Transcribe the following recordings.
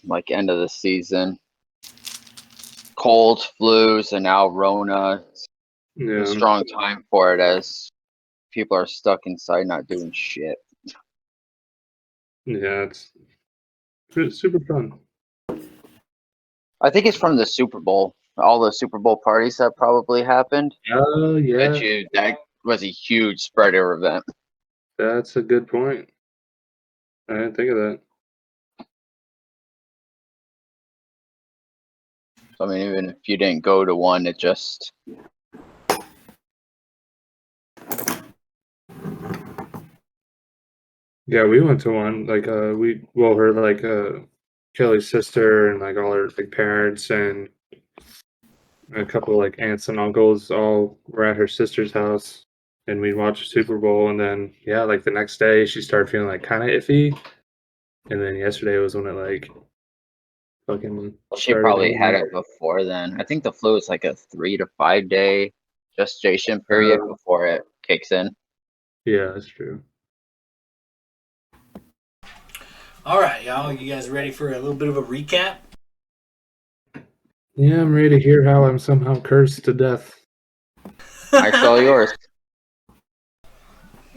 Like end of the season. Colds, flus, and now Rona. Yeah. A strong time for it as people are stuck inside not doing shit. Yeah, it's super fun. I think it's from the Super Bowl. All the Super Bowl parties that probably happened. Oh, yeah. That was a huge spreader event. That's a good point. I didn't think of that. I mean, even if you didn't go to one, it just... Yeah, we went to one. Like, Kelly's sister and like all her like parents and a couple of like aunts and uncles all were at her sister's house, and we watched Super Bowl. And then like the next day she started feeling like kind of iffy, and then yesterday was when it like fucking She started probably hitting had her. it before then. I think the flu is like a 3 to 5 day gestation period before it kicks in. Yeah, that's true. All right, y'all. You guys ready for a little bit of a recap? Yeah, I'm ready to hear how I'm somehow cursed to death. I saw yours.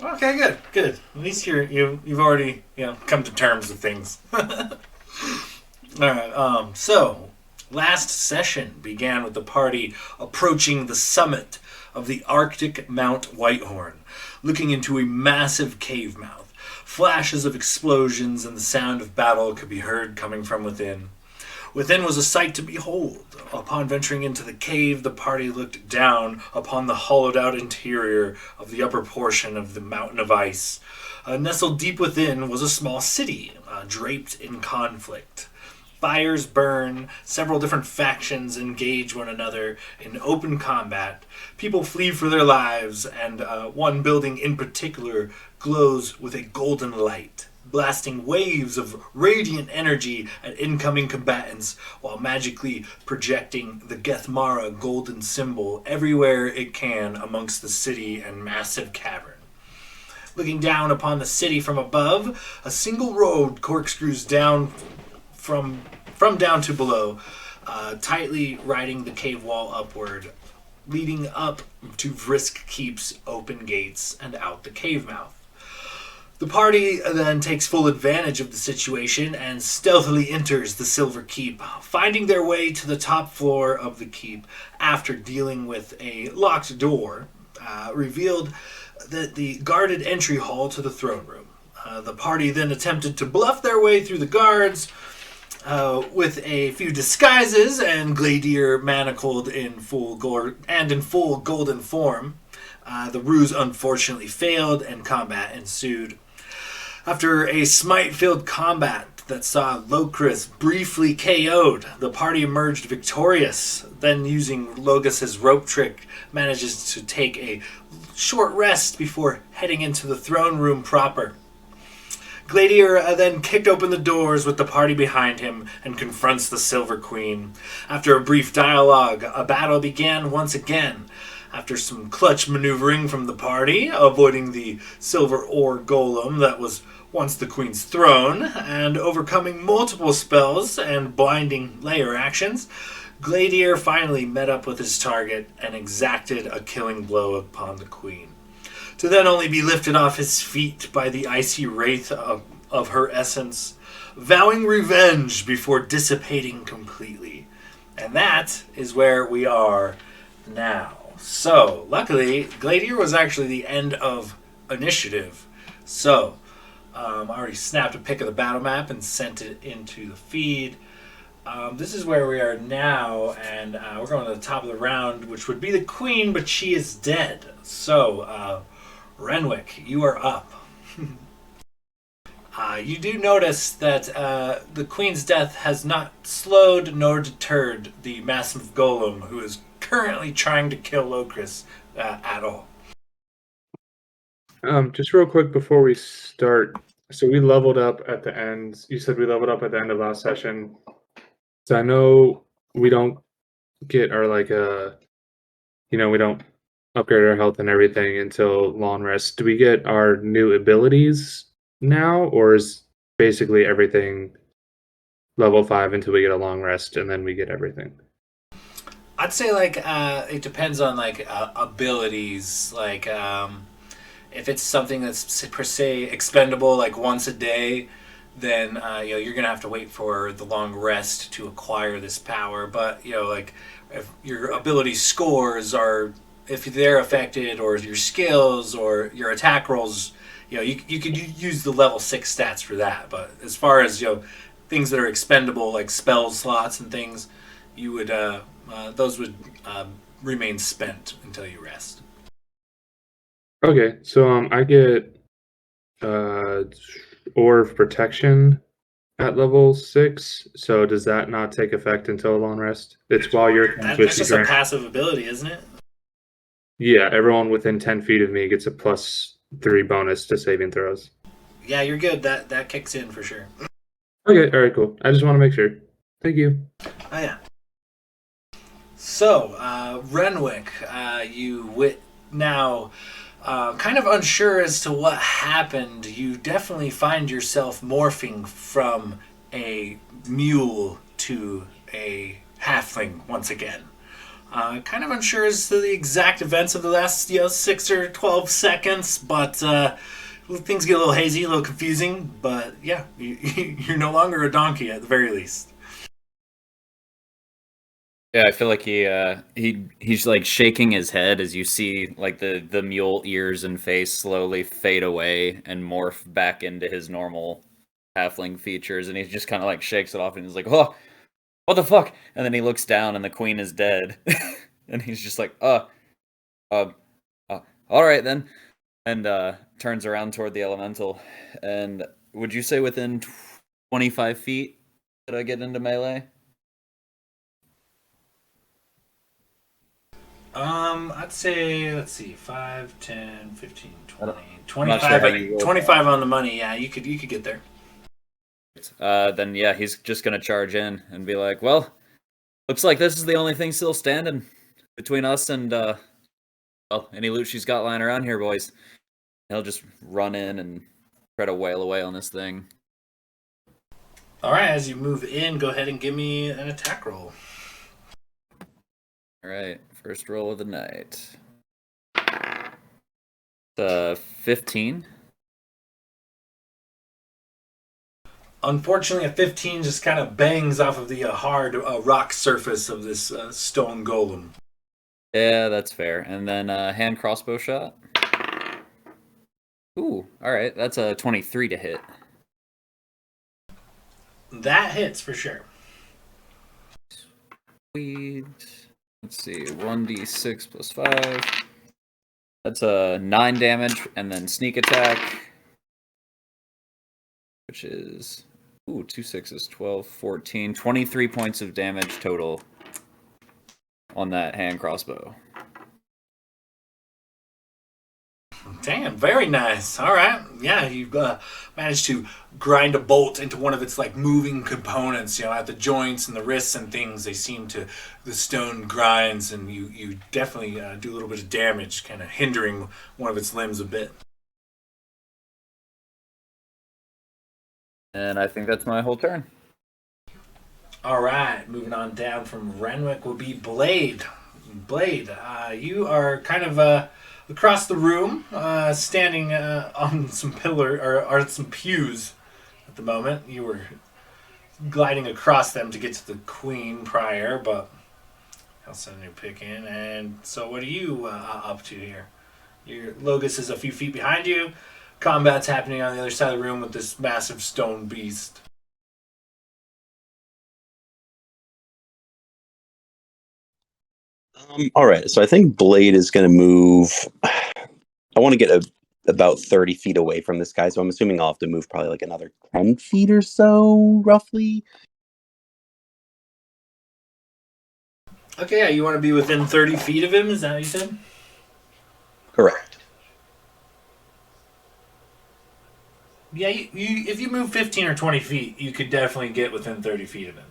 Okay, good. At least you've already come to terms with things. All right. So last session began with the party approaching the summit of the Arctic Mount Whitehorn, looking into a massive cave mouth. Flashes of explosions and the sound of battle could be heard coming from within. Within was a sight to behold. Upon venturing into the cave, the party looked down upon the hollowed-out interior of the upper portion of the mountain of ice. Nestled deep within was a small city, draped in conflict. Fires burn, several different factions engage one another in open combat. People flee for their lives, and one building in particular glows with a golden light, blasting waves of radiant energy at incoming combatants while magically projecting the Gethmara golden symbol everywhere it can amongst the city and massive cavern. Looking down upon the city from above, a single road corkscrews down from down to below, tightly riding the cave wall upward, leading up to Vrisk Keep's open gates and out the cave mouth. The party then takes full advantage of the situation and stealthily enters the Silver Keep, finding their way to the top floor of the keep after dealing with a locked door, revealed that the guarded entry hall to the throne room. The party then attempted to bluff their way through the guards with a few disguises and Gladier manacled in full golden form. The ruse unfortunately failed and combat ensued. After a smite-filled combat that saw Lokris briefly KO'd, the party emerged victorious. Then, using Logos's rope trick, manages to take a short rest before heading into the throne room proper. Gladier then kicked open the doors with the party behind him and confronts the Silver Queen. After a brief dialogue, a battle began once again. After some clutch maneuvering from the party, avoiding the silver ore golem that was once the Queen's throne, and overcoming multiple spells and blinding layer actions, Gladier finally met up with his target and exacted a killing blow upon the Queen, to then only be lifted off his feet by the icy wraith of her essence, vowing revenge before dissipating completely. And that is where we are now. So, luckily, Gladier was actually the end of initiative. So, I already snapped a pic of the battle map and sent it into the feed. This is where we are now, and we're going to the top of the round, which would be the Queen, but she is dead. So, Renwick, you are up. You do notice that the queen's death has not slowed nor deterred the massive golem who is currently trying to kill Locris at all. Just real quick before we start, so we leveled up at the end. You said we leveled up at the end of last session. So I know we don't get our we don't upgrade our health and everything until long rest. Do we get our new abilities now, or is basically everything level 5 until we get a long rest and then we get everything? I'd say like it depends on like abilities. Like if it's something that's per se expendable, like once a day, then you're gonna have to wait for the long rest to acquire this power. But like if your ability scores are, if they're affected, or your skills or your attack rolls, you could use the level 6 stats for that. But as far as things that are expendable, like spell slots and things, you would those would remain spent until you rest. Okay, so I get Aura of Protection at level 6. So does that not take effect until a long rest? It's while you're That's just a passive ability, isn't it? Yeah, everyone within 10 feet of me gets a +3 bonus to saving throws. Yeah, you're good. That kicks in for sure. Okay, all right, cool. I just want to make sure. Thank you. Oh yeah. So, Renwick, you now kind of unsure as to what happened. You definitely find yourself morphing from a mule to a halfling once again. Kind of unsure as to the exact events of the last 6 or 12 seconds, but things get a little hazy, a little confusing. But yeah, you're no longer a donkey at the very least. Yeah, I feel like he's like shaking his head as you see like the mule ears and face slowly fade away and morph back into his normal halfling features, and he just kind of like shakes it off and he's like, "Oh, what the fuck?" And then he looks down and the queen is dead, and he's just like, uh, all right then," and turns around toward the elemental. And would you say within 25 feet did I get into melee? I'd say, let's see, 5, 10, 15, 20, not sure 25, how you roll. 25 on the money. Yeah, you could get there. Then yeah, he's just gonna charge in and be like, "Well, looks like this is the only thing still standing between us and well, any loot she's got lying around here, boys." He'll just run in and try to wail away on this thing. All right, as you move in, go ahead and give me an attack roll. All right, first roll of the night. 15. Unfortunately, a 15 just kind of bangs off of the hard rock surface of this stone golem. Yeah, that's fair. And then hand crossbow shot. Ooh, all right, that's a 23 to hit. That hits for sure. Sweet. Let's see, 1d6 plus 5. That's a 9 damage, and then sneak attack, which is 2 6s, 12, 14, 23 points of damage total on that hand crossbow. Damn, very nice. All right, yeah, you managed to grind a bolt into one of its like moving components. At the joints and the wrists and things, they seem to, the stone grinds, and you definitely do a little bit of damage, kind of hindering one of its limbs a bit. And I think that's my whole turn. All right, moving on down from Renwick will be Blade. Blade, you are kind of across the room, standing on some pillar or some pews at the moment. You were gliding across them to get to the queen prior, but I'll send a new pick in. And so, what are you up to here? Your Logos is a few feet behind you. Combat's happening on the other side of the room with this massive stone beast. All right, so I think Blade is going to move. I want to get a about 30 feet away from this guy, so I'm assuming I'll have to move probably like another 10 feet or so, roughly. Okay, yeah, you want to be within 30 feet of him, is that what you said? Correct. Yeah, if you move 15 or 20 feet, you could definitely get within 30 feet of him.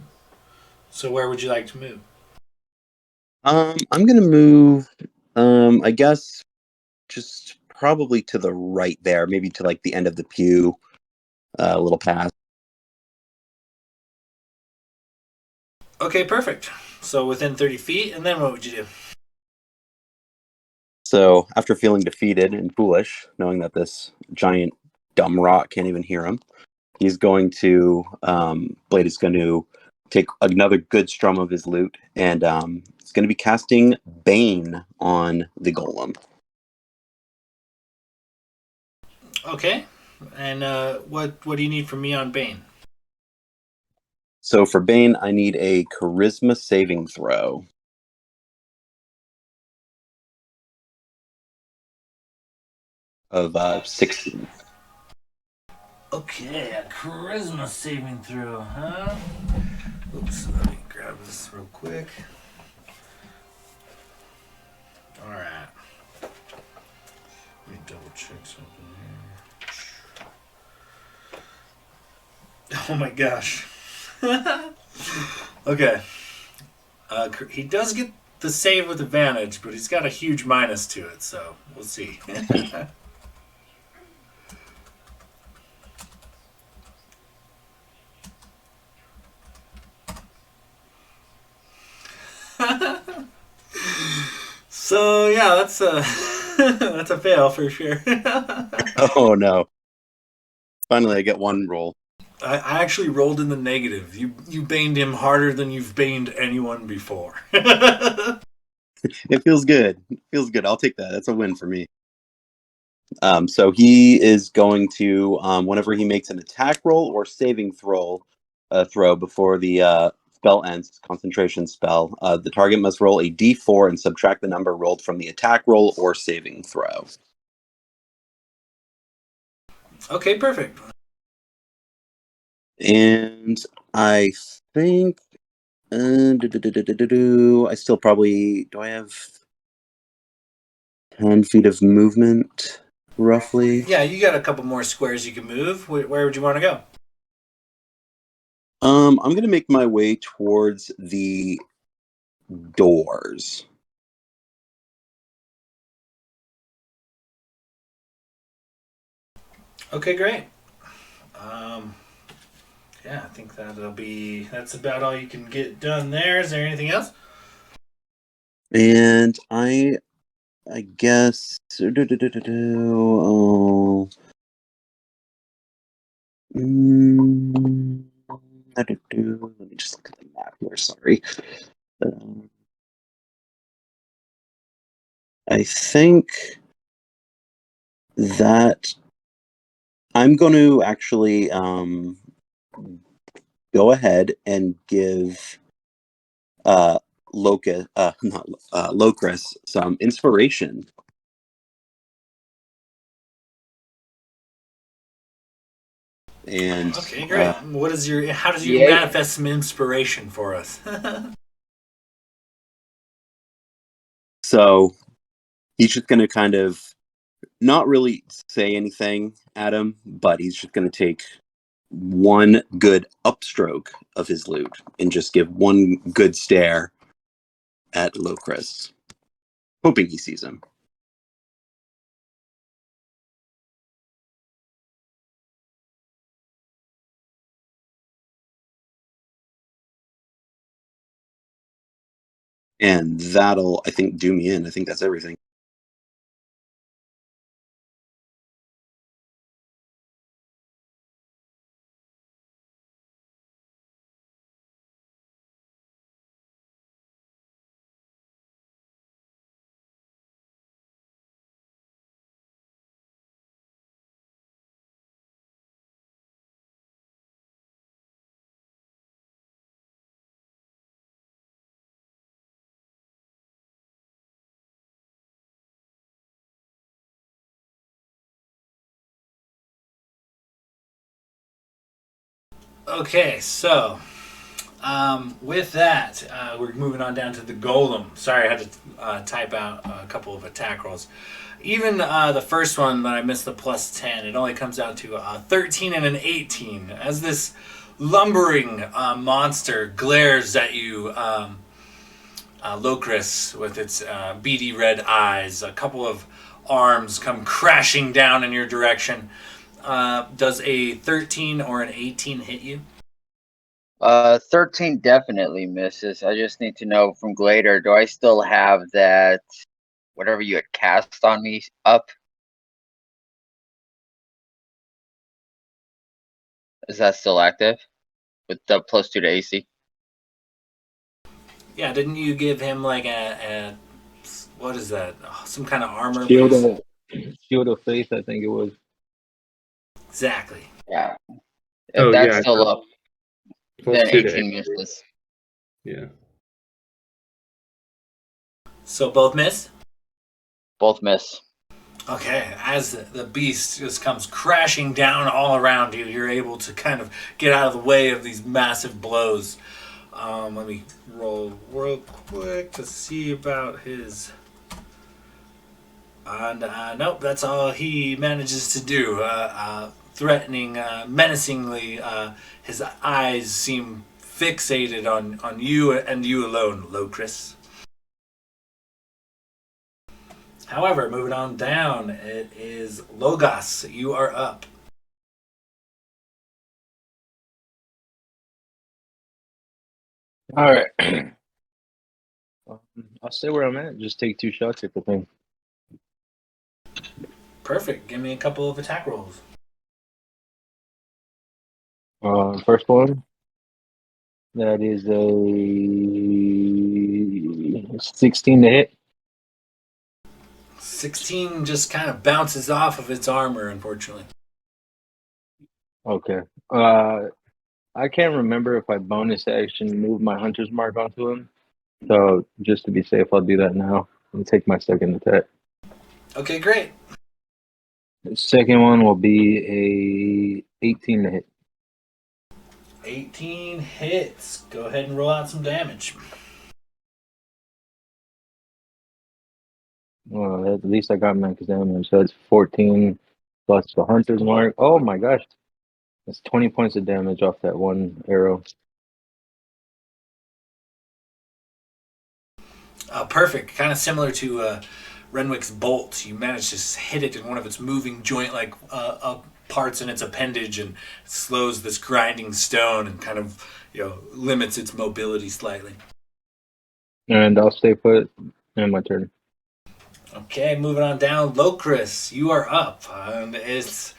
So where would you like to move? I'm gonna move, I guess, just probably to the right there, maybe to like the end of the pew, a little past. Okay, perfect. So within 30 feet, and then what would you do? So after feeling defeated and foolish, knowing that this giant dumb rock can't even hear him, he's going to Blade is going to take another good strum of his lute, and it's going to be casting Bane on the golem. Okay, and what do you need from me on Bane? So for Bane, I need a Charisma saving throw of 16. Okay, a charisma saving throw, huh? Oops, let me grab this real quick. Alright. Let me double check something here. Oh my gosh. Okay. He does get the save with advantage, but he's got a huge minus to it, so we'll see. So yeah, that's a that's a fail for sure. Oh no! Finally, I get one roll. I actually rolled in the negative. You baned him harder than you've baned anyone before. It feels good. It feels good. I'll take that. That's a win for me. So he is going to, whenever he makes an attack roll or saving throw before the spell ends, concentration spell, the target must roll a d4 and subtract the number rolled from the attack roll or saving throw. Okay, perfect. And I think, I still probably, do I have 10 feet of movement, roughly? Yeah, you got a couple more squares you can move. Where would you want to go? I'm gonna make my way towards the doors. Okay, great. Yeah, I think that's about all you can get done there. Is there anything else? And I guess oh, mm, let me just look at the map here. Sorry. Um, I think that I'm going to actually go ahead and give not Locris some inspiration. And Okay, great. How does you Yay. manifest some inspiration for us? so he's just going to kind of not really say anything at him, but he's just going to take one good upstroke of his lute and just give one good stare at Locris, hoping he sees him. And that'll, I think, do me in. I think that's everything. Okay, so with that, we're moving on down to the golem. Sorry, I had to type out a couple of attack rolls. Even the first one that I missed the plus 10, it only comes out to 13 and an 18. As this lumbering monster glares at you, Locris, with its beady red eyes, a couple of arms come crashing down in your direction. Does a 13 or an 18 hit you? 13 definitely misses. I just need to know from Glader, do I still have that whatever you had cast on me up? Is that still active? With the +2 to AC? Yeah, didn't you give him like a what is that? Oh, some kind of armor Shield boost? of Shield of Faith, I think it was. Exactly. Yeah. If Oh that's yeah, still up, plus then 2 to 18 8. misses. Yeah. So both miss? Both miss. Okay, as the beast just comes crashing down all around you, you're able to kind of get out of the way of these massive blows. Let me roll real quick to see about his. And nope, that's all he manages to do. Threatening, menacingly, his eyes seem fixated on you and you alone, Locris. However, moving on down, it is Logos. You are up. All right. I'll stay where I'm at. Just take 2 shots at the thing. Perfect. Give me a couple of attack rolls. First one, that is a 16 to hit. 16 just kind of bounces off of its armor, unfortunately. Okay. I can't remember if I bonus action move my hunter's mark onto him. So just to be safe, I'll do that now and take my second attack. Okay, great. The second one will be a 18 to hit. 18 hits. Go ahead and roll out some damage. Well, at least I got max damage. So it's 14 plus the hunter's mark. Oh my gosh. That's 20 points of damage off that one arrow. Perfect. Kind of similar to Renwick's bolt. You manage to hit it in one of its moving joint-like parts in its appendage, and slows this grinding stone and kind of limits its mobility slightly. And I'll stay put. And my turn. Okay, moving on down. Locris, you are up. And it's,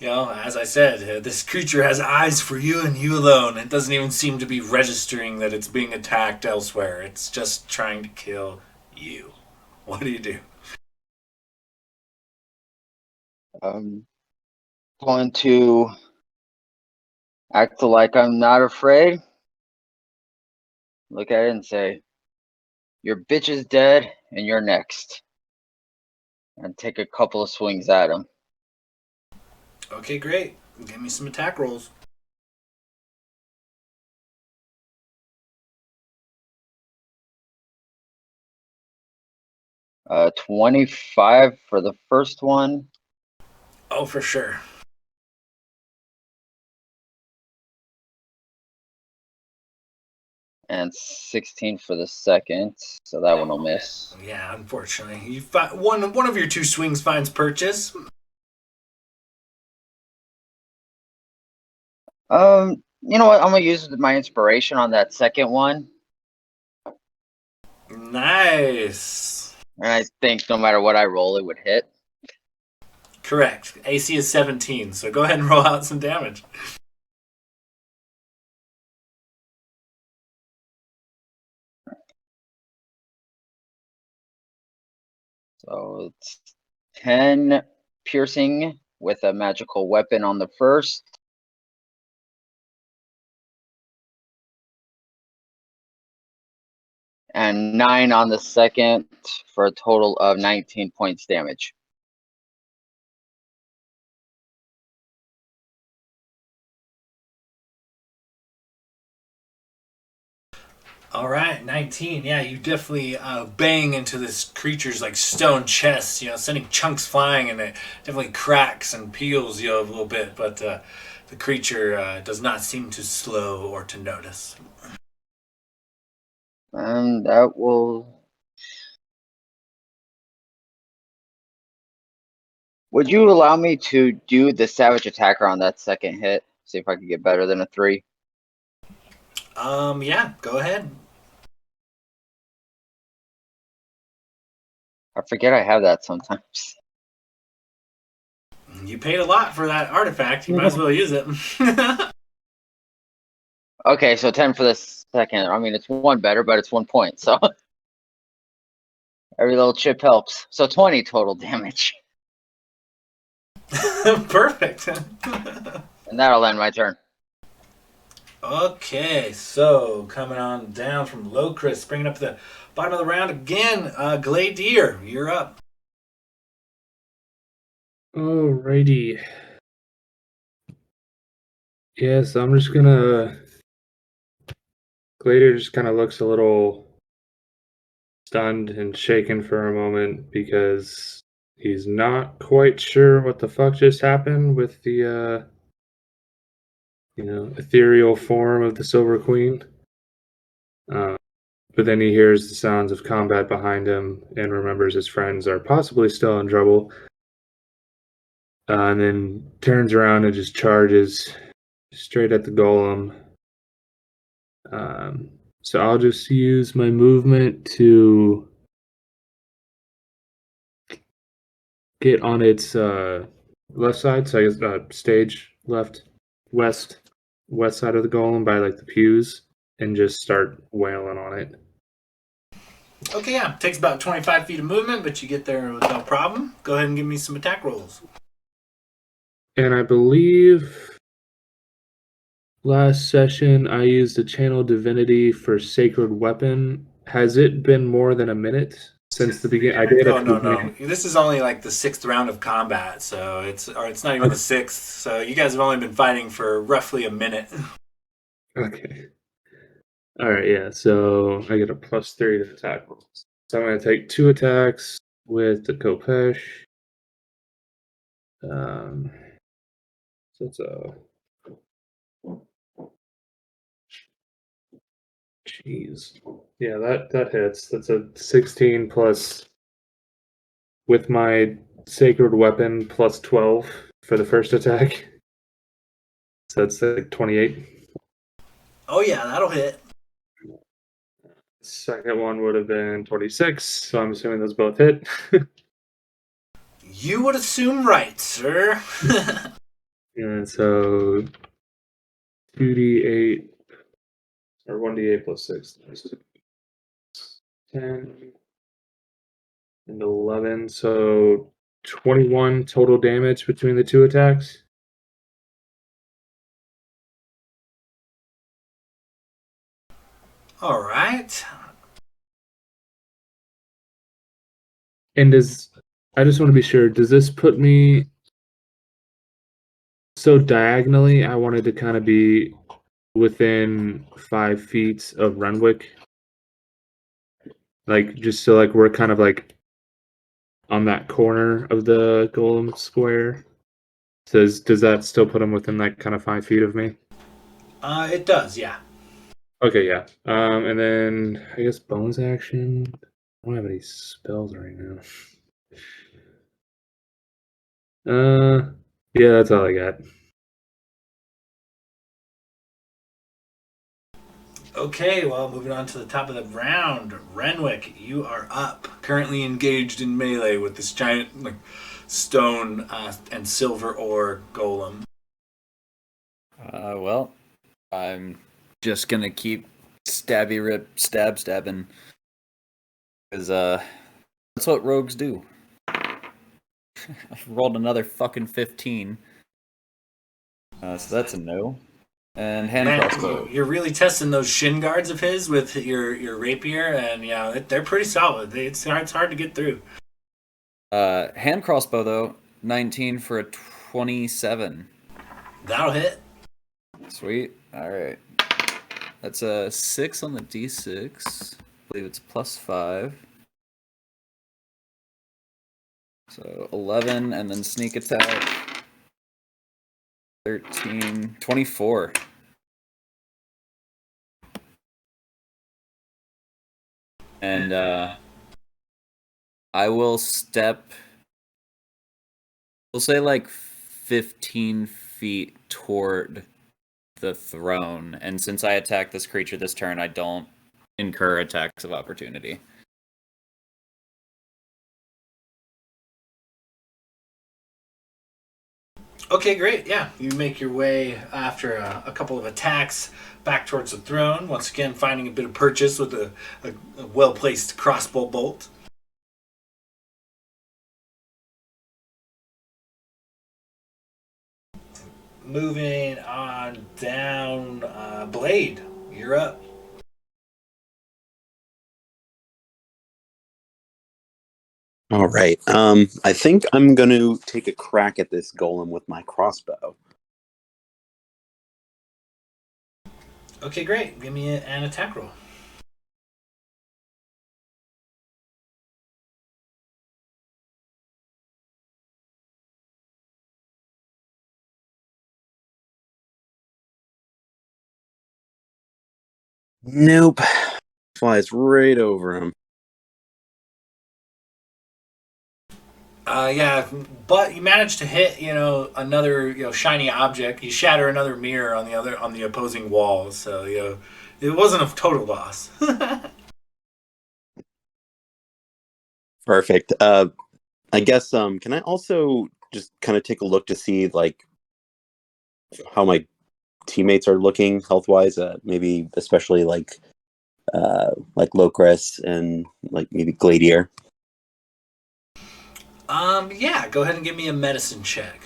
as I said, this creature has eyes for you and you alone. It doesn't even seem to be registering that it's being attacked elsewhere. It's just trying to kill you. What do you do? Going to act like I'm not afraid. Look at it and say, your bitch is dead and you're next. And take a couple of swings at him. Okay, great. Give me some attack rolls. Uh, 25 for the first one. Oh, for sure. And 16 for the second. So that one will miss. Yeah, unfortunately, you one of your 2 swings finds purchase. You know what? I'm gonna use my inspiration on that second one. Nice. And I think no matter what I roll, it would hit. Correct. AC is 17, so go ahead and roll out some damage. So it's 10 piercing with a magical weapon on the first. And 9 on the second for a total of 19 points damage. All right, 19. Yeah, you definitely bang into this creature's like stone chest, sending chunks flying, and it definitely cracks and peels you a little bit. But the creature does not seem to slow or to notice. That will. Would you allow me to do the savage attacker on that second hit? See if I can get better than a 3. Yeah, go ahead. I forget I have that sometimes. You paid a lot for that artifact. You might as well use it. Okay, so 10 for the second. I mean, it's 1 better, but it's 1 point. So every little chip helps. So 20 total damage. Perfect. And that'll end my turn. Okay, so coming on down from Locris, bringing up the bottom of the round again. Gladier, you're up. Alrighty. Yes, I'm just gonna. Glader just kind of looks a little stunned and shaken for a moment because he's not quite sure what the fuck just happened with the ethereal form of the Silver Queen. But then he hears the sounds of combat behind him and remembers his friends are possibly still in trouble. And then turns around and just charges straight at the golem. So I'll just use my movement to get on its left side. So I guess stage left, west side of the golem by like the pews, and just start wailing on it. Okay, yeah. Takes about 25 feet of movement, but you get there with no problem. Go ahead and give me some attack rolls. And I believe last session I used a channel divinity for sacred weapon. Has it been more than a minute since the beginning? I did. Oh, no. This is only like the 6th round of combat, so it's not even the 6th. So you guys have only been fighting for roughly a minute. Okay. All right, yeah. So I get a +3 to attack rolls. So I'm going to take 2 attacks with the Kopesh. So it's a. Jeez. Yeah, that hits. That's a 16 plus with my sacred weapon plus 12 for the first attack. So that's like 28. Oh, yeah, that'll hit. Second one would have been 26, so I'm assuming those both hit. You would assume right, sir. And so 2d8 or 1d8 plus 6. 10 and 11, so 21 total damage between the 2 attacks. All right. And I just want to be sure, does this put me so diagonally? I wanted to kind of be within 5 feet of Renwick. Like, just so like we're kind of like on that corner of the golem square. So does that still put him within like kind of 5 feet of me? It does, yeah. Okay, yeah. And then I guess bonus action. I don't have any spells right now. Yeah, that's all I got. Okay, well, moving on to the top of the round. Renwick, you are up. Currently engaged in melee with this giant stone and silver ore golem. Well, I'm just gonna keep stabbing. Because, that's what rogues do. I've rolled another fucking 15. So that's a no. And hand crossbow. You're really testing those shin guards of his with your rapier, and they're pretty solid. It's hard to get through. Hand crossbow, though, 19 for a 27. That'll hit. Sweet. All right. That's a 6 on the d6. I believe it's +5. So 11, and then sneak attack. 13, 24. And I will step, we'll say like 15 feet toward the throne. And since I attack this creature this turn, I don't incur attacks of opportunity. Okay, great. Yeah, you make your way after a couple of attacks back towards the throne. Once again, finding a bit of purchase with a well placed crossbow bolt. Moving on down, Blade, you're up. All right. I think I'm going to take a crack at this golem with my crossbow. Okay, great. Give me an attack roll. Nope. Flies right over him. Yeah, but you managed to hit, another, shiny object. You shatter another mirror on the opposing wall. So, it wasn't a total loss. Perfect. I guess can I also just kind of take a look to see like how my teammates are looking health wise? Maybe especially like Locris and like maybe Gladier. Yeah, go ahead and give me a medicine check.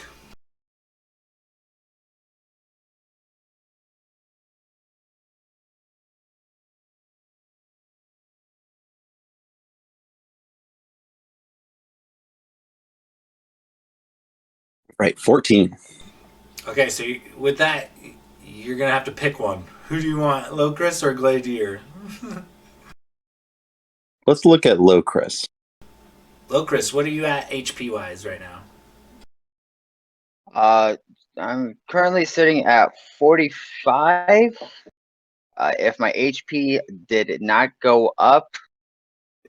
Right, 14. Okay, so with that, you're gonna have to pick one. Who do you want, Locris or Gladier? Let's look at Locris. Locris, what are you at HP wise right now? I'm currently sitting at 45. If my HP did not go up,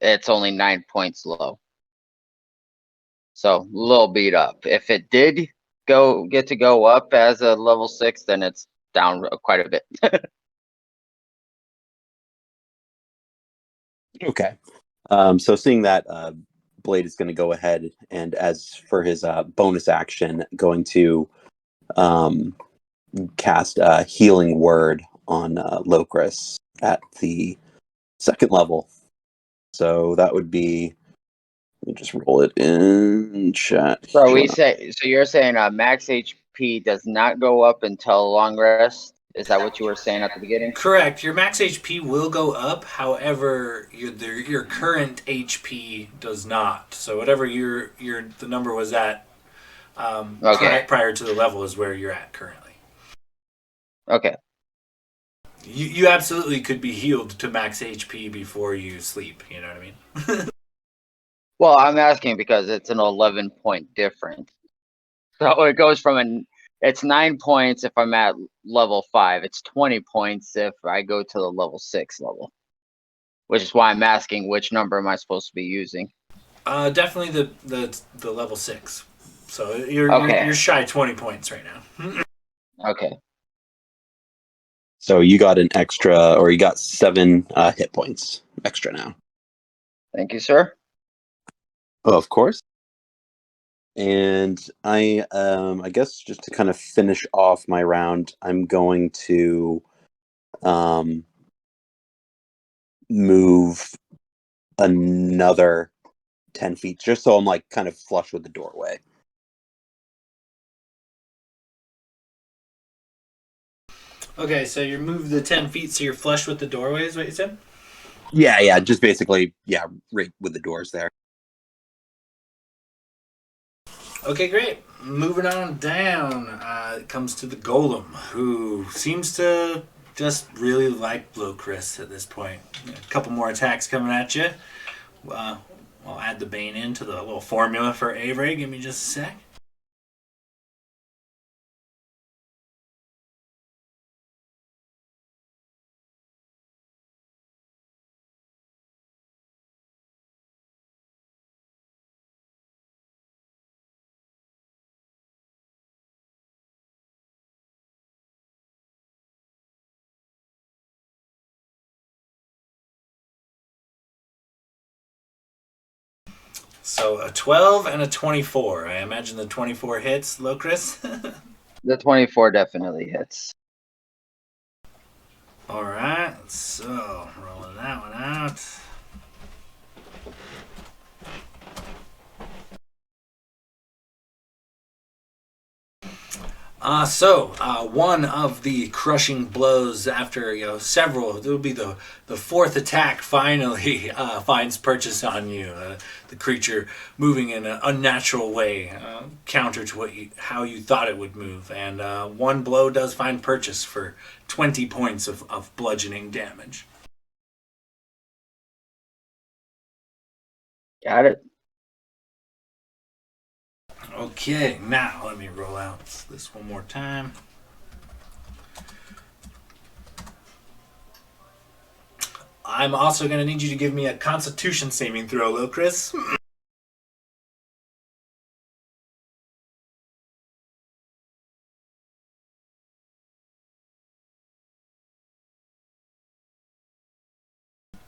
it's only 9 points low. So a little beat up. If it did get to go up as a level 6, then it's down quite a bit. Okay. So seeing that, Blade is going to go ahead and, as for his bonus action, going to cast a healing word on Locris at the 2nd level. So that would be. Let me just roll it in chat. So you're saying max HP does not go up until long rest? Is that what you were saying at the beginning? Correct. Your max HP will go up. However, your current HP does not. So whatever the number was at Okay. prior to the level is where you're at currently. Okay. You absolutely could be healed to max HP before you sleep. You know what I mean? Well, I'm asking because it's an 11-point difference. So it goes from it's 9 points if I'm at level 5. It's 20 points if I go to the level 6 level. Which is why I'm asking which number am I supposed to be using. Definitely the level 6. So you're Okay. you're shy 20 points right now. Okay. So you got an extra, or you got 7 hit points extra now. Thank you, sir. Oh, of course. And I guess just to kind of finish off my round, I'm going to move another 10 feet, just so I'm like kind of flush with the doorway. Okay, so you move the 10 feet so you're flush with the doorway, is what you said? Yeah, just basically, right with the doors there. Okay, great. Moving on down, it comes to the golem, who seems to just really like Blue Chris at this point. A couple more attacks coming at you. I'll add the Bane into the little formula for Avery. Give me just a sec. So a 12 and a 24. I imagine the 24 hits, Locris. The 24 definitely hits. All right, so rolling that one out. One of the crushing blows after several, it will be the fourth attack finally finds purchase on you. The creature moving in an unnatural way, counter to how you thought it would move, and one blow does find purchase for 20 points of bludgeoning damage. Got it. Okay, now let me roll out this one more time. I'm also going to need you to give me a Constitution saving throw, Locris.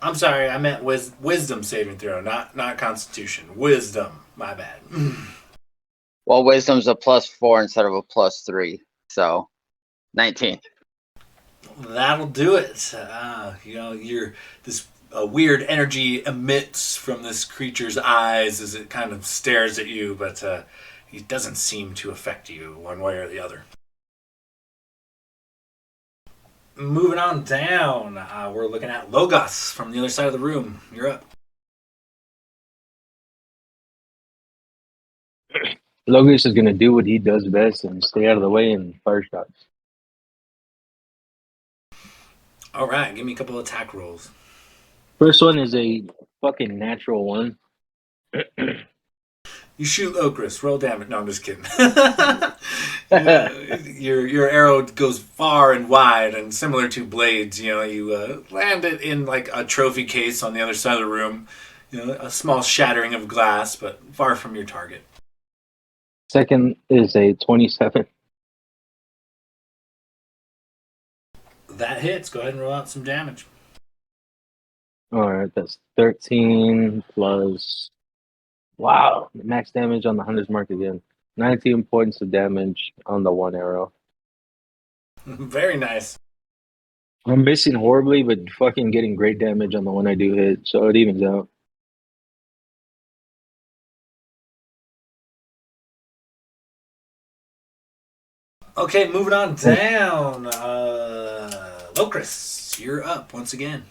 I'm sorry, I meant wisdom saving throw, not Constitution. Wisdom, my bad. Well, wisdom's a +4 instead of a +3, so 19. That'll do it. This weird energy emits from this creature's eyes as it kind of stares at you, but it doesn't seem to affect you one way or the other. Moving on down, we're looking at Logos from the other side of the room. You're up. Logos is gonna do what he does best and stay out of the way and fire shots. All right, give me a couple of attack rolls. First one is a fucking natural one. You shoot Locris, roll damage. No, I'm just kidding. Your arrow goes far and wide, and similar to blades, you land it in like a trophy case on the other side of the room. A small shattering of glass, but far from your target. Second is a 27. That hits. Go ahead and roll out some damage. All right, that's 13 plus. Wow, max damage on the hunter's mark again. 19 points of damage on the one arrow. Very nice. I'm missing horribly, but fucking getting great damage on the one I do hit, so it evens out. Okay, moving on down. Locris, you're up once again.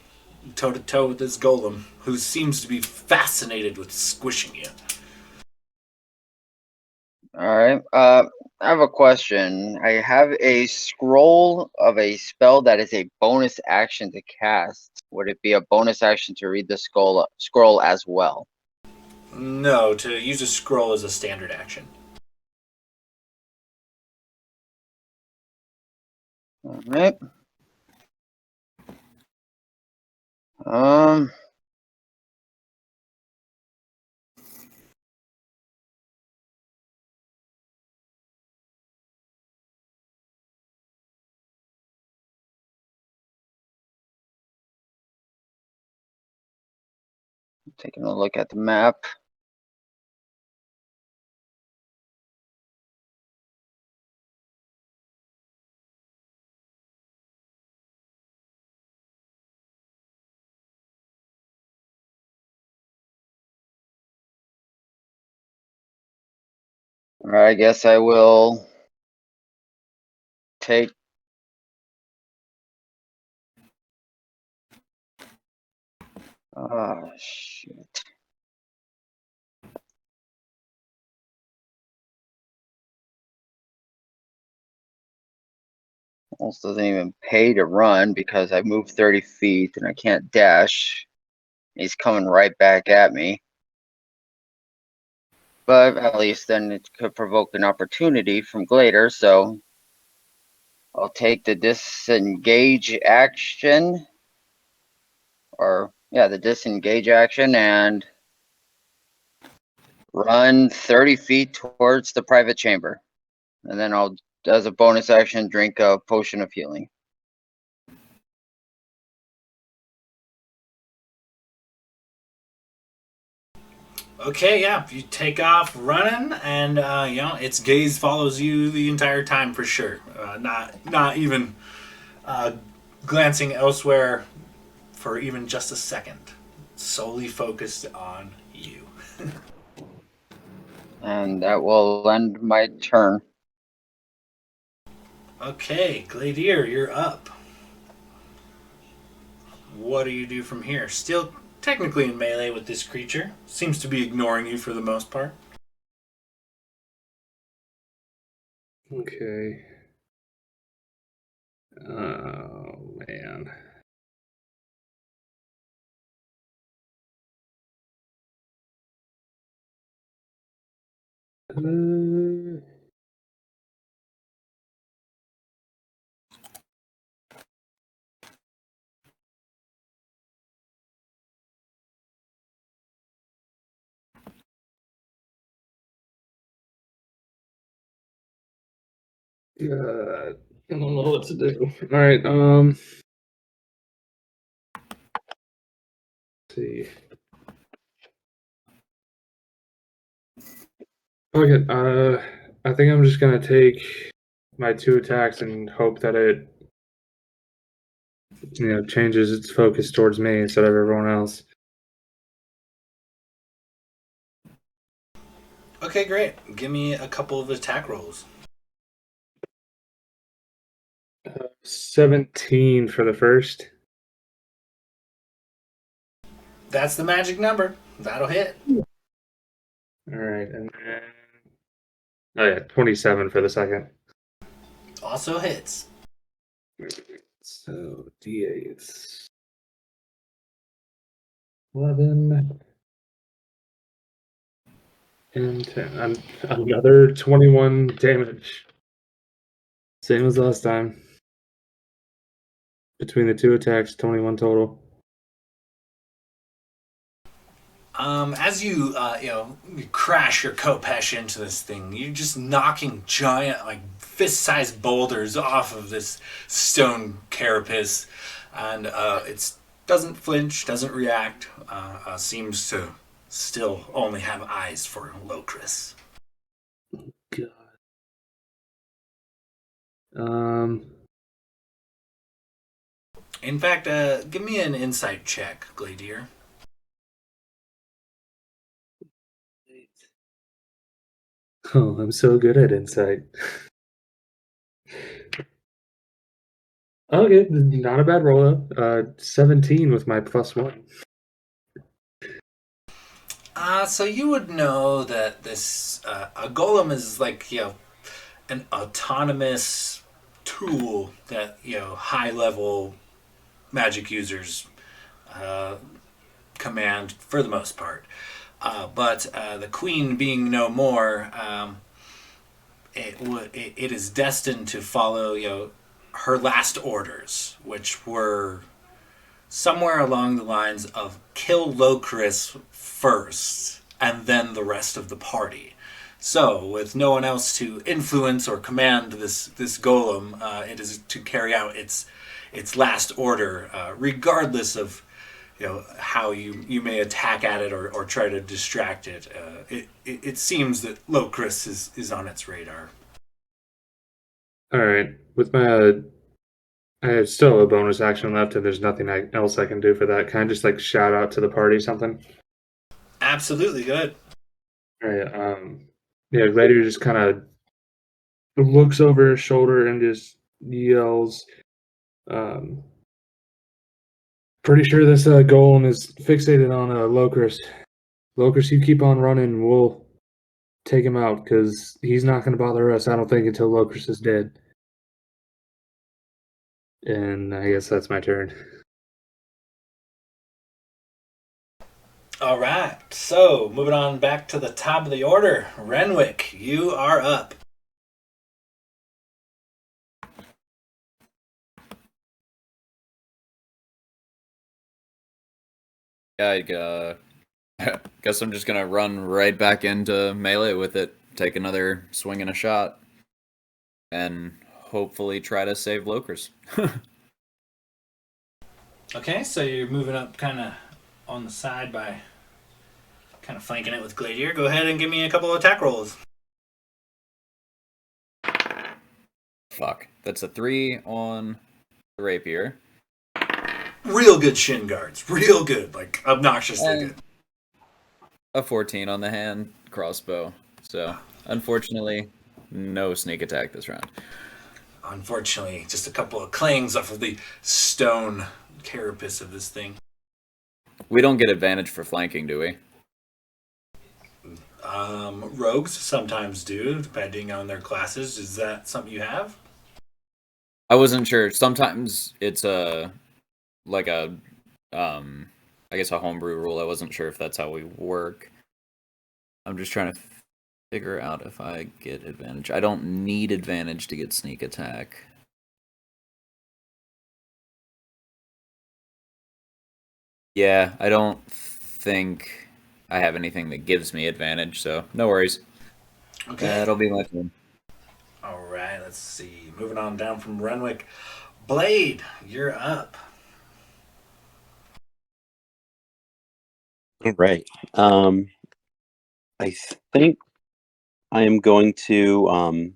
Toe to toe with this golem, who seems to be fascinated with squishing you. All right. I have a question. I have a scroll of a spell that is a bonus action to cast. Would it be a bonus action to read the scroll as well? No, to use a scroll is a standard action. All right. Um. Taking a look at the map. All right, I guess I will take. Oh, shit. almost doesn't even pay to run because I moved 30 feet and I can't dash. He's coming right back at me. But at least then it could provoke an opportunity from Glader, so I'll take the disengage action. Or, yeah, the disengage action and run 30 feet towards the private chamber. And then I'll, as a bonus action, drink a potion of healing. Okay, yeah, you take off running, and its gaze follows you the entire time for sure. Not even glancing elsewhere for even just a second. Solely focused on you. And that will end my turn. Okay, Gladier, you're up. What do you do from here? Still technically in melee with this creature. Seems to be ignoring you for the most part. Okay. Oh man. God, I don't know what to do. All right. Let's see. Okay. I think I'm just gonna take my 2 attacks and hope that it, changes its focus towards me instead of everyone else. Okay, great. Give me a couple of attack rolls. 17 for the first. That's the magic number. That'll hit. All right, and then 27 for the second. Also hits. So D8. 11 and 10. Another 21 damage. Same as last time. Between the 2 attacks, 21 total. As you you crash your Kopesh into this thing, you're just knocking giant, like fist-sized boulders off of this stone carapace, and it doesn't flinch, doesn't react, seems to still only have eyes for Locris. God. Um. In fact, give me an insight check, Gladier. Oh, I'm so good at insight. Okay, not a bad roll though. 17 with my +1. So you would know that this a golem is like an autonomous tool that high level magic users command for the most part. But the queen being no more, it is destined to follow her last orders, which were somewhere along the lines of kill Locris first and then the rest of the party. So, with no one else to influence or command this golem, it is to carry out its last order, regardless of how you may attack at it or try to distract it. It seems that Locris is on its radar. All right, with my I have still a bonus action left, and there's nothing else I can do for that. Can I just shout out to the party something? Absolutely good. All right. Yeah, Gladiator just kind of looks over his shoulder and just yells, pretty sure this golem is fixated on Locris. Locris, you keep on running. We'll take him out because he's not going to bother us, I don't think, until Locris is dead. And I guess that's my turn. All right. So moving on back to the top of the order, Renwick, you are up. Yeah, guess I'm just gonna run right back into melee with it, take another swing and a shot, and hopefully try to save Lokers. Okay, so you're moving up kind of on the side by kind of flanking it with Gladier. Go ahead and give me a couple of attack rolls. Fuck. That's a 3 on the rapier. Real good shin guards. Real good. Like, obnoxiously And good. a 14 on the hand crossbow. So, unfortunately, no sneak attack this round. Unfortunately, just a couple of clangs off of the stone carapace of this thing. We don't get advantage for flanking, do we? Rogues sometimes do, depending on their classes. Is that something you have? I wasn't sure. Sometimes it's like a I guess a homebrew rule. I wasn't sure if that's how we work. I'm just trying to figure out if I get advantage. I don't need advantage to get sneak attack. Yeah, I don't think I have anything that gives me advantage, so no worries. Okay. That'll be my turn. All right, let's see. Moving on down from Renwick. Blade, you're up. All right. I think I am going to.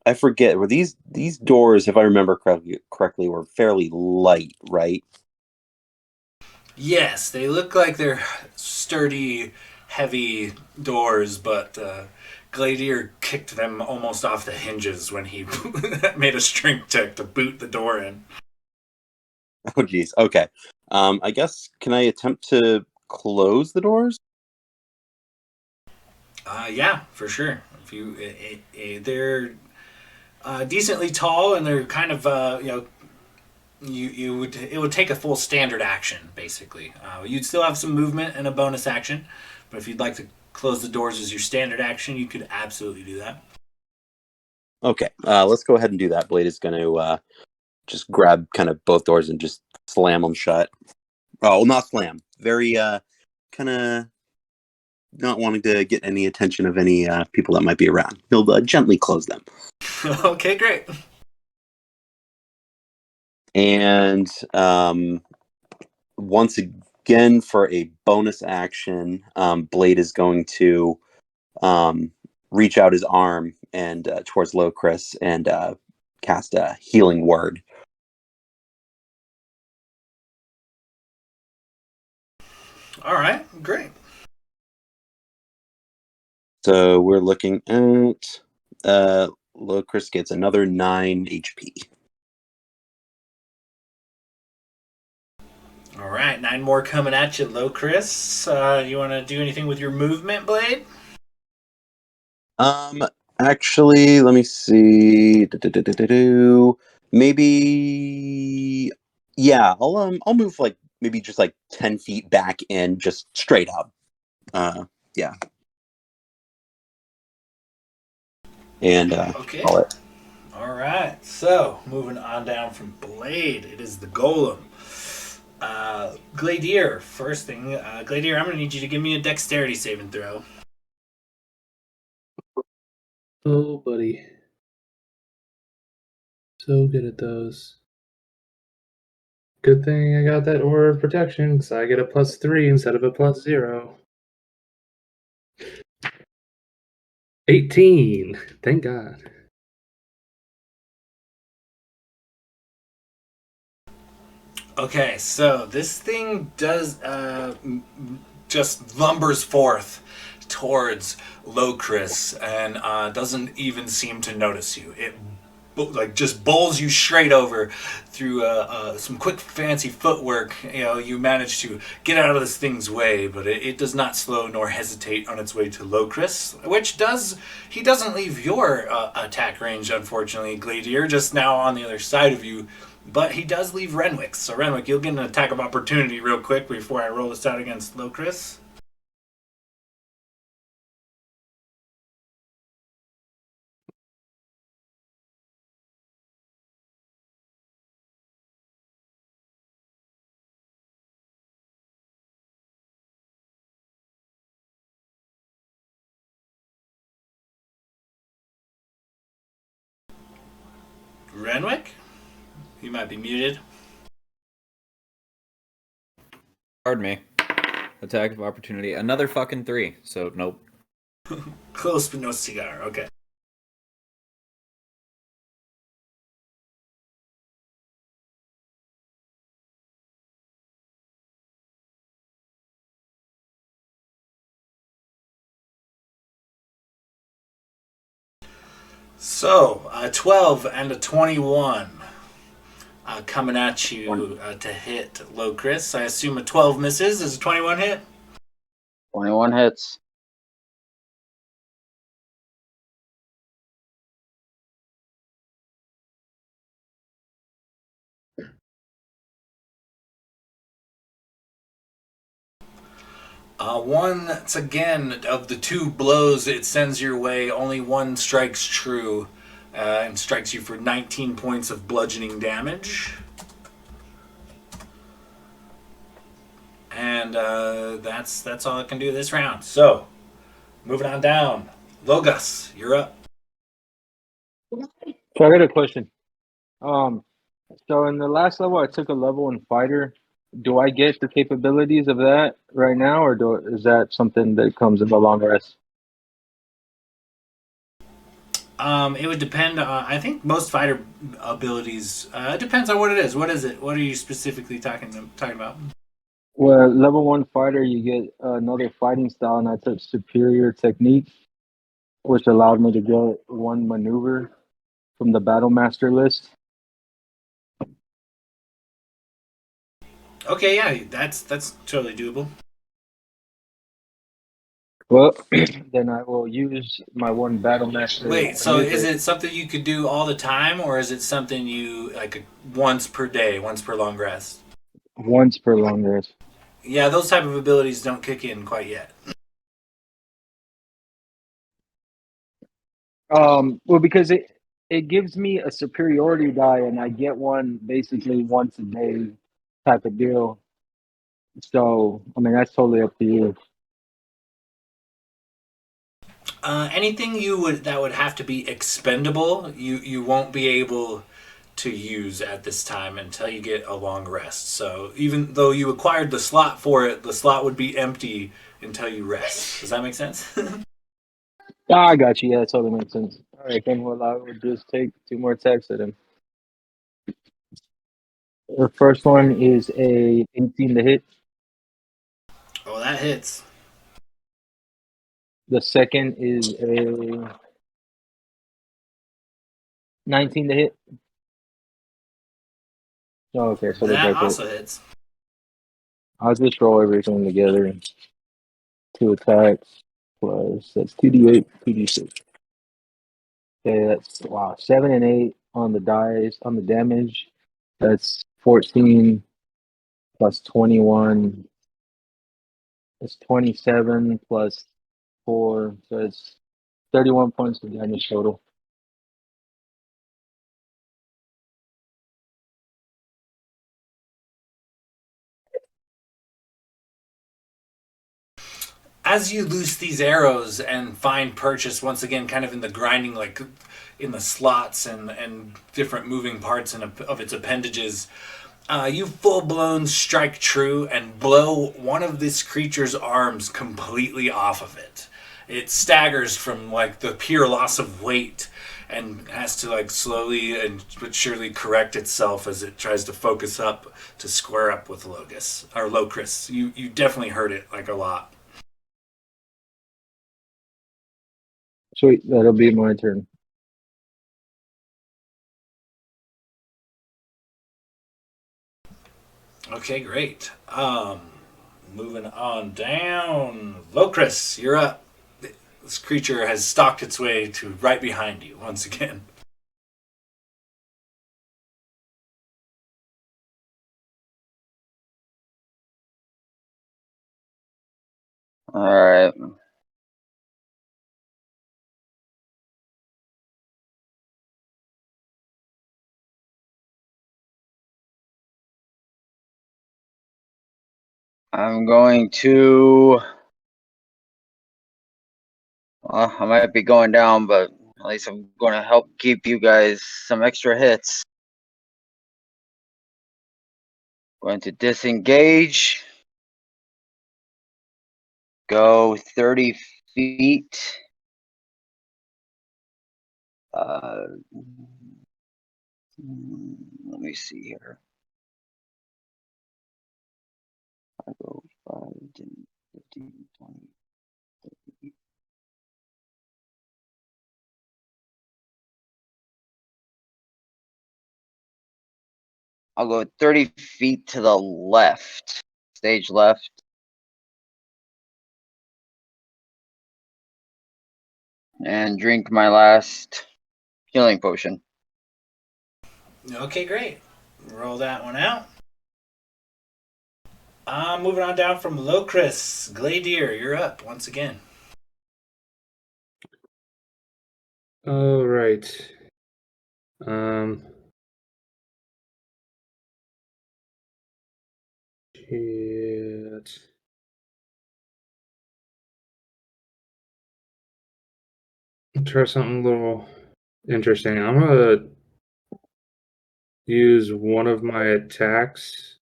I forget. Were these doors, if I remember correctly, were fairly light, right? Yes, they look like they're sturdy, heavy doors, but Gladier kicked them almost off the hinges when he made a strength check to boot the door in. Oh, geez. Okay. I guess can I attempt to close the doors? Yeah, for sure. If you, they're decently tall, and they're kind of you would it would take a full standard action basically. You'd still have some movement and a bonus action, but if you'd like to close the doors as your standard action, you could absolutely do that. Okay. Let's go ahead and do that. Blade is going to just grab kind of both doors and just slam them shut. Oh, well, not slam. Very kind of not wanting to get any attention of any people that might be around. He'll gently close them. Okay, great. And once again, for a bonus action, Blade is going to reach out his arm and towards Locris and cast a healing word. All right, great. So we're looking at Locris gets another 9 HP. All right, 9 more coming at you, Locris. You want to do anything with your movement, Blade? Actually, let me see. Maybe, yeah. I'll move like maybe just like 10 feet back in, just straight up. Yeah. And Okay. call it. All right, so moving on down from Blade, it is the Golem. Gladier, first thing, Gladier, I'm going to need you to give me a dexterity saving throw. Oh, buddy. So good at those. Good thing I got that aura of protection, because I get a +3 instead of a +0. 18. Thank God. Okay, so this thing does just lumbers forth towards Locris and doesn't even seem to notice you. It like just bowls you straight over through some quick fancy footwork. You manage to get out of this thing's way, but it does not slow nor hesitate on its way to Locris, which he doesn't leave your attack range, unfortunately, Gladier, just now on the other side of you, but he does leave Renwick. So Renwick, you'll get an attack of opportunity real quick before I roll this out against Locris. Renwick? You might be muted. Pardon me. Attack of opportunity. Another fucking 3. So nope. Close but no cigar. Okay. So, a 12 and a 21 coming at you to hit Locris. I assume a 12 misses. Is a 21 hit? 21 hits. Once again, of the 2 blows it sends your way, only 1 strikes true and strikes you for 19 points of bludgeoning damage. And that's all it can do this round. So, moving on down. Logos, you're up. So I got a question. So in the last level, I took a level in fighter. Do I get the capabilities of that right now, or is that something that comes in the long rest? It would depend on, I think most fighter abilities, it depends on what it is. What is it? What are you specifically talking about? Well, level 1 fighter, you get another fighting style, and I took superior technique, which allowed me to get 1 maneuver from the battle master list. Okay, yeah, that's totally doable. Well, then I will use my 1 battle master. Wait, so is it something you could do all the time, or is it something you like once per day, once per long rest? Once per long rest. Yeah, those type of abilities don't kick in quite yet. Well, because it gives me a superiority die, and I get one basically once a day type of deal. So, I mean, that's totally up to you. Anything that would have to be expendable, you won't be able to use at this time until you get a long rest. So even though you acquired the slot for it, the slot would be empty until you rest. Does that make sense? I got you. Yeah, that totally makes sense. All right, then well, I would just take 2 more attacks at him. The first one is a 18 to hit. Oh, that hits. The second is a 19 to hit. Oh, okay, so That they both also hit. hits. I'll just roll everything together. 2 attacks plus that's 2d8, 2d6. Okay, that's wow. 7 and 8 on the dice on the damage. That's 14 plus 21. It's 27 plus 4, so it's 31 points of damage total. As you loose these arrows and find purchase once again, kind of in the grinding, like in the slots and different moving parts of its appendages, you full blown strike true and blow one of this creature's arms completely off of it. It staggers from like the pure loss of weight and has to like slowly and but surely correct itself as it tries to focus up to square up with Locris. You definitely hurt it like a lot. Sweet, that'll be my turn. Okay, great. Moving on down. Locris, you're up. This creature has stalked its way to right behind you once again. All right. I'm going to. Well, I might be going down, but at least I'm going to help keep you guys some extra hits. Going to disengage. Go 30 feet. Let me see here. I go 5, 10, 15, 20. I'll go 30 feet to the left. Stage left. And drink my last healing potion. Okay, great. Roll that one out. Moving on down from Locris. Gladier, you're up once again. All right. Um. Shit. Try something a little interesting. I'm gonna use one of my attacks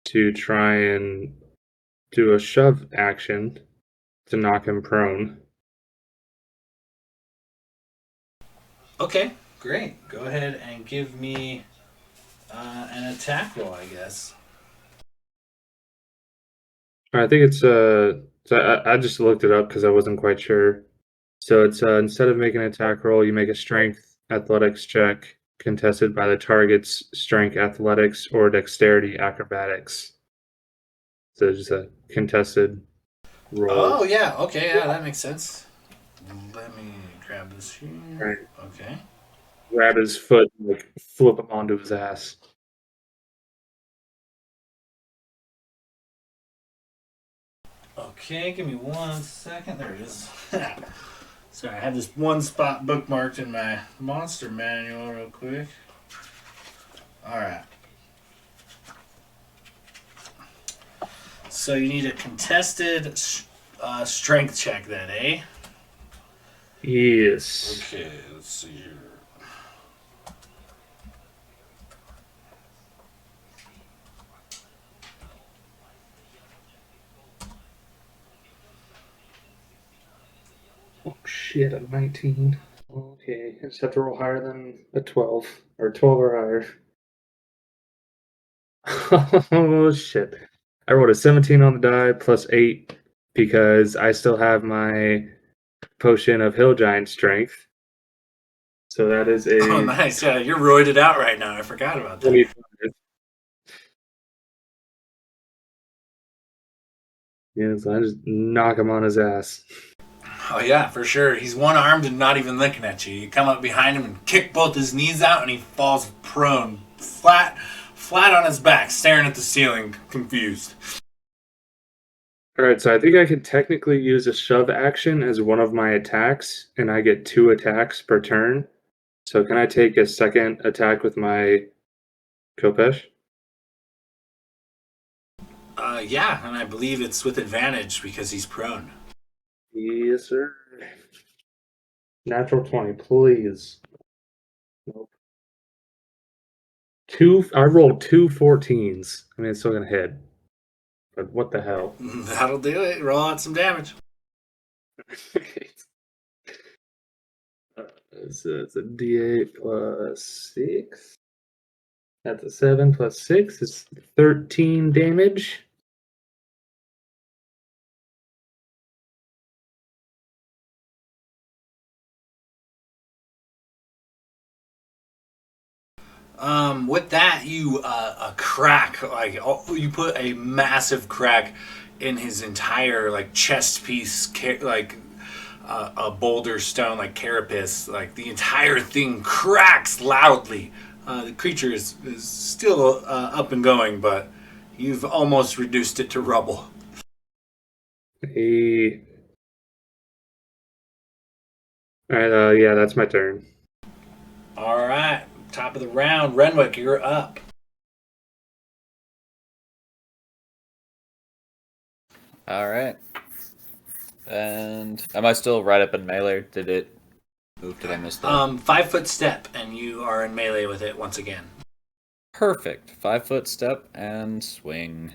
to try and do a shove action to knock him prone. Okay, great. Go ahead and give me an attack roll, I guess. I think it's So I just looked it up because I wasn't quite sure. So it's instead of making an attack roll, you make a strength athletics check contested by the target's strength athletics or dexterity acrobatics. So it's just a contested roll. Oh, yeah. Okay, yeah, that makes sense. Let me grab this here. Right. Okay. Grab his foot and like flip him onto his ass. Okay, give me 1 second. There it is. Sorry, I have this one spot bookmarked in my monster manual real quick. Alright. So you need a contested strength check then, eh? Yes. Okay, let's see here. Oh shit, a 19. Okay, I just have to roll higher than a 12. Or 12 or higher. Oh shit. I rolled a 17 on the die plus 8 because I still have my potion of hill giant strength. So that is a Oh, nice. Yeah, you're roided out right now. I forgot about that. 25. Yeah, so I just knock him on his ass. Oh, yeah, for sure. He's one armed and not even looking at you. You come up behind him and kick both his knees out, and he falls prone, flat on his back, staring at the ceiling, confused. Alright, so I think I can technically use a shove action as one of my attacks, and I get 2 attacks per turn. So can I take a second attack with my Kopesh? Yeah, and I believe it's with advantage because he's prone. Yes, sir. Natural 20, please. Nope. I rolled 2 14s. I mean, it's still gonna hit. But what the hell? That'll do it. Roll out some damage. It's a D8 plus 6. That's a 7 plus 6. It's 13 damage. With that, you a crack, like you put a massive crack in his entire like chest piece, like a boulder stone, like carapace. Like the entire thing cracks loudly. The creature is still up and going, but you've almost reduced it to rubble. Hey. All right. Yeah, that's my turn. All right, top of the round, Renwick, you're up. All right. And am I still right up in melee? Did it move? Did I miss that? 5 foot step, and you are in melee with it once again. Perfect. 5 foot step and swing.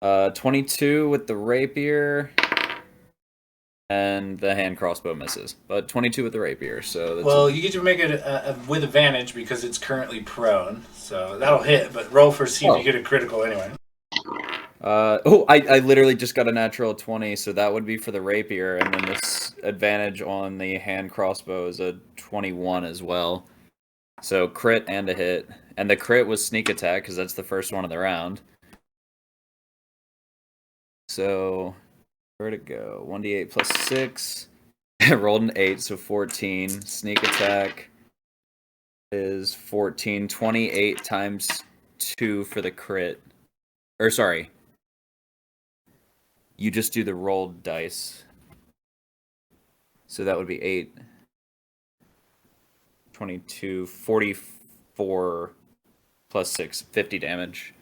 22 with the rapier, and the hand crossbow misses. But 22 with the rapier, so that's Well, you get to make it with advantage because it's currently prone, so that'll hit. But roll for see if you get a critical anyway. I literally just got a natural 20, so that would be for the rapier, and then this advantage on the hand crossbow is a 21 as well. So crit and a hit, and the crit was sneak attack because that's the first one of the round. So where'd it go? 1d8 plus 6. I rolled an 8, so 14. Sneak attack is 14. 28 times 2 for the crit. Or sorry. You just do the rolled dice. So that would be 8. 22. 44 plus 6. 50 damage.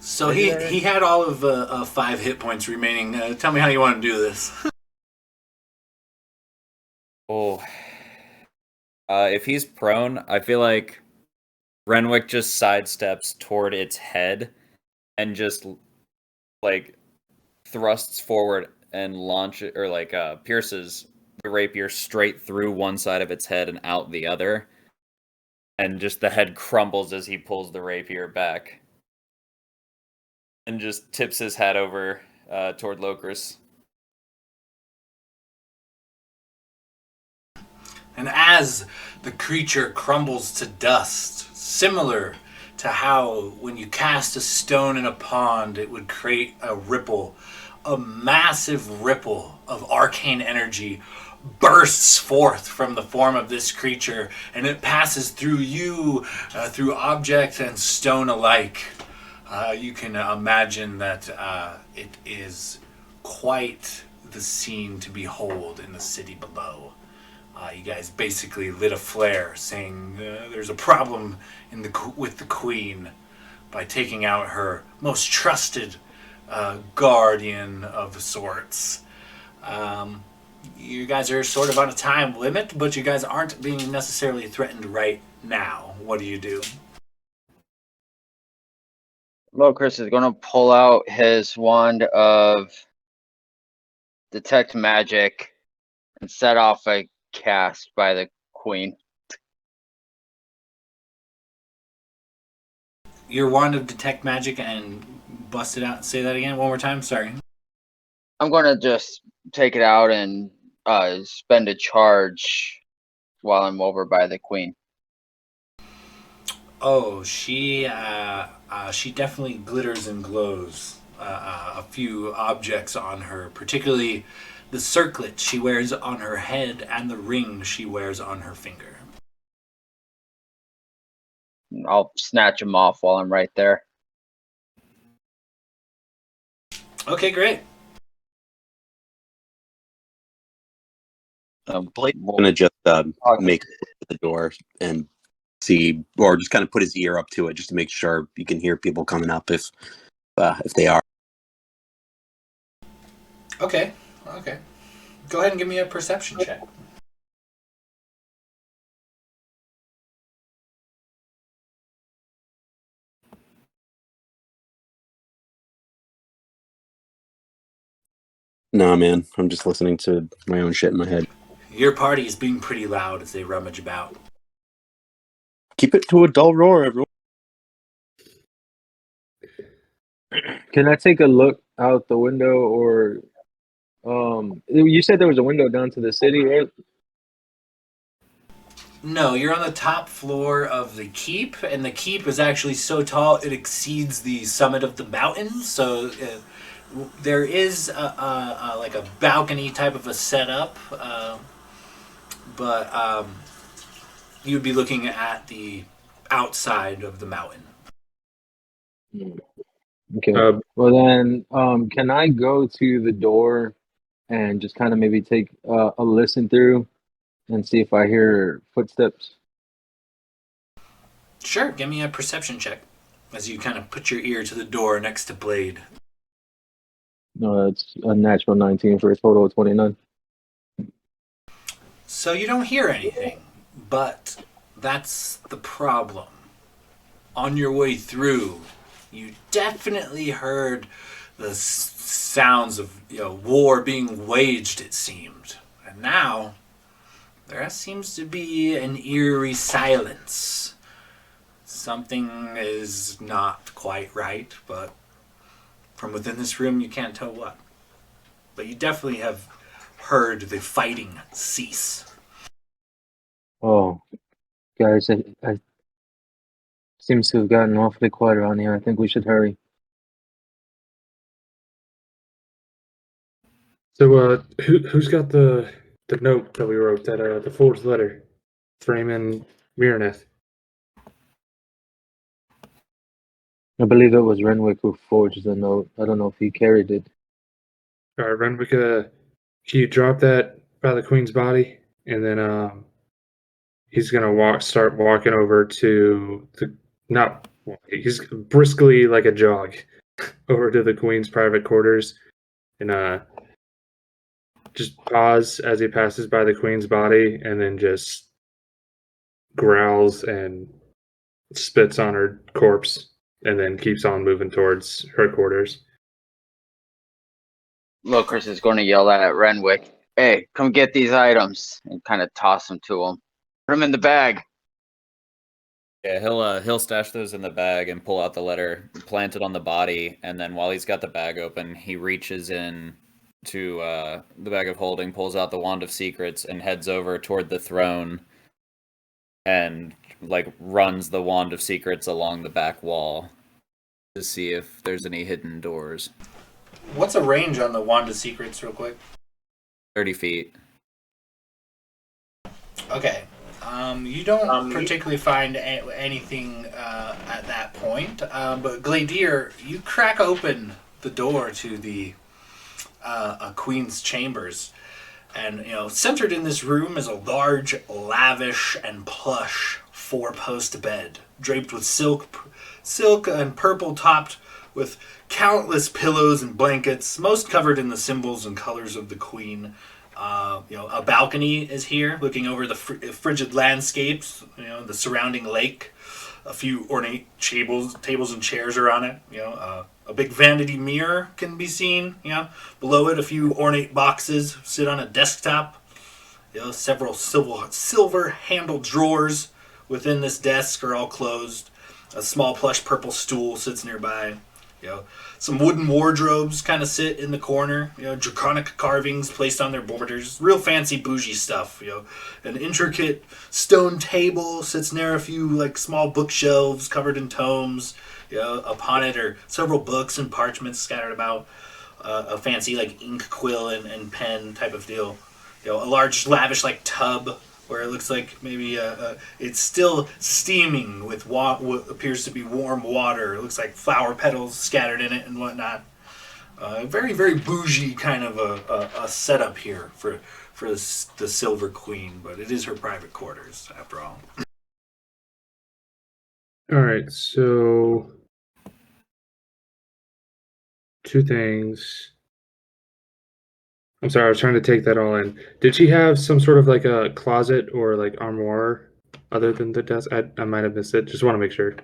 So he had all of 5 hit points remaining. Tell me how you want to do this. Oh. If he's prone, I feel like Renwick just sidesteps toward its head and just like thrusts forward and pierces the rapier straight through one side of its head and out the other. And just the head crumbles as he pulls the rapier back. And just tips his hat over toward Locris. And as the creature crumbles to dust, similar to how when you cast a stone in a pond, it would create a ripple, a massive ripple of arcane energy bursts forth from the form of this creature, and it passes through you, through object and stone alike. You can imagine that it is quite the scene to behold in the city below. You guys basically lit a flare saying there's a problem with the queen by taking out her most trusted guardian of sorts. You guys are sort of on a time limit, but you guys aren't being necessarily threatened right now. What do you do? Locris is going to pull out his wand of detect magic and set off a cast by the queen. Your wand of detect magic and bust it out. Say that again one more time. Sorry. I'm going to just take it out and spend a charge while I'm over by the queen. Oh, she definitely glitters and glows. A few objects on her, particularly the circlet she wears on her head and the ring she wears on her finger. I'll snatch them off while I'm right there. Okay, great. Blade's gonna just make the door and see, or just kind of put his ear up to it just to make sure you can hear people coming up if they are. Okay. Go ahead and give me a perception check. Nah, man, I'm just listening to my own shit in my head. Your party is being pretty loud as they rummage about. Keep it to a dull roar, everyone. Can I take a look out the window, or you said there was a window down to the city, right? No, you're on the top floor of the keep, and the keep is actually so tall it exceeds the summit of the mountain. So there is like a balcony type of a setup, but you'd be looking at the outside of the mountain. Okay. Uh, Well then, can I go to the door and just kind of maybe take a listen through and see if I hear footsteps? Sure, give me a perception check as you kind of put your ear to the door next to Blade. No, it's a natural 19 for a total of 29. So you don't hear anything, but that's the problem. On your way through, you definitely heard the sounds of war being waged, it seemed. And now, there seems to be an eerie silence. Something is not quite right, but from within this room you can't tell what. But you definitely have heard the fighting cease. Oh, guys, I seems to have gotten awfully quiet around here. I think we should hurry. so, who's got the note that we wrote, that the forged letter, Freeman Miraneth? I believe it was Renwick who forged the note. I don't know if he carried it. All right, Renwick, can you drop that by the Queen's body, and then he's gonna start walking over to the not. He's briskly like a jog over to the Queen's private quarters, and just pause as he passes by the Queen's body, and then just growls and spits on her corpse, and then keeps on moving towards her quarters. Locris is going to yell at Renwick, "Hey, come get these items," and kind of toss them to him. Put them in the bag. Yeah, he'll stash those in the bag and pull out the letter, plant it on the body, and then while he's got the bag open, he reaches in to the bag of holding, pulls out the wand of secrets, and heads over toward the throne, and like runs the wand of secrets along the back wall to see if there's any hidden doors. What's a range on the Wand of Secrets, real quick? 30 feet. Okay. You don't particularly find anything at that point, but Gladier, you crack open the door to the Queen's chambers, and centered in this room is a large, lavish, and plush four-post bed draped with silk and purple, topped with countless pillows and blankets, most covered in the symbols and colors of the Queen. A balcony is here, looking over the frigid landscapes, the surrounding lake. A few ornate tables and chairs are on it. A big vanity mirror can be seen. Below it, a few ornate boxes sit on a desktop. Several silver-handled drawers within this desk are all closed. A small plush purple stool sits nearby. Some wooden wardrobes kind of sit in the corner. Draconic carvings placed on their borders. Real fancy bougie stuff. An intricate stone table sits near a few small bookshelves covered in tomes. Upon it are several books and parchments scattered about. A fancy ink quill and pen type of deal. A large lavish tub where it looks like maybe it's still steaming with what appears to be warm water. It looks like flower petals scattered in it and whatnot. Very, very bougie kind of a setup here for the Silver Queen, but it is her private quarters after all. All right, so two things. I'm sorry, I was trying to take that all in. Did she have some sort of a closet or armoire other than the desk? I might have missed it. Just want to make sure.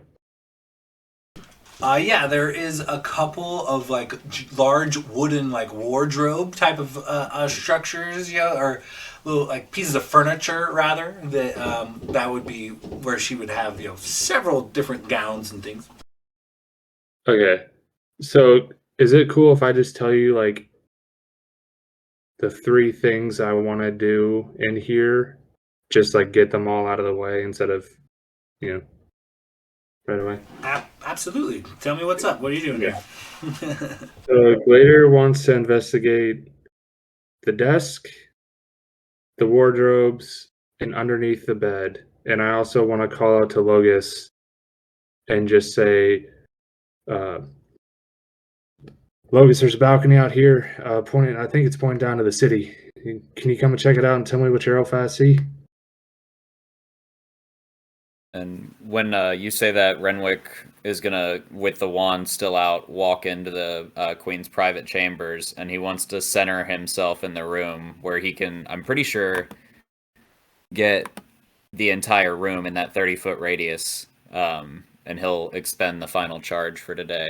Yeah, there is a couple of large wooden wardrobe type of structures, or little pieces of furniture rather that would be where she would have several different gowns and things. Okay, so is it cool if I just tell you the three things I want to do in here just like get them all out of the way instead of, right away. Absolutely. Tell me what's up. What are you doing here? So Glader wants to investigate the desk, the wardrobes, and underneath the bed. And I also want to call out to Logus and just say, Logus, there's a balcony out here pointing. I think it's pointing down to the city. Can you come and check it out and tell me what your elf eyes see? And when you say that, Renwick is gonna, with the wand still out, walk into the Queen's private chambers, and he wants to center himself in the room where he can, I'm pretty sure, get the entire room in that 30-foot radius, and he'll expend the final charge for today.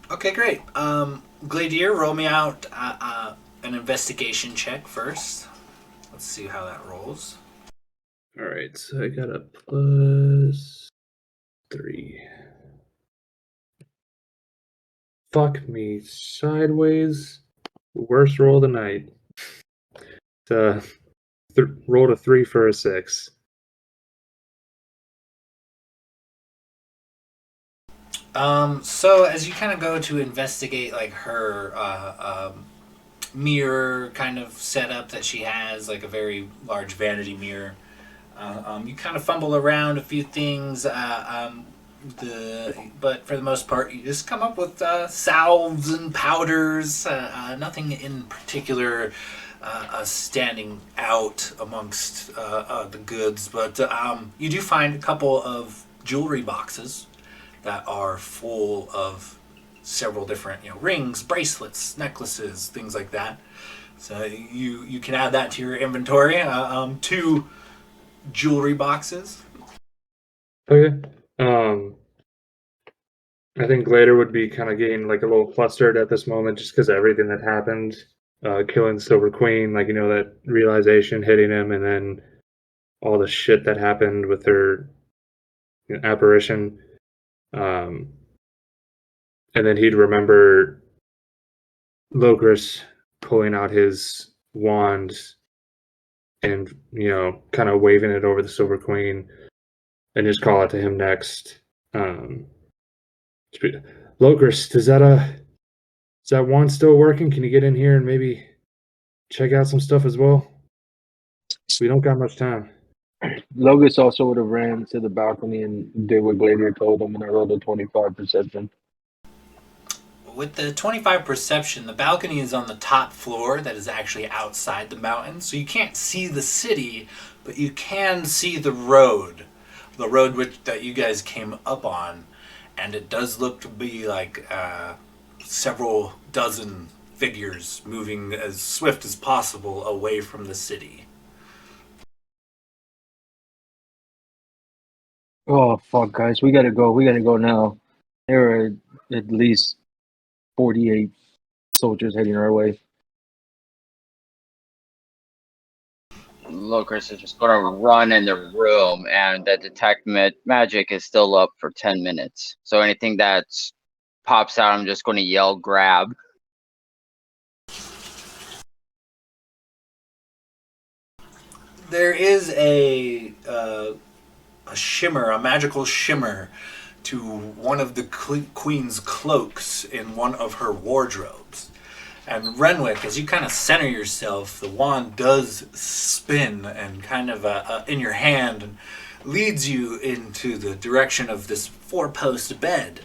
Okay, great. Gladier, roll me out an investigation check first. Let's see how that rolls. All right, so I got a +3. Fuck me sideways. Worst roll of the night. Rolled a 3 for a 6. So as you kind of go to investigate like her mirror kind of setup that she has, like a very large vanity mirror, you kind of fumble around a few things, but for the most part, you just come up with salves and powders. Nothing in particular standing out amongst the goods, but you do find a couple of jewelry boxes that are full of several different, rings, bracelets, necklaces, things like that. So you can add that to your inventory. 2 jewelry boxes. Okay. I think Glader would be kind of getting like a little flustered at this moment just because of everything that happened. Killing Silver Queen, like, that realization hitting him, and then all the shit that happened with her apparition. And then he'd remember Logris pulling out his wand and, kind of waving it over the Silver Queen, and just call it to him next. Logris, is that wand still working? Can you get in here and maybe check out some stuff as well? We don't got much time. Logus also would have ran to the balcony and did what Gladiator told him, and I rolled a 25 perception. With the 25 perception, the balcony is on the top floor that is actually outside the mountain, so you can't see the city, but you can see the road that you guys came up on, and it does look to be like several dozen figures moving as swift as possible away from the city. Oh fuck, guys, we gotta go. We gotta go now. There are at least 48 soldiers heading our way. Locris is just gonna run in the room, and the detect magic is still up for 10 minutes. So anything that pops out, I'm just gonna yell grab. There is a shimmer, a magical shimmer, to one of the queen's cloaks in one of her wardrobes. And Renwick, as you kind of center yourself, the wand does spin and kind of in your hand and leads you into the direction of this 4-post bed.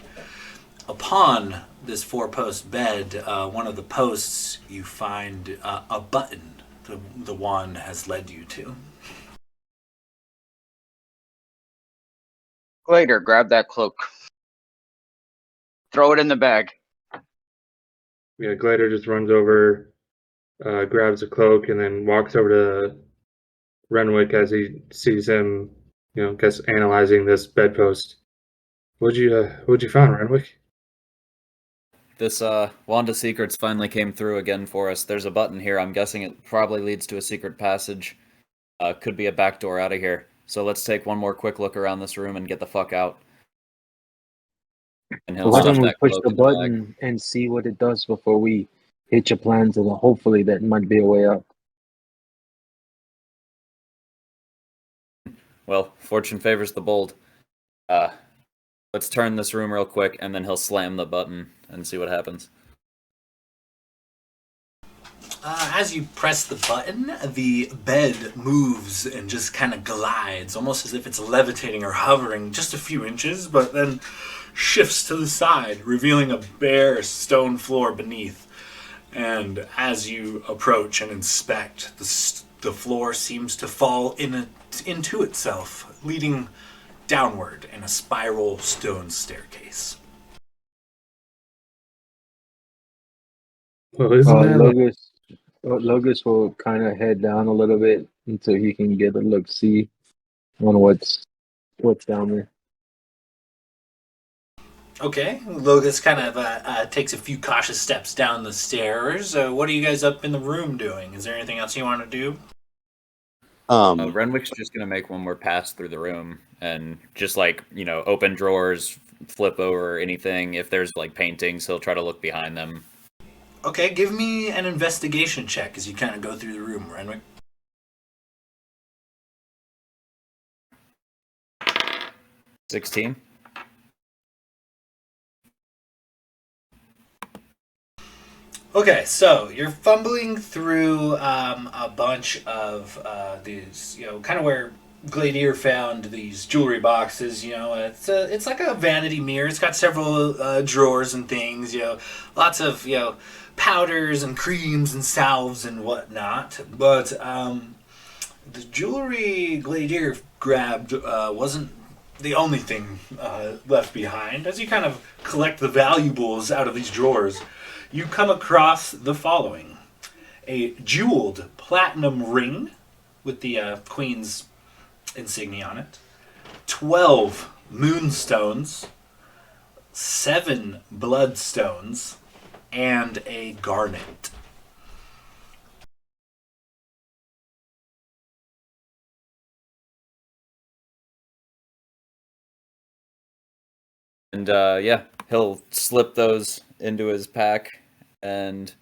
Upon this 4-post bed, one of the posts, you find a button the wand has led you to. Glader, grab that cloak. Throw it in the bag. Yeah, Glader just runs over, grabs a cloak, and then walks over to Renwick as he sees him, analyzing this bedpost. What'd you find, Renwick? This Wand of Secrets finally came through again for us. There's a button here. I'm guessing it probably leads to a secret passage. Could be a back door out of here. So let's take one more quick look around this room and get the fuck out. And he'll Why stuff don't we that push cloak the in the bag. button and see what it does before we hit your plans, and hopefully that might be a way out. Well, fortune favors the bold. Let's turn this room real quick, and then he'll slam the button and see what happens. As you press the button, the bed moves and just kind of glides, almost as if it's levitating or hovering just a few inches, but then shifts to the side, revealing a bare stone floor beneath. And as you approach and inspect, the floor seems to fall into itself, leading downward in a spiral stone staircase. Well, isn't that like, Logos will kind of head down a little bit until he can get a look see on what's down there. Okay, Logus kind of takes a few cautious steps down the stairs. What are you guys up in the room doing? Is there anything else you want to do? Renwick's just gonna make one more pass through the room and just open drawers, flip over anything. If there's paintings, he'll try to look behind them. Okay, give me an investigation check as you kind of go through the room, Renwick. 16. Okay, so you're fumbling through a bunch of these, kind of where Gladier found these jewelry boxes. It's like a vanity mirror. It's got several drawers and things. Lots of powders and creams and salves and whatnot. But the jewelry Gladier grabbed wasn't the only thing left behind. As you kind of collect the valuables out of these drawers, you come across the following: a jeweled platinum ring with the Queen's insignia on it, 12 moonstones, 7 bloodstones, and a garnet. And he'll slip those into his pack and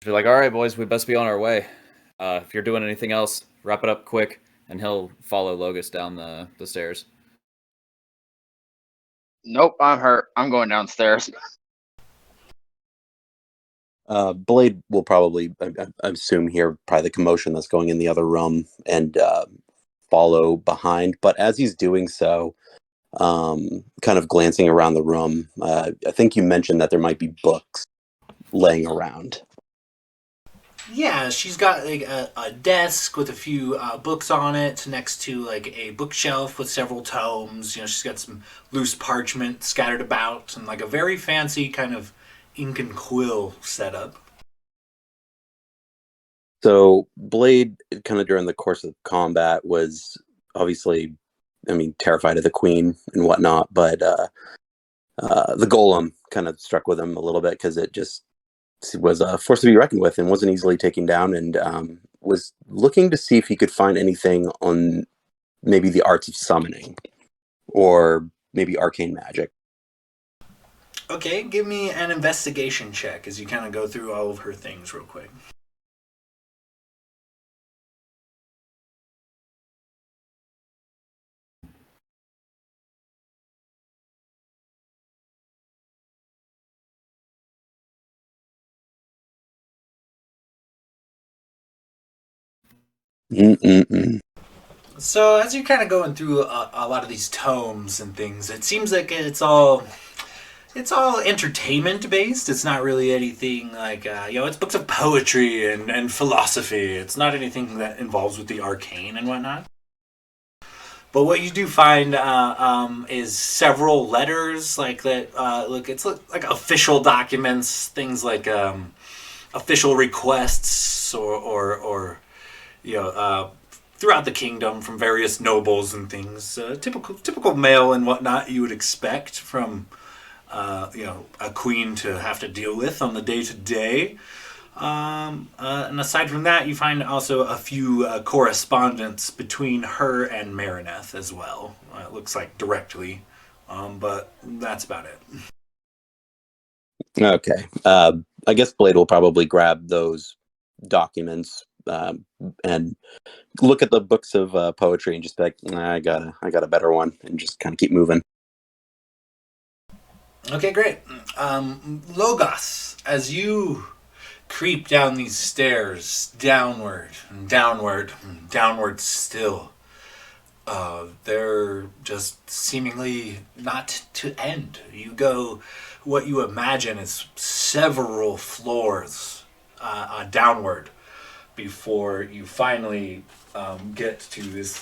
be like, "All right, boys, we best be on our way. If you're doing anything else, wrap it up quick." And he'll follow Logus down the stairs. Nope, I'm hurt. I'm going downstairs. Blade will probably, I assume, hear probably the commotion that's going in the other room and follow behind. But as he's doing so, kind of glancing around the room, I think you mentioned that there might be books laying around. Yeah, she's got a desk with a few books on it next to a bookshelf with several tomes. She's got some loose parchment scattered about and a very fancy kind of ink and quill setup. So Blade, kind of during the course of combat, was obviously, terrified of the Queen and whatnot, but the golem kind of struck with him a little bit because it just was a force to be reckoned with and wasn't easily taken down, and was looking to see if he could find anything on maybe the arts of summoning or maybe arcane magic. Okay, give me an investigation check as you kind of go through all of her things real quick. Mm-mm-mm. So as you're kind of going through a lot of these tomes and things, it seems like it's all entertainment based. It's not really anything it's books of poetry and philosophy. It's not anything that involves with the arcane and whatnot. But what you do find is several letters like that. It's like official documents, things like official requests or throughout the kingdom from various nobles and things. Typical mail and whatnot you would expect from a queen to have to deal with on the day-to-day. And aside from that, you find also a few correspondence between her and Marineth as well. It looks like directly, but that's about it. Okay. I guess Blade will probably grab those documents, and look at the books of poetry and just be like, nah, I got a better one, and just kind of keep moving. Okay, great. Logos, as you creep down these stairs, downward and downward and downward still, they're just seemingly not to end. You go what you imagine is several floors downward before you finally get to this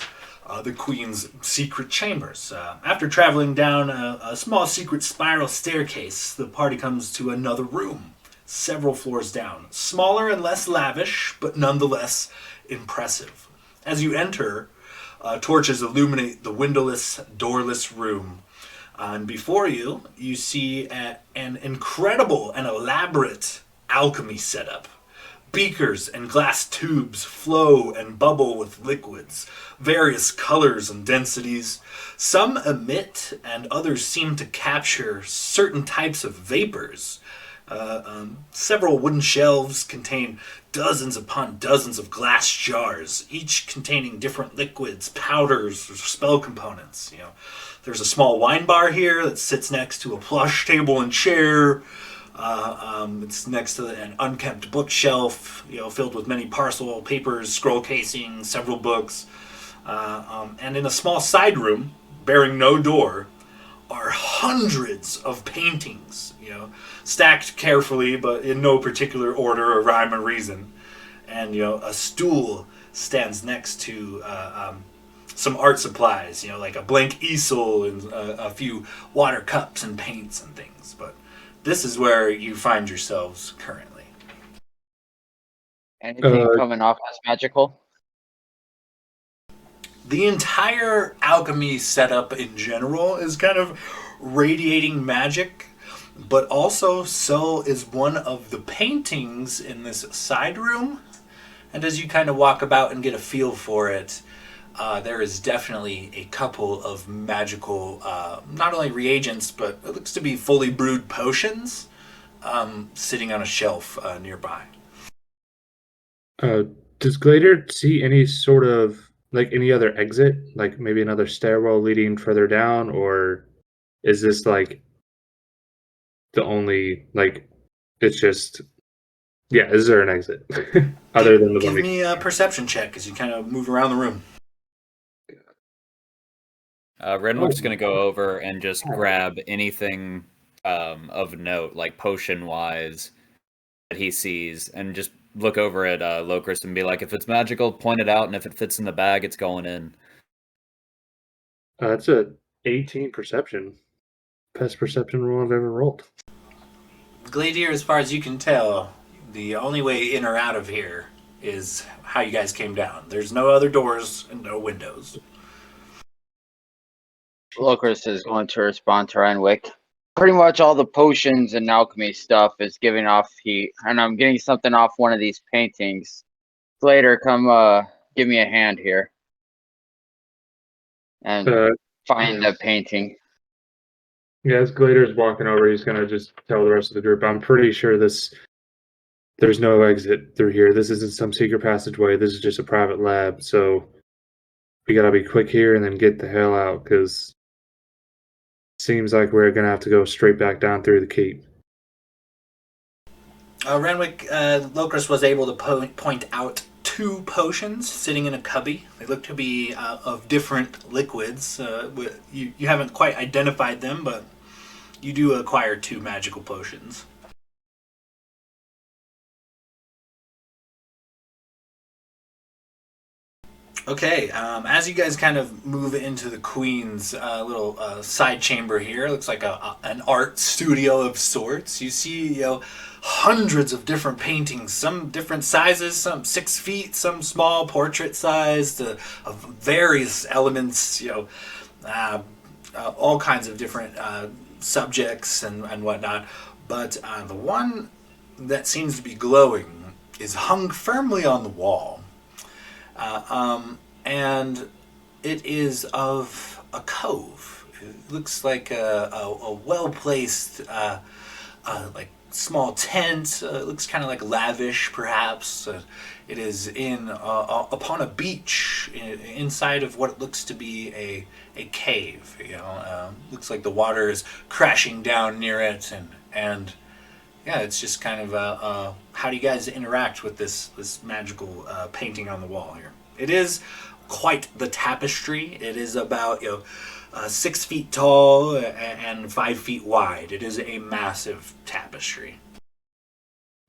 the Queen's secret chambers. After traveling down a small secret spiral staircase, the party comes to another room, several floors down, smaller and less lavish, but nonetheless impressive. As you enter, torches illuminate the windowless, doorless room. And before you, you see an incredible and elaborate alchemy setup. Beakers and glass tubes flow and bubble with liquids, various colors and densities. Some emit and others seem to capture certain types of vapors. Several wooden shelves contain dozens upon dozens of glass jars, each containing different liquids, powders, or spell components. There's a small wine bar here that sits next to a plush table and chair. It's next to an unkempt bookshelf, filled with many parcel papers, scroll casings, several books. And in a small side room, bearing no door, are hundreds of paintings, stacked carefully, but in no particular order or rhyme or reason. And, a stool stands next to some art supplies, like a blank easel and a few water cups and paints and things. But this is where you find yourselves currently. Anything coming off as magical? The entire alchemy setup in general is kind of radiating magic, but also so is one of the paintings in this side room. And as you kind of walk about and get a feel for it, there is definitely a couple of magical, not only reagents, but it looks to be fully brewed potions sitting on a shelf nearby. Does Glader see any sort of, like, any other exit? Like, maybe another stairwell leading further down? Or is this, like, the only, like, it's just... Yeah, is there an exit? Other than the Give one me a perception check as you kind of move around the room. Renwick's going to go over and just grab anything of note, like potion-wise, that he sees, and just look over at Locris and be like, if it's magical, point it out, and if it fits in the bag, it's going in. That's a 18 perception. Best perception roll I've ever rolled. Gladier, as far as you can tell, the only way in or out of here is how you guys came down. There's no other doors and no windows. Locris is going to respond to Renwick. Pretty much all the potions and alchemy stuff is giving off heat, and I'm getting something off one of these paintings. Later, come give me a hand here. And find the painting. Yeah, as Glader's walking over, he's going to just tell the rest of the group, I'm pretty sure there's no exit through here. This isn't some secret passageway. This is just a private lab. So we got to be quick here and then get the hell out, because it seems like we're going to have to go straight back down through the keep. Renwick, Locris was able to point out 2 potions sitting in a cubby. They look to be of different liquids. You haven't quite identified them, but you do acquire 2 magical potions. Okay, as you guys kind of move into the Queen's little side chamber here, looks like an art studio of sorts. You see, hundreds of different paintings, some different sizes, some 6 feet, some small portrait sized, of various elements, all kinds of different subjects and whatnot. But the one that seems to be glowing is hung firmly on the wall. And it is of a cove. It looks like a well-placed, like small tent. It looks kind of like lavish, perhaps. It is upon a beach inside of what looks to be a cave. Looks like the water is crashing down near it, and yeah, it's just kind of how do you guys interact with this magical painting on the wall here? It is quite the tapestry. It is about 6 feet tall and 5 feet wide. It is a massive tapestry.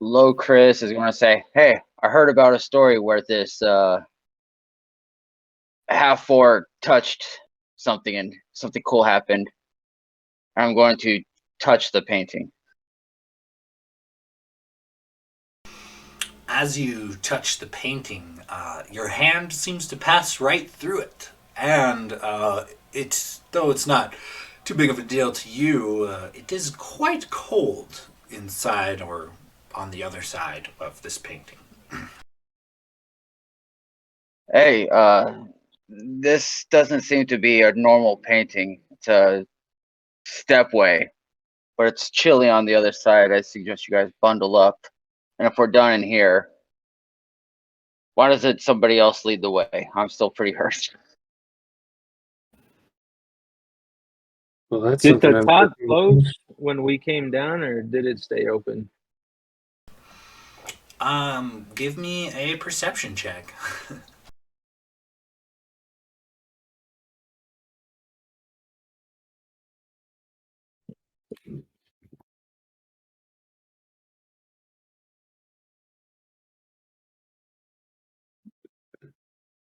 Low Chris is going to say, "Hey, I heard about a story where this half-orc touched something and something cool happened. I'm going to touch the painting." As you touch the painting, your hand seems to pass right through it, and though it's not too big of a deal to you, it is quite cold inside or on the other side of this painting. Hey, this doesn't seem to be a normal painting. It's a stepway, but it's chilly on the other side. I suggest you guys bundle up. And if we're done in here, why doesn't somebody else lead the way? I'm still pretty hurt. Well, that's Did something the I'm top working close when we came down, or did it stay open? Give me a perception check.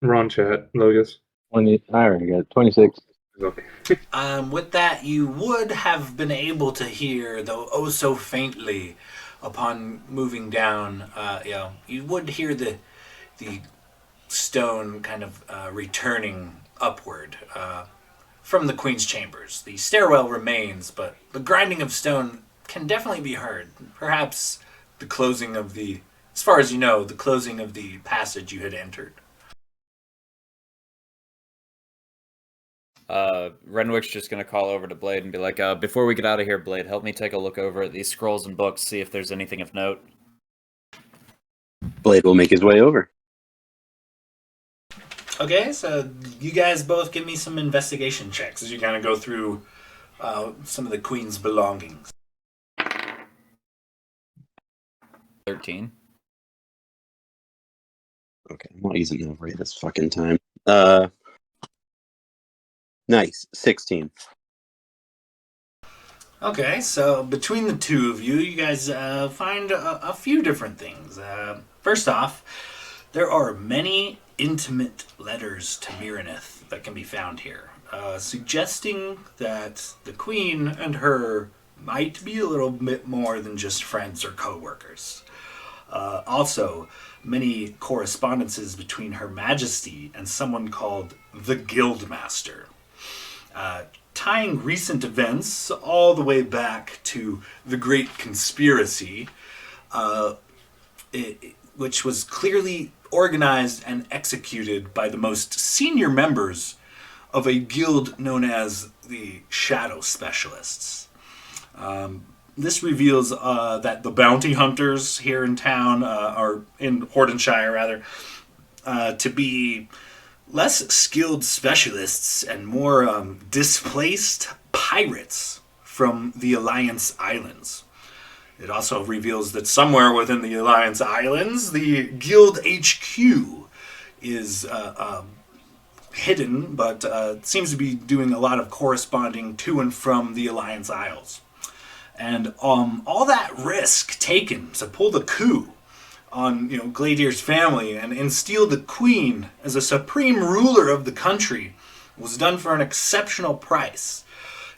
Wrong chat, Logus. 20. I already got it, 26. Okay. With that, you would have been able to hear, though oh so faintly, upon moving down. You would hear the stone kind of returning upward from the Queen's chambers. The stairwell remains, but the grinding of stone can definitely be heard. Perhaps the closing of as far as you know, the closing of the passage you had entered. Renwick's just gonna call over to Blade and be like, before we get out of here, Blade, help me take a look over at these scrolls and books, see if there's anything of note. Blade will make his way over. Okay, so you guys both give me some investigation checks as you kind of go through some of the Queen's belongings. 13. Okay, I'm not using over this fucking time. Nice. 16. Okay, so between the two of you, you guys find a few different things. First off, there are many intimate letters to Miranith that can be found here, suggesting that the Queen and her might be a little bit more than just friends or co-workers. Also, many correspondences between Her Majesty and someone called the Guildmaster, tying recent events all the way back to the Great Conspiracy, which was clearly organized and executed by the most senior members of a guild known as the Shadow Specialists. This reveals that the bounty hunters here in town, or in Hordenshire rather, to be less skilled specialists and more displaced pirates from the Alliance Islands. It also reveals that somewhere within the Alliance Islands, the Guild HQ is hidden, but seems to be doing a lot of corresponding to and from the Alliance Isles. And all that risk taken to pull the coup on Gladier's family and instill the Queen as a supreme ruler of the country was done for an exceptional price.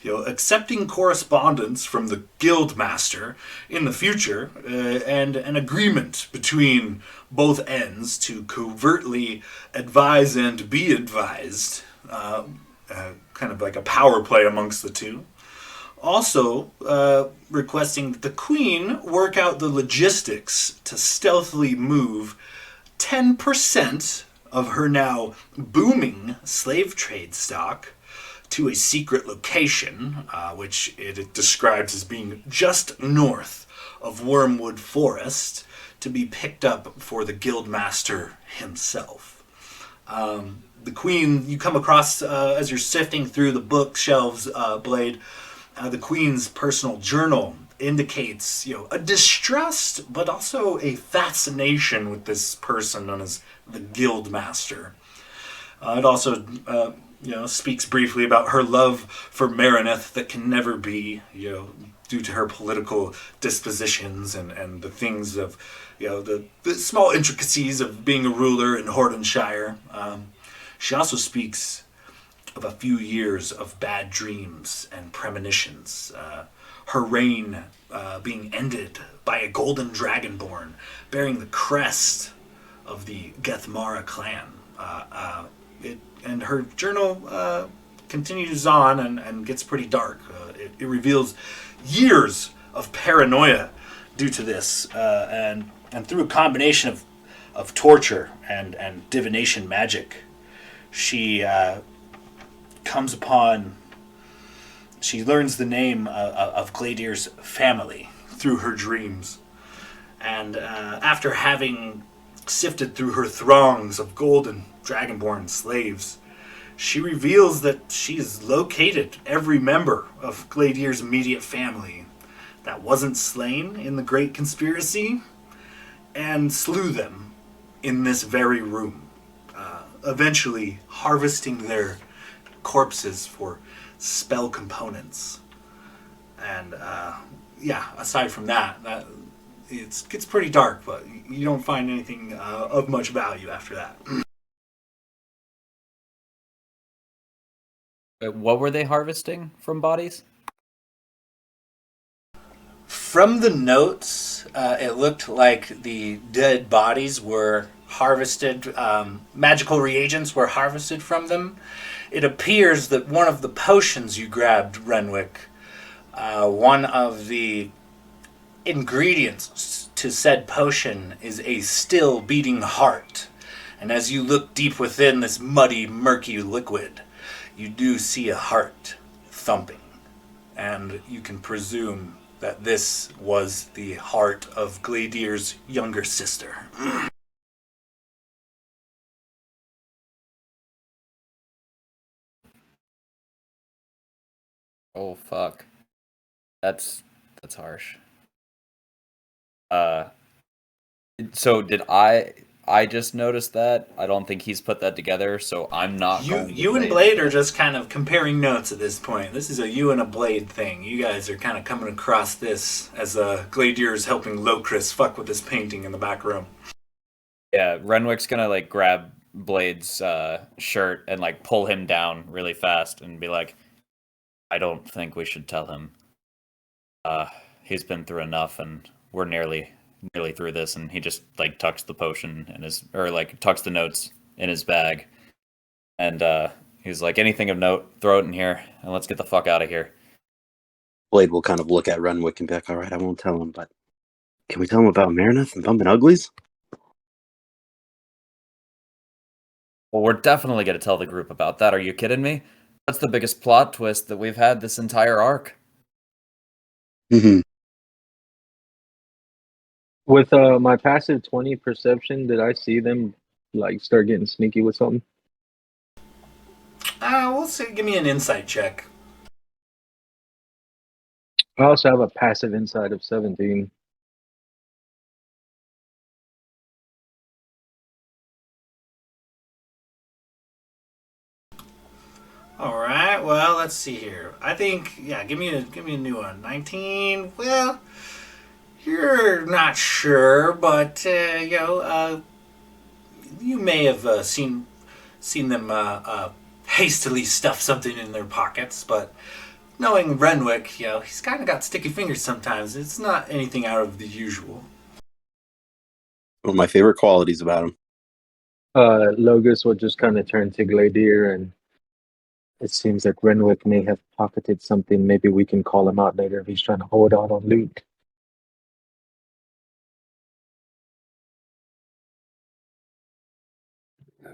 Accepting correspondence from the Guildmaster in the future and an agreement between both ends to covertly advise and be advised, kind of like a power play amongst the two. Also, requesting that the Queen work out the logistics to stealthily move 10% of her now booming slave trade stock to a secret location, which it describes as being just north of Wormwood Forest to be picked up for the Guildmaster himself. The Queen, you come across as you're sifting through the bookshelves, Blade, the Queen's personal journal indicates, a distrust, but also a fascination with this person known as the Guildmaster. It also, speaks briefly about her love for Marineth that can never be, due to her political dispositions and the things of, the small intricacies of being a ruler in Hordenshire. She also speaks of a few years of bad dreams and premonitions. Her reign being ended by a golden dragonborn bearing the crest of the Gethmara clan. And her journal continues on and gets pretty dark. It reveals years of paranoia due to this, and through a combination of torture and divination magic, she she learns the name of Gladier's family through her dreams. And after having sifted through her throngs of golden dragonborn slaves, she reveals that she has located every member of Gladier's immediate family that wasn't slain in the Great Conspiracy and slew them in this very room, eventually harvesting their corpses for spell components. And aside from that, it gets pretty dark, but you don't find anything of much value after that. What were they harvesting from bodies? From the notes, it looked like the dead bodies were harvested, magical reagents were harvested from them. It appears that one of the potions you grabbed, Renwick, one of the ingredients to said potion is a still beating heart. And as you look deep within this muddy, murky liquid, you do see a heart thumping. And you can presume that this was the heart of Gladier's younger sister. Oh fuck. That's harsh. So did I just noticed that? I don't think he's put that together, so I'm not going to You and say Blade anything. are just kind of comparing notes at this point. This is a you and a Blade thing. You guys are kind of coming across this as Gladier is helping Locris fuck with this painting in the back room. Yeah, Renwick's gonna like grab Blade's shirt and like pull him down really fast and be like, I don't think we should tell him. He's been through enough and we're nearly through this, and he just like tucks the potion in his, or like tucks the notes in his bag, and he's like, anything of note, throw it in here and let's get the fuck out of here. Blade will kind of look at Renwick and be like, all right, I won't tell him, but can we tell him about Marineth and Bumpin' Uglies? Well, we're definitely gonna tell the group about that. Are you kidding me? That's the biggest plot twist that we've had this entire arc. Mm-hmm. With my passive 20 perception, did I see them like start getting sneaky with something? We'll say, give me an insight check. I also have a passive insight of 17. All right. Well, let's see here. I think give me a new one. 19. Well, you're not sure, but you may have seen them hastily stuff something in their pockets, but knowing Renwick, he's kind of got sticky fingers sometimes. It's not anything out of the usual. One of my favorite qualities about him. Logos will just kind of turn to Gladier, and it seems like Renwick may have pocketed something. Maybe we can call him out later if he's trying to hold out on loot.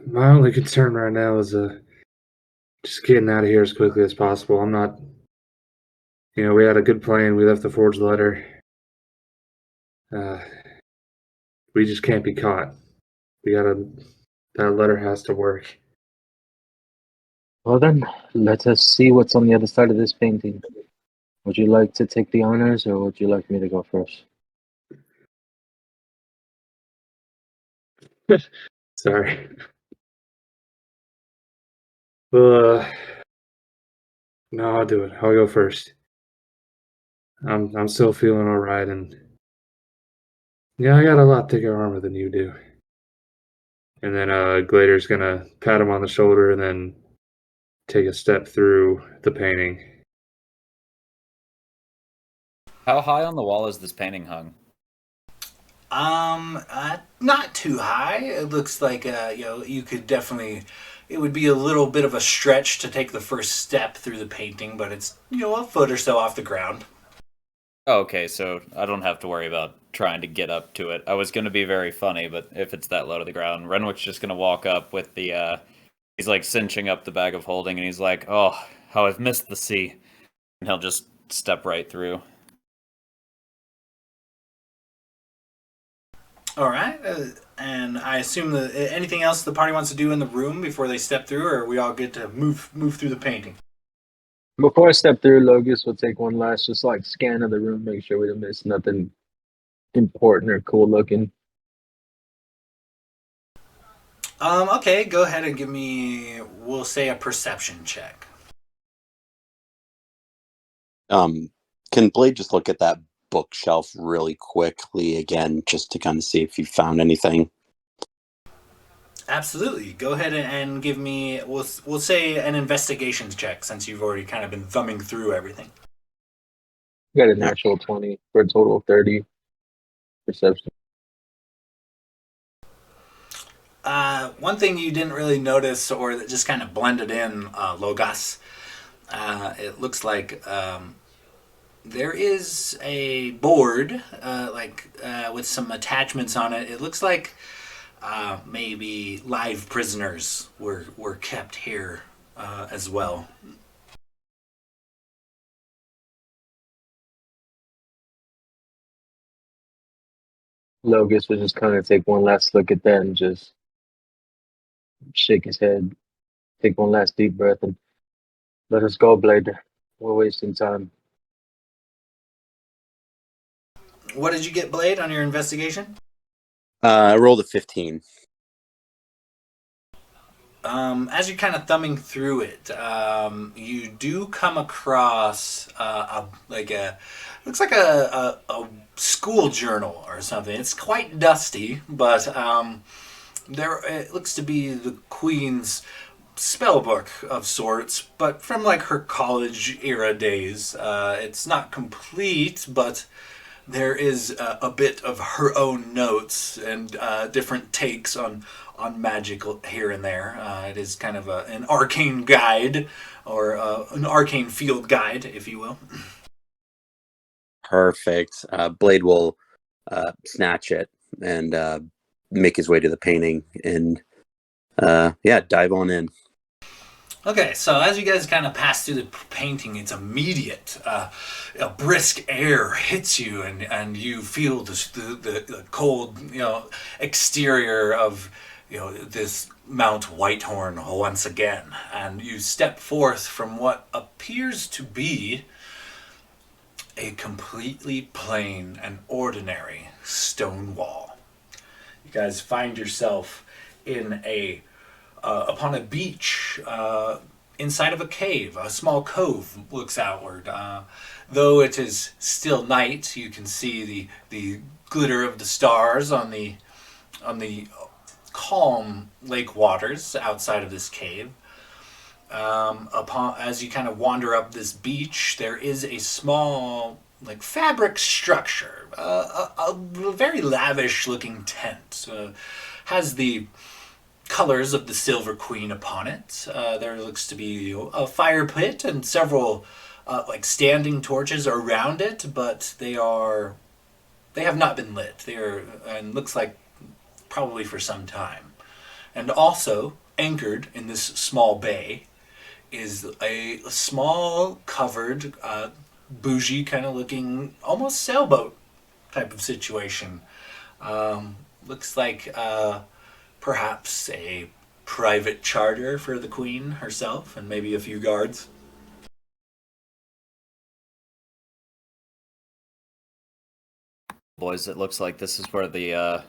My only concern right now is just getting out of here as quickly as possible. I'm not, we had a good plan. We left the forged letter. Uh, we just can't be caught. That letter has to work. Well then, let us see what's on the other side of this painting. Would you like to take the honors, or would you like me to go first? Sorry. Uh, no, I'll do it. I'll go first. I'm still feeling all right, and yeah, I got a lot thicker armor than you do. And then Glader's gonna pat him on the shoulder and then take a step through the painting. How high on the wall is this painting hung? Not too high. It looks like you could definitely. It would be a little bit of a stretch to take the first step through the painting, but it's a foot or so off the ground. Oh, okay, so I don't have to worry about trying to get up to it. I was going to be very funny, but if it's that low to the ground, Renwick's just going to walk up with the, he's like cinching up the bag of holding, and he's like, oh, how I've missed the sea. And he'll just step right through. All right, and I assume that anything else the party wants to do in the room before they step through, or are we all good to move through the painting? Before I step through, Logus will take one last just like scan of the room, make sure we don't miss nothing important or cool looking. Okay, go ahead and give me, we'll say, a perception check. Can Blade just look at that bookshelf really quickly again, just to kind of see if you found anything? Absolutely. Go ahead and give me, we'll say, an investigations check, since you've already kind of been thumbing through everything. Got a natural 20 for a total of 30 perception. One thing you didn't really notice, or that just kind of blended in, Logos, it looks like there is a board, with some attachments on it. It looks like maybe live prisoners were kept here as well. Logus will just kind of take one last look at that and just shake his head, take one last deep breath, and let us go, Blade. We're wasting time. What did you get, Blade, on your investigation? I rolled a 15. As you're kind of thumbing through it, you do come across looks like a school journal or something. It's quite dusty, but there it looks to be the Queen's spell book of sorts, but from like her college era days. It's not complete, but there is a bit of her own notes and different takes on magic here and there. It is kind of an arcane guide, or an arcane field guide, if you will. Perfect. Blade will snatch it and make his way to the painting and dive on in. Okay, so as you guys kind of pass through the painting, it's immediate. A brisk air hits you, and you feel the cold, exterior of this Mount Whitehorn once again, and you step forth from what appears to be a completely plain and ordinary stone wall. You guys find yourself in upon a beach, inside of a cave. A small cove looks outward. Though it is still night, you can see the glitter of the stars on the calm lake waters outside of this cave. As you kind of wander up this beach, there is a small fabric structure, a very lavish looking tent. Has the colors of the Silver Queen upon it. There looks to be a fire pit and several standing torches around it, but they have not been lit. And looks like probably for some time. And also anchored in this small bay is a small covered, bougie kind of looking, almost sailboat type of situation. Looks like perhaps a private charter for the queen herself and maybe a few guards. Boys, it looks like this is where the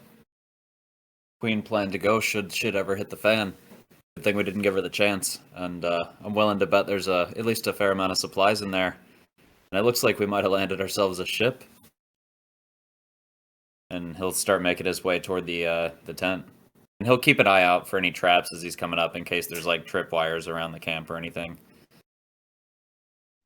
queen planned to go should shit ever hit the fan. Good thing we didn't give her the chance, and I'm willing to bet there's at least a fair amount of supplies in there. And it looks like we might have landed ourselves a ship. And he'll start making his way toward the tent. And he'll keep an eye out for any traps as he's coming up in case there's like tripwires around the camp or anything.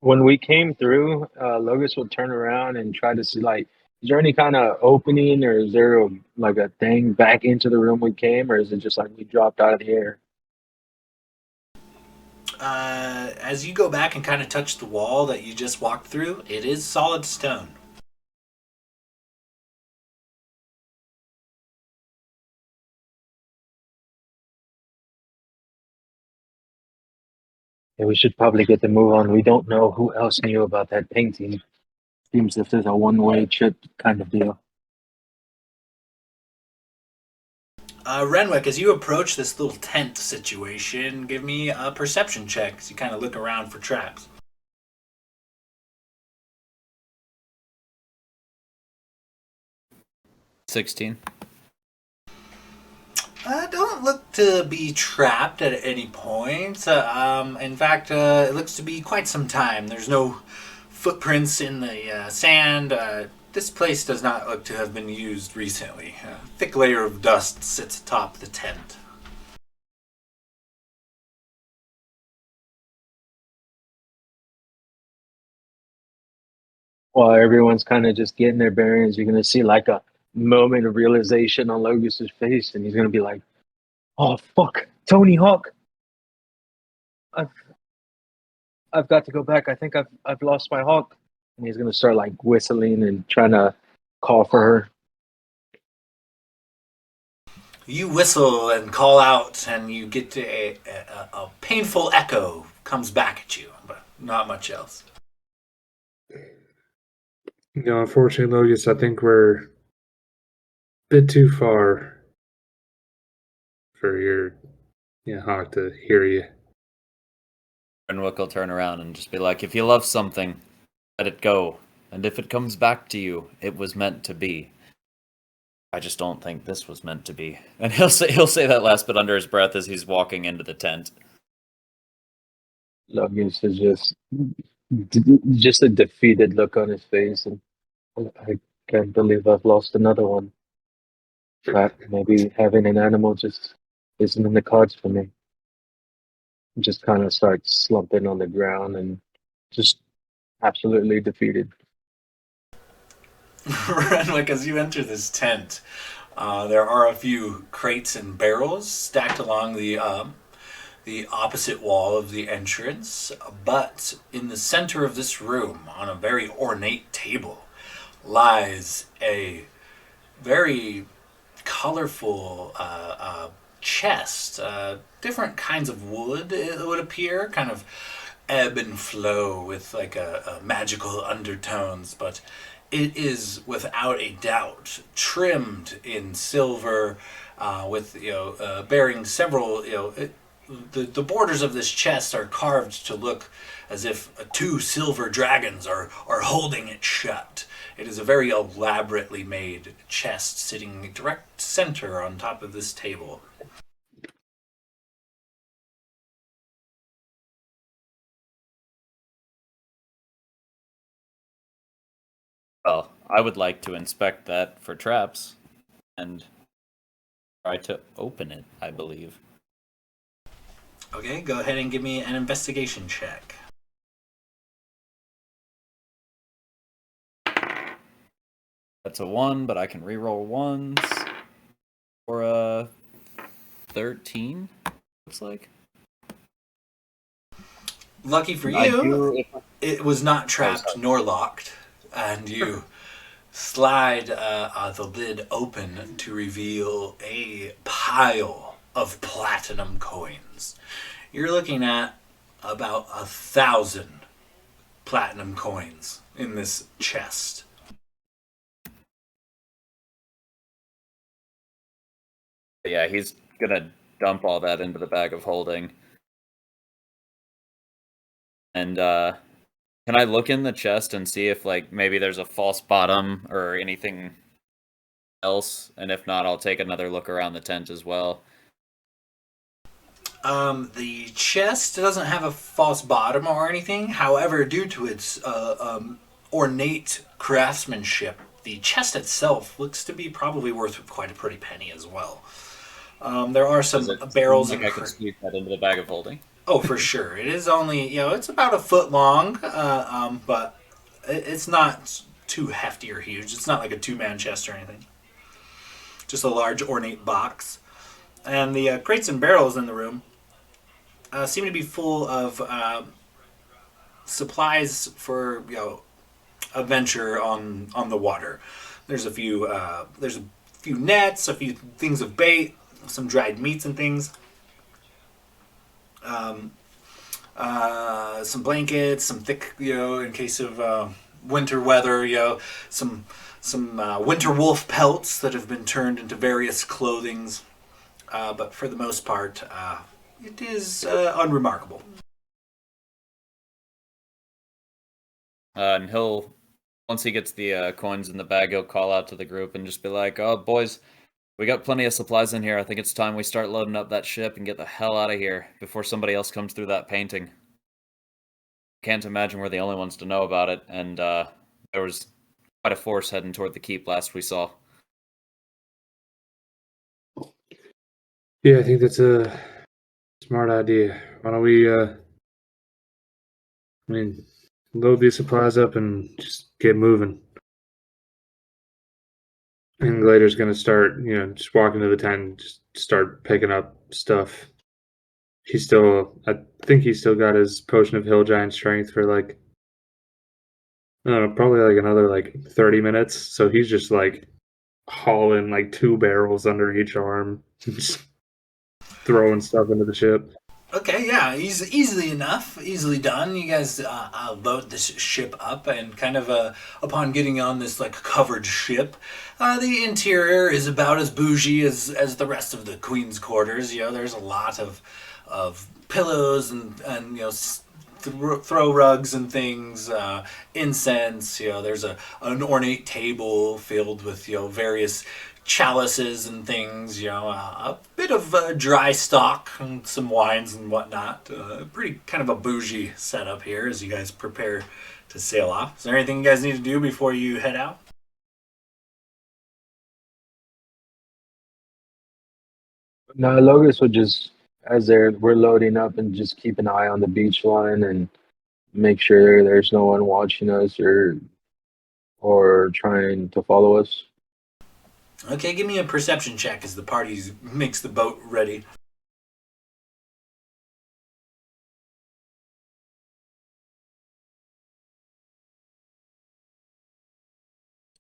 When we came through, Logus will turn around and try to see, like, is there any kind of opening, or is there like a thing back into the room we came, or is it just like we dropped out of the air? As you go back and kind of touch the wall that you just walked through, it is solid stone. Yeah, we should probably get the move on. We don't know who else knew about that painting. Seems as if there's a one-way trip kind of deal. Renwick, as you approach this little tent situation, give me a perception check as you kind of look around for traps. $16. Don't look to be trapped at any point. In fact, it looks to be quite some time. There's no footprints in the sand. This place does not look to have been used recently. A thick layer of dust sits atop the tent. While everyone's kind of just getting their bearings, you're going to see like a moment of realization on Logus's face, and he's going to be like, "Oh fuck, Tony Hawk! I've got to go back. I think I've lost my hawk." And he's going to start like whistling and trying to call for her. You whistle and call out, and you get a painful echo comes back at you, but not much else. Unfortunately, Logus, I think we're a bit too far for your hawk to hear you. Renwick will turn around and just be like, if you love something, let it go. And if it comes back to you, it was meant to be. I just don't think this was meant to be. And he'll say that last bit under his breath as he's walking into the tent. Logus is just a defeated look on his face, and I can't believe I've lost another one. But maybe having an animal just isn't in the cards for me. Just kind of starts slumping on the ground and just absolutely defeated. Renwick, as you enter this tent, there are a few crates and barrels stacked along the opposite wall of the entrance, but in the center of this room, on a very ornate table, lies a very colorful chest. Different kinds of wood, it would appear, kind of ebb and flow with like a magical undertones, but it is without a doubt trimmed in silver, with bearing several the borders of this chest are carved to look as if two silver dragons are holding it shut. It is a very elaborately made chest sitting direct center on top of this table. Well, I would like to inspect that for traps and try to open it, I believe. Okay, go ahead and give me an investigation check. That's a 1, but I can reroll ones for a 13, looks like. Lucky for you, it was not trapped nor locked, and you slide the lid open to reveal a pile of platinum coins. You're looking at about 1,000 platinum coins in this chest. Yeah, he's gonna dump all that into the bag of holding. And can I look in the chest and see if like maybe there's a false bottom or anything else? And if not, I'll take another look around the tent as well. The chest doesn't have a false bottom or anything. However, due to its ornate craftsmanship, the chest itself looks to be probably worth quite a pretty penny as well. There are some Does it barrels seem and like I can squeeze that into the bag of holding? Oh, for sure. It is only, it's about a foot long, but it's not too hefty or huge. It's not like a two-man chest or anything. Just a large ornate box. And the crates and barrels in the room seem to be full of supplies for a venture on the water. There's a few nets, a few things of bait, some dried meats and things. Some blankets, some thick, in case of winter weather, some winter wolf pelts that have been turned into various clothings. But for the most part, it is unremarkable. And he'll, once he gets the coins in the bag, he'll call out to the group and just be like, "Oh, boys, we got plenty of supplies in here. I think it's time we start loading up that ship and get the hell out of here before somebody else comes through that painting." Can't imagine we're the only ones to know about it, and there was quite a force heading toward the keep last we saw. Yeah, I think that's a smart idea. Why don't we, load these supplies up and just get moving. And Glader's gonna start, just walking to the tent and just start picking up stuff. I think he's still got his potion of hill giant strength for like, I don't know, probably like another like 30 minutes. So he's just like hauling like 2 barrels under each arm, just throwing stuff into the ship. Okay, yeah, easily enough, easily done. You guys load this ship up, and kind of upon getting on this like covered ship, the interior is about as bougie as the rest of the Queen's quarters. There's a lot of pillows and throw rugs and things, incense. There's an ornate table filled with various chalices and things, a bit of dry stock and some wines and whatnot. Pretty kind of a bougie setup here as you guys prepare to sail off. Is there anything you guys need to do before you head out? No, Logus would just, we're loading up, and just keep an eye on the beach line and make sure there's no one watching us or trying to follow us. Okay, give me a perception check as the party makes the boat ready.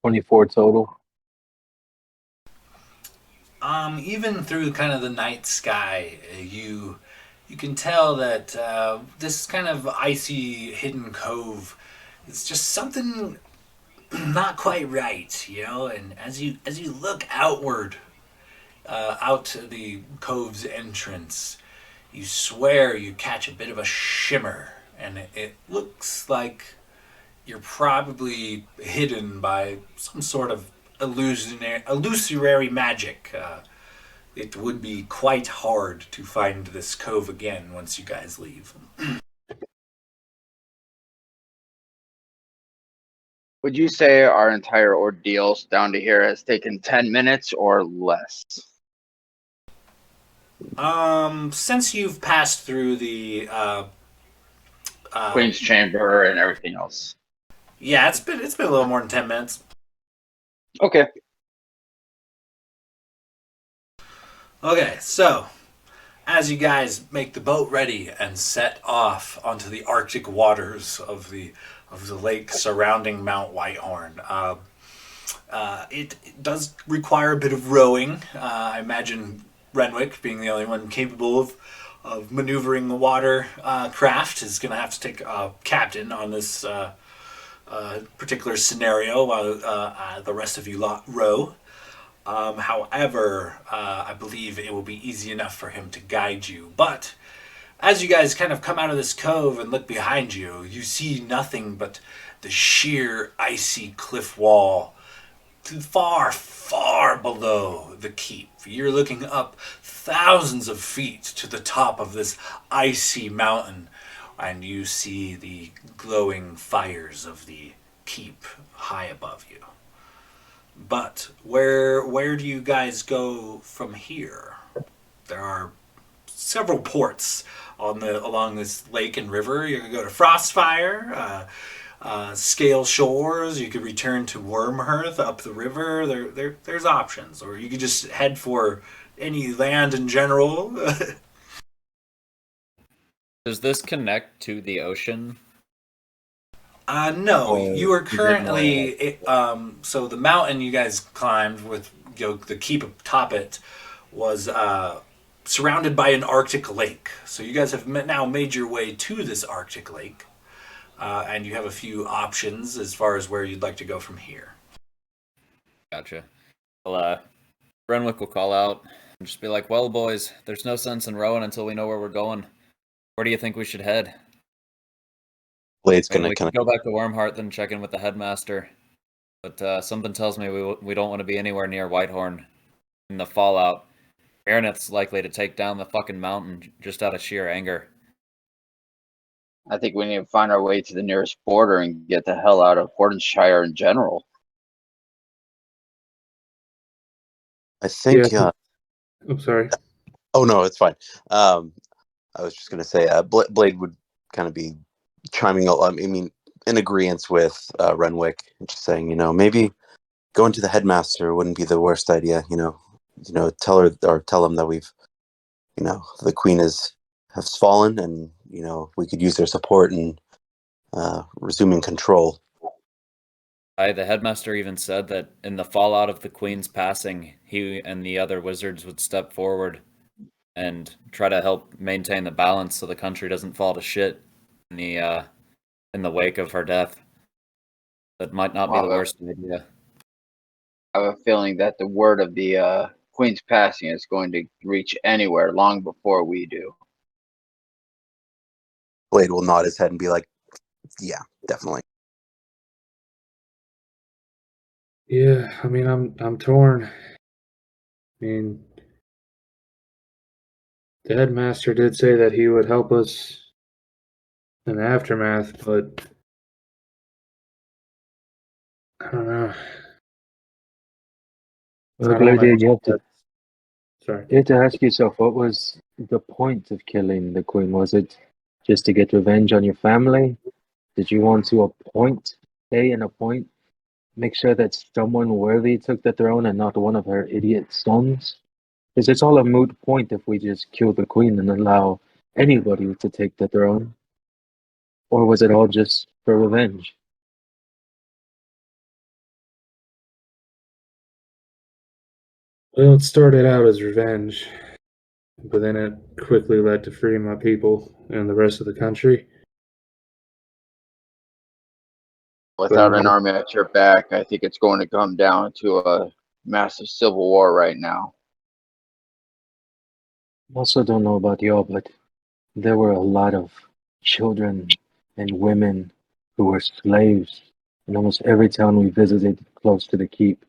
$24 total. Even through kind of the night sky, you can tell that this kind of icy hidden cove is just something not quite right, And as you look outward, out to the cove's entrance, you swear you catch a bit of a shimmer, and it looks like you're probably hidden by some sort of illusory magic. It would be quite hard to find this cove again once you guys leave. Would you say our entire ordeal down to here has taken 10 minutes or less? Since you've passed through the Queen's Chamber and everything else. Yeah, it's been a little more than 10 minutes. Okay. Okay, so as you guys make the boat ready and set off onto the Arctic waters of the lake surrounding Mount Whitehorn, it does require a bit of rowing. I imagine Renwick, being the only one capable of maneuvering the water craft, is going to have to take a captain on this particular scenario while the rest of you lot row. However, I believe it will be easy enough for him to guide you. But as you guys kind of come out of this cove and look behind you, you see nothing but the sheer icy cliff wall far, far below the keep. You're looking up thousands of feet to the top of this icy mountain, and you see the glowing fires of the keep high above you. But where do you guys go from here? There are several ports along this lake and river. You can go to Frostfire, Scale Shores. You could return to Wormhearth up the river. There's options, or you could just head for any land in general. Does this connect to the ocean? No, Or you are is it currently so the mountain you guys climbed with the keep atop it was surrounded by an Arctic lake. So you guys have now made your way to this Arctic lake, and you have a few options as far as where you'd like to go from here. Gotcha. Well, Renwick will call out and just be like, "Well, boys, there's no sense in rowing until we know where we're going. Where do you think we should head? Blade's I mean, gonna we kind can of go back to Wormheart, then check in with the headmaster. But something tells me we don't want to be anywhere near Whitehorn in the fallout. Baronet's likely to take down the fucking mountain just out of sheer anger." I think we need to find our way to the nearest border and get the hell out of Hortonshire in general. I think. Yeah. I'm sorry. Oh no, it's fine. I was just gonna say, Blade would kind of be chiming. I mean, in agreement with Renwick, just saying, maybe going to the headmaster wouldn't be the worst idea. Tell her or tell him that we've, the queen has fallen, and we could use their support in resuming control. The headmaster even said that in the fallout of the queen's passing, he and the other wizards would step forward and try to help maintain the balance so the country doesn't fall to shit in the wake of her death. That might not be the worst idea. I have a feeling that the word of the Queen's passing is going to reach anywhere long before we do. Blade will nod his head and be like, "Yeah, definitely." Yeah, I mean, I'm torn. I mean, the headmaster did say that he would help us in the aftermath, but I don't know. Well, I don't Gladiator, know. Sorry. you have to ask yourself, what was the point of killing the queen? Was it just to get revenge on your family? Did you want to make sure that someone worthy took the throne and not one of her idiot sons? Because it's all a moot point if we just kill the queen and allow anybody to take the throne. Or was it all just for revenge? Well, it started out as revenge, but then it quickly led to freeing my people and the rest of the country. Without an army at your back, I think it's going to come down to a massive civil war right now. I also don't know about y'all, but there were a lot of children and women who were slaves in almost every town we visited close to the keep.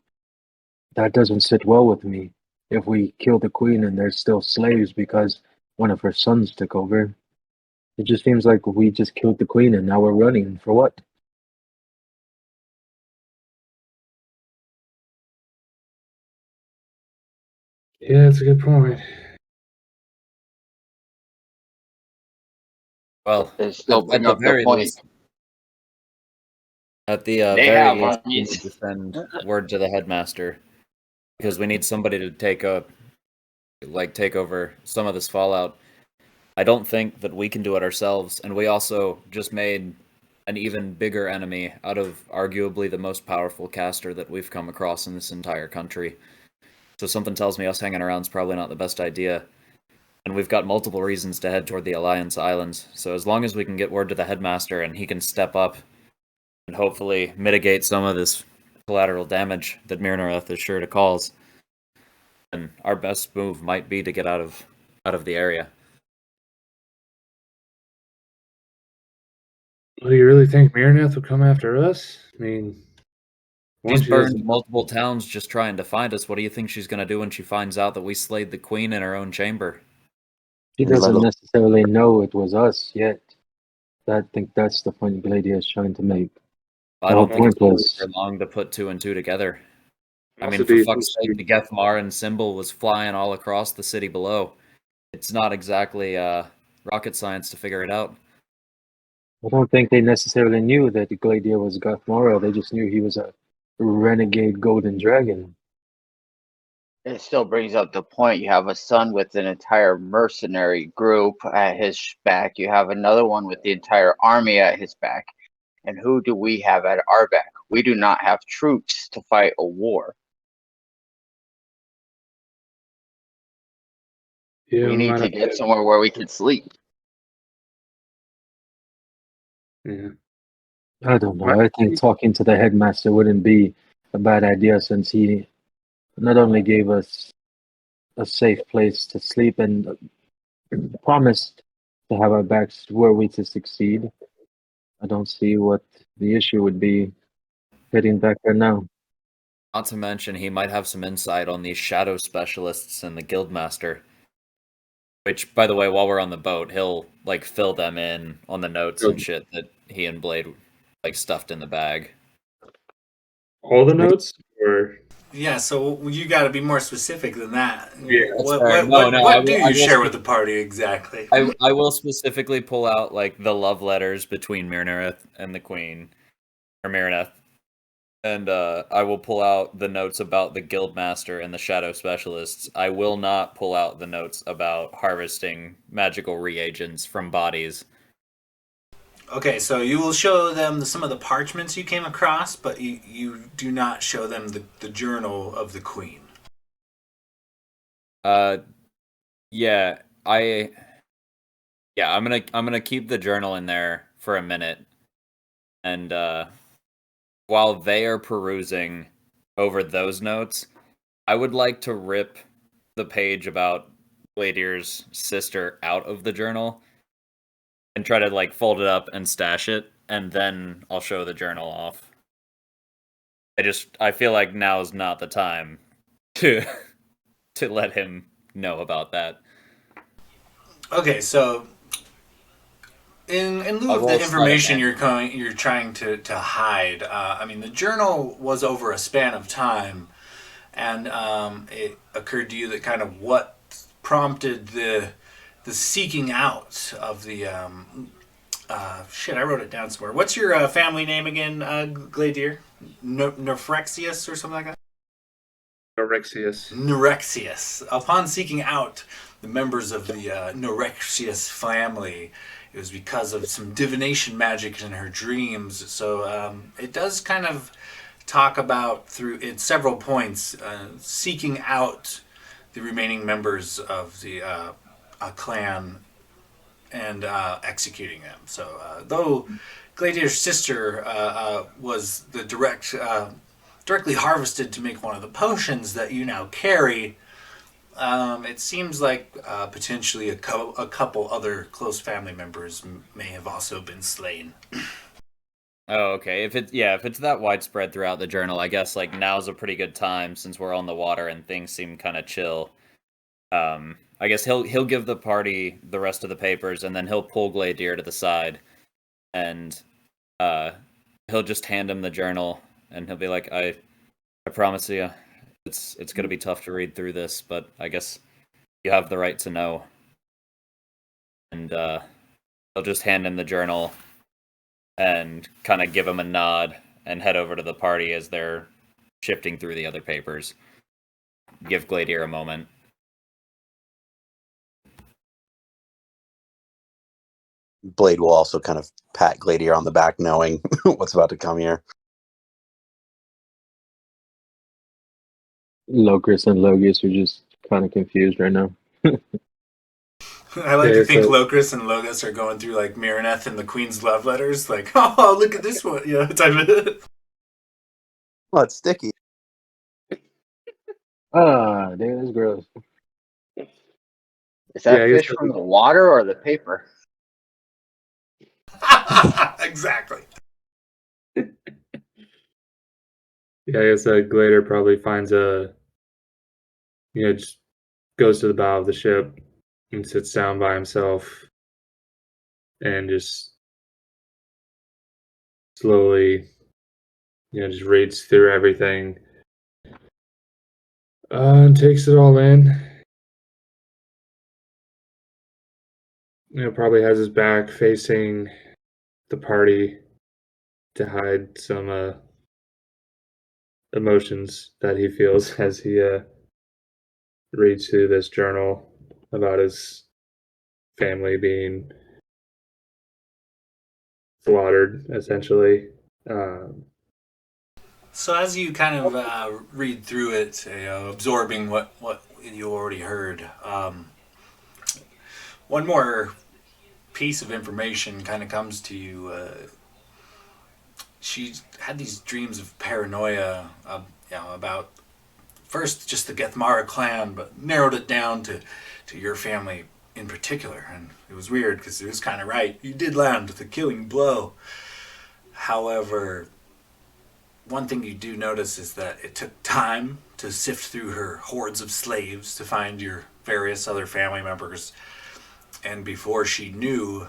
That doesn't sit well with me. If we kill the queen and there's still slaves because one of her sons took over, it just seems like we just killed the queen and now we're running. For what? Yeah, that's a good point. Well, They still bring up the point. At the They very have least, we armies. need to send word to the headmaster because we need somebody to take over some of this fallout. I don't think that we can do it ourselves, and we also just made an even bigger enemy out of arguably the most powerful caster that we've come across in this entire country. So something tells me us hanging around is probably not the best idea. And we've got multiple reasons to head toward the Alliance Islands. So as long as we can get word to the headmaster and he can step up and hopefully mitigate some of this collateral damage that Mirnoreth is sure to cause, And our best move might be to get out of the area. Do you really think Mirnath will come after us? I mean, one, She's she doesn't. burned multiple towns just trying to find us. What do you think she's going to do when she finds out that we slayed the queen in her own chamber? She doesn't necessarily know it was us yet. I think that's the point Gladia is trying to make. I The whole don't think it's point going was for long to put two and two together. I Also, mean, do for you fuck's think sake, the Gethmar and symbol was flying all across the city below. It's not exactly rocket science to figure it out. I don't think they necessarily knew that the Gladia was Gothmora. They just knew he was a renegade golden dragon. It still brings up the point. You have a son with an entire mercenary group at his back. You have another one with the entire army at his back. And who do we have at our back? We do not have troops to fight a war. Yeah, We need might to have get somewhere where we can sleep. Yeah. I don't know. I think talking to the headmaster wouldn't be a bad idea since he not only gave us a safe place to sleep and promised to have our backs were we to succeed. I don't see what the issue would be heading back there now. Not to mention, he might have some insight on these shadow specialists and the guildmaster. Which, by the way, while we're on the boat, he'll like fill them in on the notes and shit that he and Blade like stuffed in the bag. All the notes, or Yeah, so you got to be more specific than that. Yeah, that's what fair. what No, what, no, what do I you will share with the party exactly? I will specifically pull out like the love letters between Mirnareth and the Queen, or Mirneth, and I will pull out the notes about the Guildmaster and the Shadow Specialists. I will not pull out the notes about harvesting magical reagents from bodies. Okay, so you will show them some of the parchments you came across, but you do not show them the journal of the queen. Yeah, I'm gonna keep the journal in there for a minute, and while they are perusing over those notes, I would like to rip the page about Bladier's sister out of the journal and try to like fold it up and stash it, and then I'll show the journal off. I feel like now is not the time to to let him know about that. Okay, so in lieu I'll of roll the sleight of information hand. you're trying to hide, I mean the journal was over a span of time, and it occurred to you that kind of what prompted the seeking out of the shit. I wrote it down somewhere. What's your family name again, Gladier? Nephrexius or something like that. Orexius. Nerexius. Upon seeking out the members of the Nerexius family, it was because of some divination magic in her dreams. So it does kind of talk about through its several points seeking out the remaining members of the clan and executing them. So though Gladier's sister was the directly harvested to make one of the potions that you now carry, it seems like potentially a couple other close family members may have also been slain. Oh, okay. If it's that widespread throughout the journal, I guess like now's a pretty good time since we're on the water and things seem kind of chill. I guess he'll give the party the rest of the papers, and then he'll pull Gladier to the side, and he'll just hand him the journal, and he'll be like, "I promise you, it's gonna be tough to read through this, but I guess you have the right to know." And he'll just hand him the journal, and kind of give him a nod, and head over to the party as they're shifting through the other papers. Give Gladier a moment. Blade will also kind of pat Gladier on the back, knowing what's about to come here. Locris and Logus are just kind of confused right now. I like Yeah, to think so- Locris and Logos are going through like Miraneth and the Queen's love letters, like, oh, look at this one, type of. Well, it's sticky. Ah, dude, that's gross. Is that Yeah, I guess fish from the water or the paper? Exactly. Glader probably finds just goes to the bow of the ship and sits down by himself and just slowly, just reads through everything and takes it all in. Probably has his back facing the party to hide some emotions that he feels as he reads through this journal about his family being slaughtered, essentially. Um, So as you kind of read through it, absorbing what you already heard, one more piece of information kind of comes to you. She had these dreams of paranoia, about first just the Gethmara clan, but narrowed it down to your family in particular. And it was weird because it was kind of right. You did land with a killing blow. However, one thing you do notice is that it took time to sift through her hordes of slaves to find your various other family members. And before she knew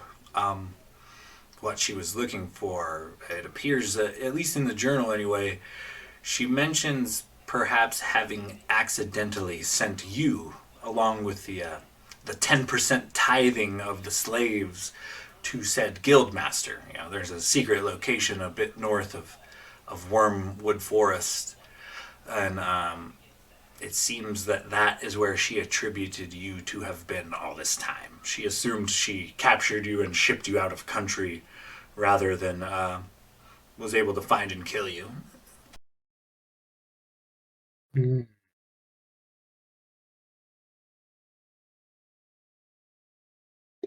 what she was looking for, it appears that, at least in the journal anyway, she mentions perhaps having accidentally sent you, along with the 10% tithing of the slaves, to said guildmaster. There's a secret location a bit north of Wormwood Forest, and it seems that is where she attributed you to have been all this time. She assumed she captured you and shipped you out of country rather than was able to find and kill you. mm,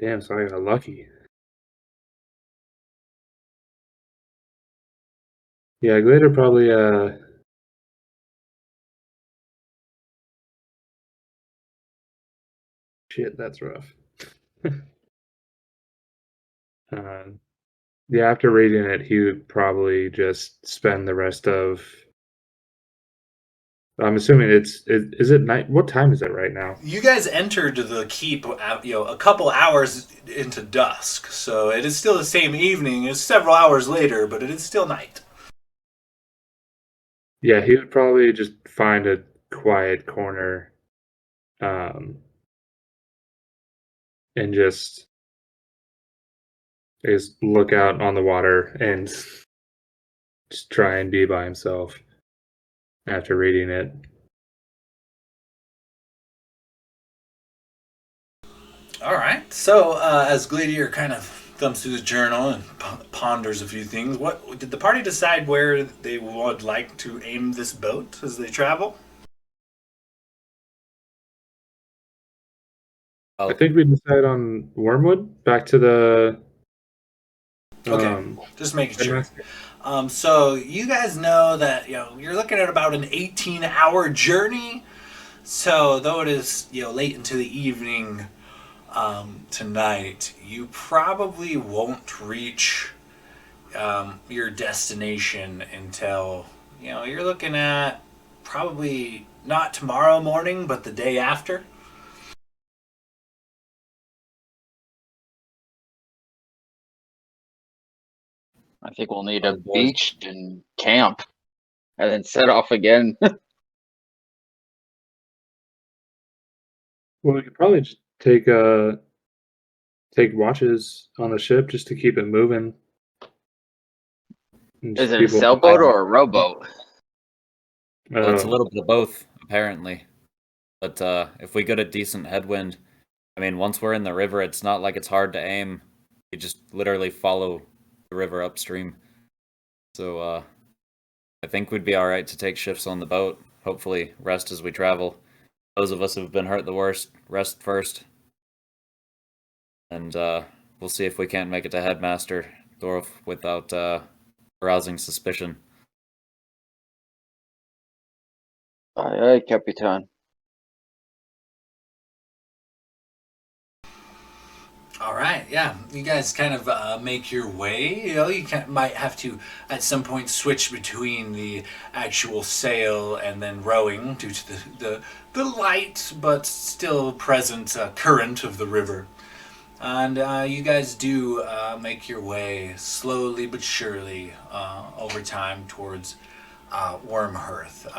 damn, so I got lucky. Yeah, Glader probably shit, that's rough. Yeah, after reading it, he would probably just spend the rest of. I'm assuming is it night? What time is it right now? You guys entered the keep, a couple hours into dusk, so it is still the same evening. It's several hours later, but it is still night. Yeah, he would probably just find a quiet corner, um, and just look out on the water and just try and be by himself after reading it. All right. So as Gladiator kind of thumbs through the journal and ponders a few things, what did the party decide where they would like to aim this boat as they travel? I think we decide on Wormwood back to the Okay, just making sure. headmaster. So you guys know that you're looking at about an 18-hour journey. So though it is late into the evening tonight, you probably won't reach your destination until you're looking at probably not tomorrow morning, but the day after. I think we'll need a Oh, boy. beach and camp, and then set off again. Well, we could probably just take watches on the ship just to keep it moving. And Is just it a people. sailboat or a rowboat? Well, it's a Um, little bit of both, apparently. But if we get a decent headwind, I mean, once we're in the river, it's not like it's hard to aim. You just literally follow the river upstream. So I think we'd be all right to take shifts on the boat. Hopefully, rest as we travel. Those of us who've been hurt the worst, rest first. And we'll see if we can't make it to Headmaster Dorf without arousing suspicion. Aye, aye, Capitan. All right, yeah. You guys kind of make your way. You know, might have to at some point switch between the actual sail and then rowing due to the light but still present current of the river. And you guys do make your way slowly but surely over time towards Wormhearth.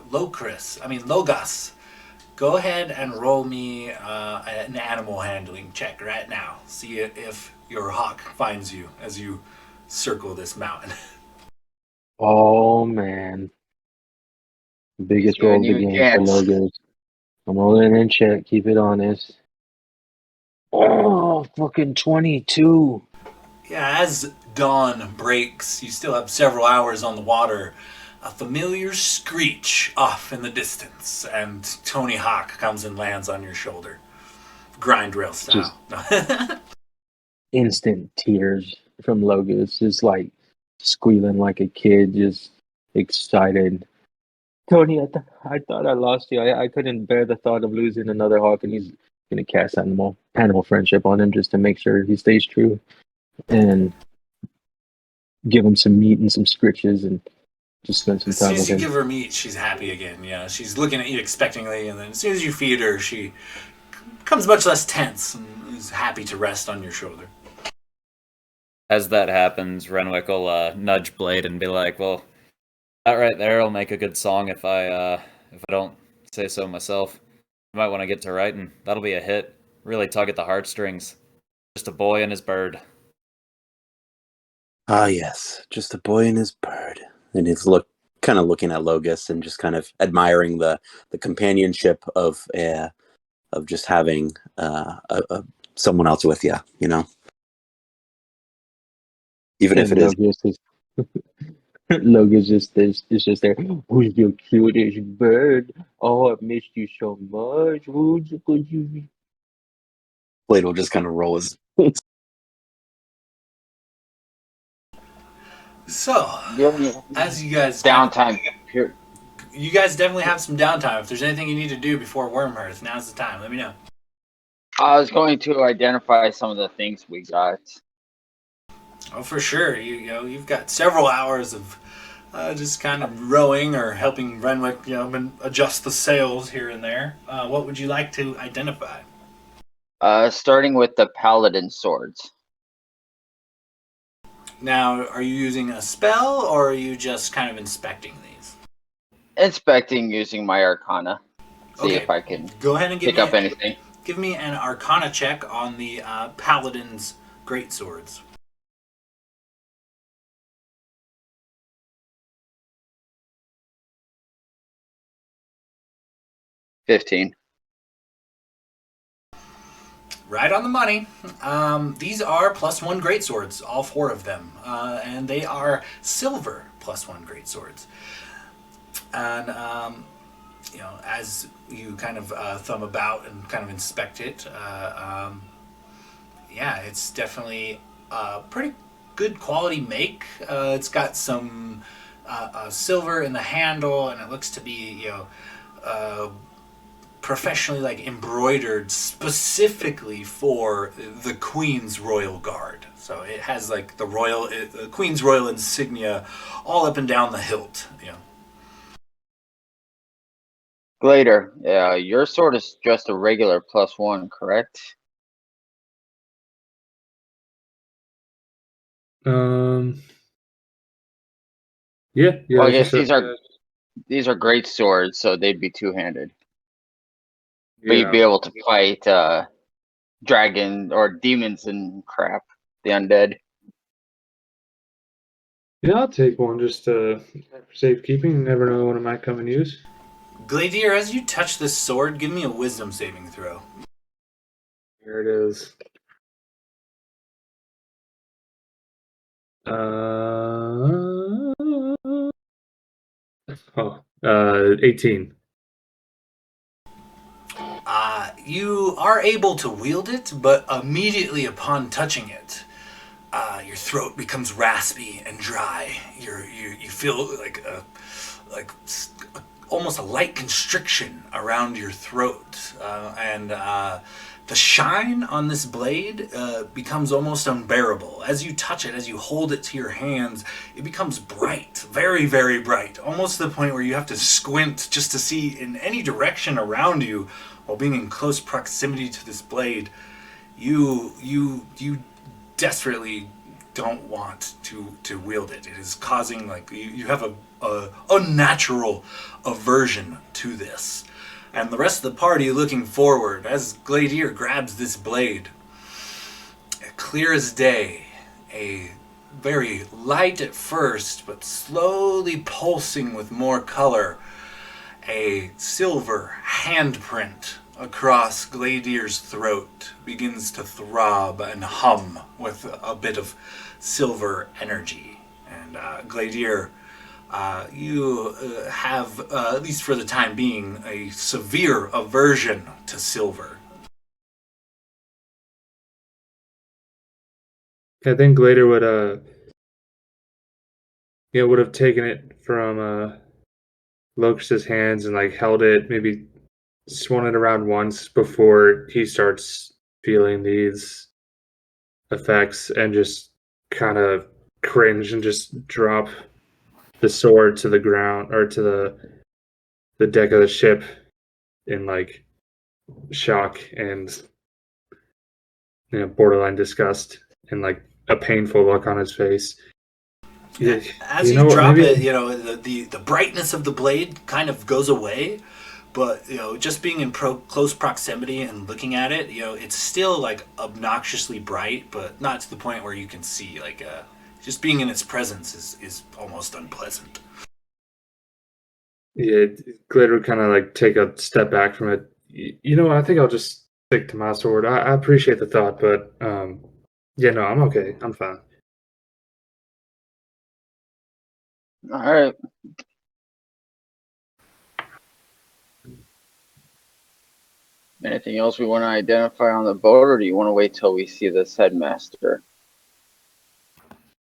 Logos. Go ahead and roll me an animal handling check right now. See if your hawk finds you as you circle this mountain. Oh man, biggest roll Giving of the you a game for chance. logos. I'm rolling in check. Keep it honest. Oh, fucking 22. Yeah, as dawn breaks, you still have several hours on the water. A familiar screech off in the distance, and Tony Hawk comes and lands on your shoulder. Grind rail style. Instant tears from Logos, just like squealing like a kid, just excited. Tony, I thought I lost you. I couldn't bear the thought of losing another hawk, and he's gonna cast animal friendship on him just to make sure he stays true, and give him some meat and some scritches, and just spend some As soon time as with you him. give her meat, she's happy again. Yeah, she's looking at you expectingly, and then as soon as you feed her, she becomes much less tense and is happy to rest on your shoulder. As that happens, Renwick will nudge Blade and be like, "Well, that right there will make a good song if I don't say so myself. You might want to get to writing. That'll be a hit. Really tug at the heartstrings. Just a boy and his bird." Ah, yes, just a boy and his bird. And he's kind of looking at Logos and just kind of admiring the companionship of just having someone else with you, you know, even if And it is. Logos is Logos is just there. Who's your cutest bird? Oh, I missed you so much. Could you? Blade will just kind of roll his. So, Giving as you guys downtime. you guys definitely have some downtime. If there's anything you need to do before Wormhearth, now's the time. Let me know. I was going to identify some of the things we got. Oh, for sure. You've got several hours of just kind of rowing or helping Renwick, adjust the sails here and there. What would you like to identify? Starting with the paladin swords. Now, are you using a spell or are you just kind of inspecting these? Inspecting using my arcana. See Okay. if I can Go ahead and pick up anything. give me an Arcana check on the Paladin's greatswords. $15. Right on the money. These are +1 greatswords, all 4 of them, and they are silver +1 greatswords. And as you kind of thumb about and kind of inspect it, yeah, it's definitely a pretty good quality make. It's got some silver in the handle, and it looks to be professionally embroidered specifically for the Queen's Royal Guard. So it has the Queen's Royal insignia all up and down the hilt. Glader, your sword is just a regular +1, correct? Yeah. Well, I it's guess just these are great swords, so they'd be two-handed. But yeah. you'd be able to fight dragon or demons and crap, the undead. Yeah, I'll take one just for safekeeping. You never know when it might come in use. Gladier, as you touch this sword, give me a wisdom saving throw. Here it is. 18. You are able to wield it, but immediately upon touching it, your throat becomes raspy and dry. You feel like almost a light constriction around your throat, and the shine on this blade becomes almost unbearable. As you touch it, as you hold it to your hands, it becomes bright, very, very bright, almost to the point where you have to squint just to see in any direction around you while being in close proximity to this blade. You desperately don't want to wield it. It is causing, like, you have a unnatural aversion to this. And the rest of the party looking forward as Gladier grabs this blade. Clear as day, a very light at first, but slowly pulsing with more color, a silver handprint across Gladier's throat begins to throb and hum with a bit of silver energy. And Gladier, you have, at least for the time being, a severe aversion to silver. I think Glader would have taken it from Locust's hands and like held it, maybe swung it around once before he starts feeling these effects, and just kind of cringe and just drop the sword to the ground, or to the deck of the ship, in like shock and borderline disgust, and like a painful look on his face. Yeah, As you, know what, drop maybe- it, the brightness of the blade kind of goes away, but just being in close proximity and looking at it, it's still like obnoxiously bright, but not to the point where you can see. Like, just being in its presence is almost unpleasant. Yeah, Glitter would kind of like take a step back from it. I think I'll just stick to my sword. I appreciate the thought, but yeah, no, I'm okay. I'm fine. All right. Anything else we want to identify on the boat, or do you want to wait till we see this headmaster?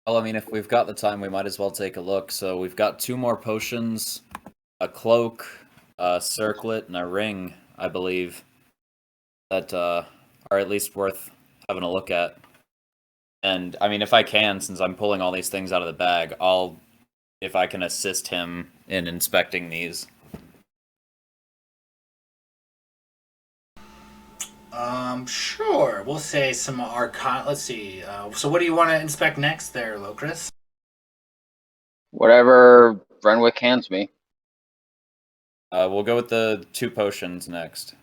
Well, I mean, if we've got the time, we might as well take a look. So we've got 2 more potions, a cloak, a circlet, and a ring, I believe, that are at least worth having a look at. And, I mean, if I can, since I'm pulling all these things out of the bag, if I can assist him in inspecting these. Sure. We'll say some arcana. Let's see. So what do you want to inspect next there, Locris? Whatever Renwick hands me. We'll go with the 2 potions next.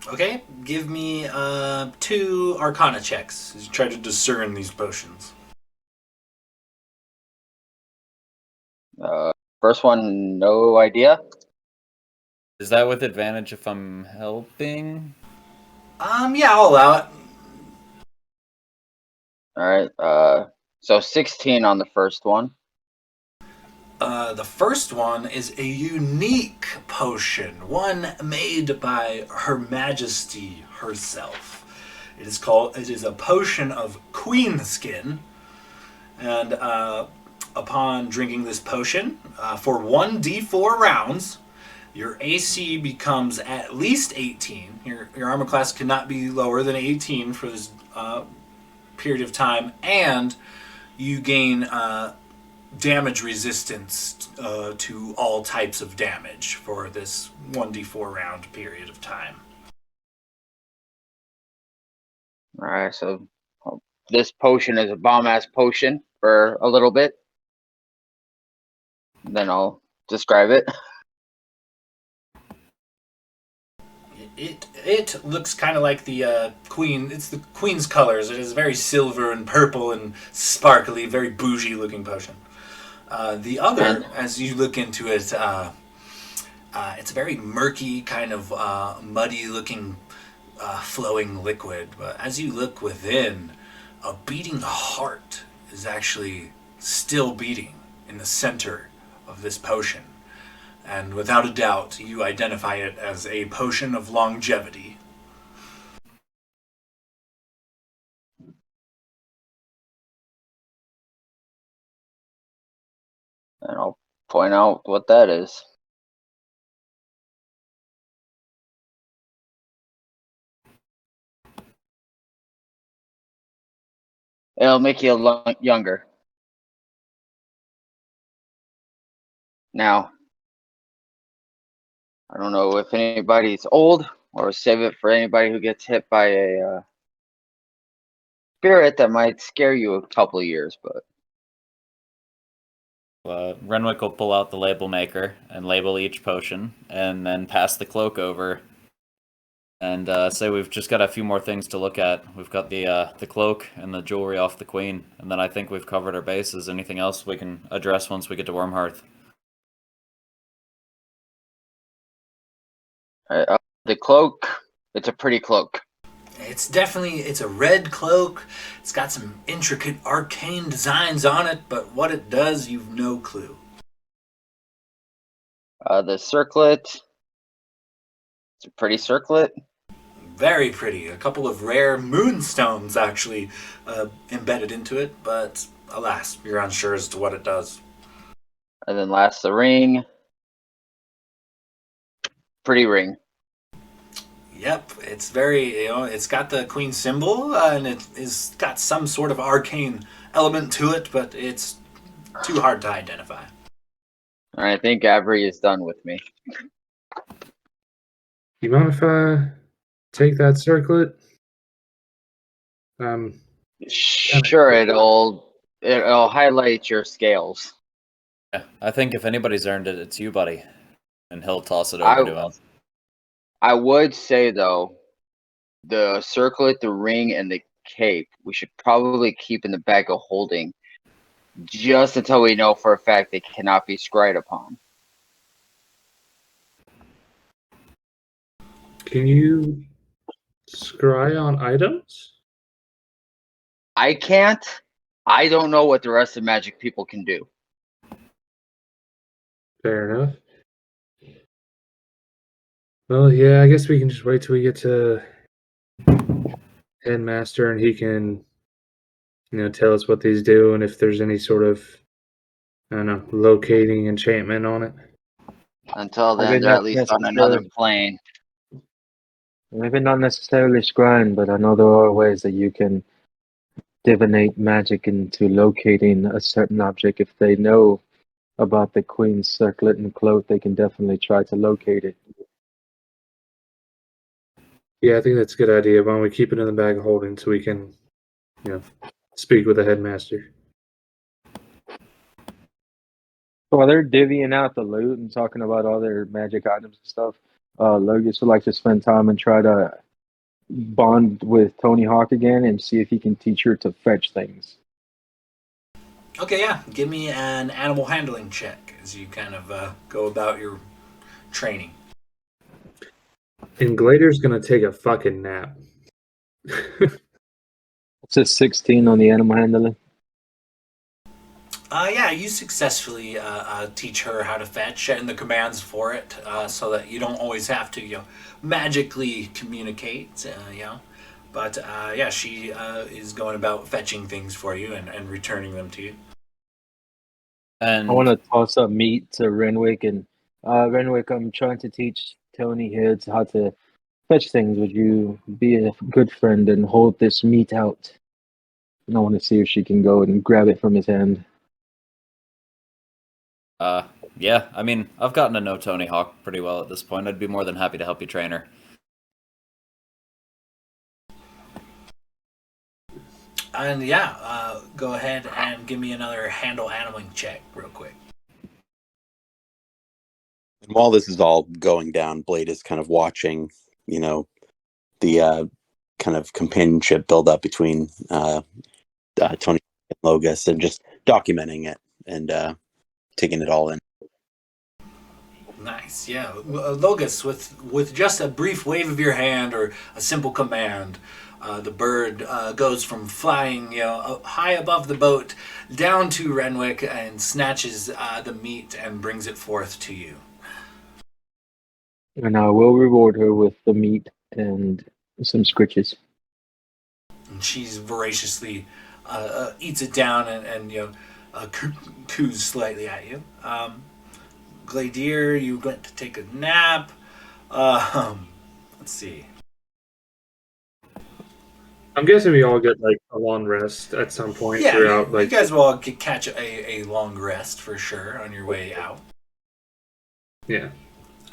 Okay, give me 2 arcana checks as you try to discern these potions. First one, no idea. Is that with advantage if I'm helping? Yeah, I'll allow it. All right. So 16 on the first one. The first one is a unique potion, one made by Her Majesty herself. It is a potion of queen skin, and upon drinking this potion, for 1d4 rounds, your AC becomes at least 18. Your armor class cannot be lower than 18 for this period of time, and you gain damage resistance to all types of damage for this 1d4 round period of time. All right. So this potion is a bomb-ass potion for a little bit. Then I'll describe it. It looks kind of like the queen. It's the queen's colors. It is very silver and purple and sparkly, very bougie looking potion. The other, as you look into it, it's a very murky, kind of muddy looking, flowing liquid. But as you look within, a beating heart is actually still beating in the center of this potion. And without a doubt, you identify it as a potion of longevity. And I'll point out what that is. It'll make you younger. Now, I don't know if anybody's old or save it for anybody who gets hit by a spirit that might scare you a couple of years, but Renwick will pull out the label maker and label each potion, and then pass the cloak over, and say we've just got a few more things to look at. We've got the cloak and the jewelry off the queen, and then I think we've covered our bases. Anything else we can address once we get to Wormhearth? the cloak, it's a pretty cloak. It's a red cloak. It's got some intricate arcane designs on it, but what it does, you've no clue. The circlet, it's a pretty circlet. Very pretty. A couple of rare moonstones actually embedded into it, but alas, you're unsure as to what it does. And then last, the ring. Pretty ring. Yep, it's very, it's got the queen symbol, and it's got some sort of arcane element to it, but it's too hard to identify. I think Avery is done with me. You mind if I take that circlet? Sure, it'll highlight your scales. Yeah, I think if anybody's earned it, it's you, buddy. And he'll toss it over to him. I would say, though, the circlet, the ring, and the cape, we should probably keep in the bag of holding just until we know for a fact they cannot be scryed upon. Can you scry on items? I can't. I don't know what the rest of magic people can do. Fair enough. Well, yeah, I guess we can just wait till we get to Headmaster and he can, tell us what these do and if there's any sort of, I don't know, locating enchantment on it. Until then, they're at least on another plane. Maybe not necessarily scrying, but I know there are ways that you can divinate magic into locating a certain object. If they know about the queen's circlet and cloak, they can definitely try to locate it. Yeah, I think that's a good idea. Why don't we keep it in the bag of holding so we can, speak with the headmaster. While they're divvying out the loot and talking about all their magic items and stuff, Logus would like to spend time and try to bond with Tony Hawk again and see if he can teach her to fetch things. Okay, yeah. Give me an animal handling check as you kind of go about your training. And Glader's gonna take a fucking nap. It's a 16 on the animal handling. Yeah, you successfully teach her how to fetch and the commands for it, so that you don't always have to, magically communicate, But yeah, she is going about fetching things for you and returning them to you. And I want to toss up meat to Renwick, and Renwick, I'm trying to teach Tony here how to fetch things. Would you be a good friend and hold this meat out? And I want to see if she can go and grab it from his hand. yeah, I mean, I've gotten to know Tony Hawk pretty well at this point. I'd be more than happy to help you train her. And yeah, go ahead and give me another handle animaling check real quick. And while this is all going down, Blade is kind of watching, the kind of companionship build up between Tony and Logus and just documenting it and taking it all in. Nice, yeah. Logus, with just a brief wave of your hand or a simple command, the bird goes from flying, high above the boat down to Renwick and snatches the meat and brings it forth to you. And I will reward her with the meat and some scritches. And she's voraciously eats it down and coos slightly at you. Gladier, you went to take a nap. Let's see. I'm guessing we all get like a long rest at some point Yeah, throughout. you Like, guys will all catch a long rest for sure on your way out. yeah.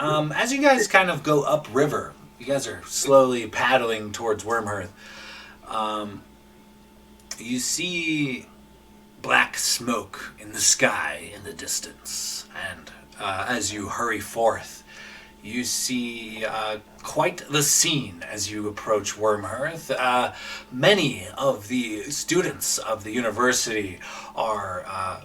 As you guys kind of go upriver, you guys are slowly paddling towards Wormhearth. You see black smoke in the sky in the distance, and as you hurry forth, you see quite the scene as you approach Wormhearth. Many of the students of the university are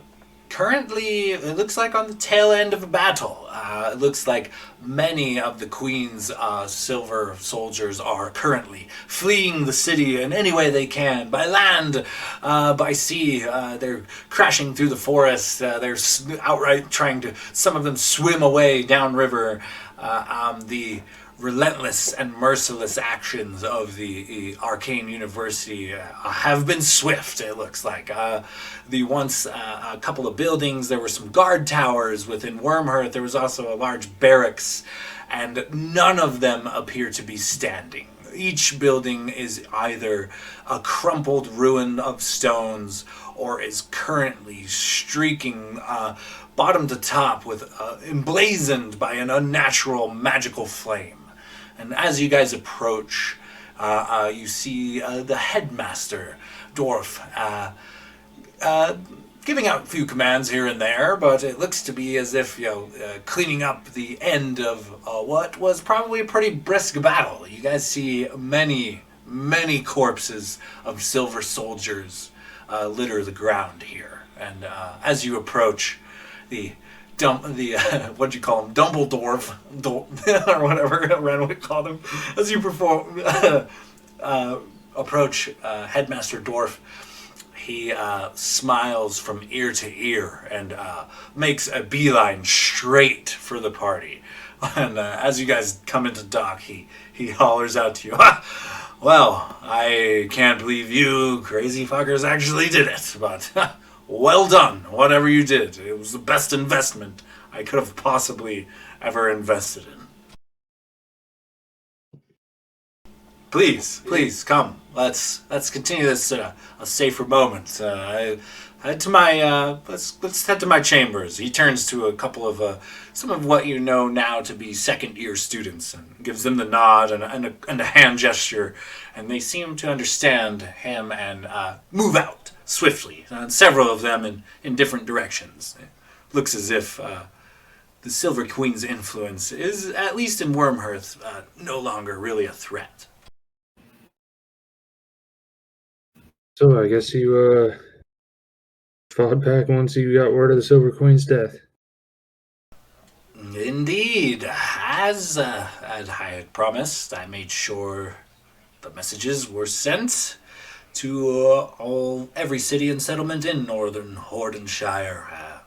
currently, it looks like, on the tail end of a battle. It looks like many of the Queen's silver soldiers are currently fleeing the city in any way they can, by land, by sea. They're crashing through the forest. They're outright trying to, some of them swim away downriver. The relentless and merciless actions of the arcane university have been swift, it looks like. The once a couple of buildings, there were some guard towers within Wormhearth. There was also a large barracks, and none of them appear to be standing. Each building is either a crumpled ruin of stones or is currently streaking bottom to top with emblazoned by an unnatural magical flame. And as you guys approach, you see the headmaster dwarf giving out a few commands here and there, but it looks to be as if, cleaning up the end of what was probably a pretty brisk battle. You guys see many, many corpses of silver soldiers litter the ground here. And as you approach, the what'd you call him? Dumbledore, or whatever Ren would call him. As you approach Headmaster Dwarf, he smiles from ear to ear and makes a beeline straight for the party. And as you guys come into dock, he hollers out to you, "Well, I can't believe you crazy fuckers actually did it, but well done, whatever you did. It was the best investment I could have possibly ever invested in. Please, come. Let's continue this a safer moment. Head to my let's head to my chambers." He turns to a couple of some of what you know now to be second year students and gives them the nod and a hand gesture, and they seem to understand him and move out swiftly. And several of them in different directions. It looks as if the Silver Queen's influence is, at least in Wormhearth, no longer really a threat. So I guess you fought back once you got word of the Silver Queen's death. Indeed. As I had promised, I made sure the messages were sent to every city and settlement in northern Hordenshire.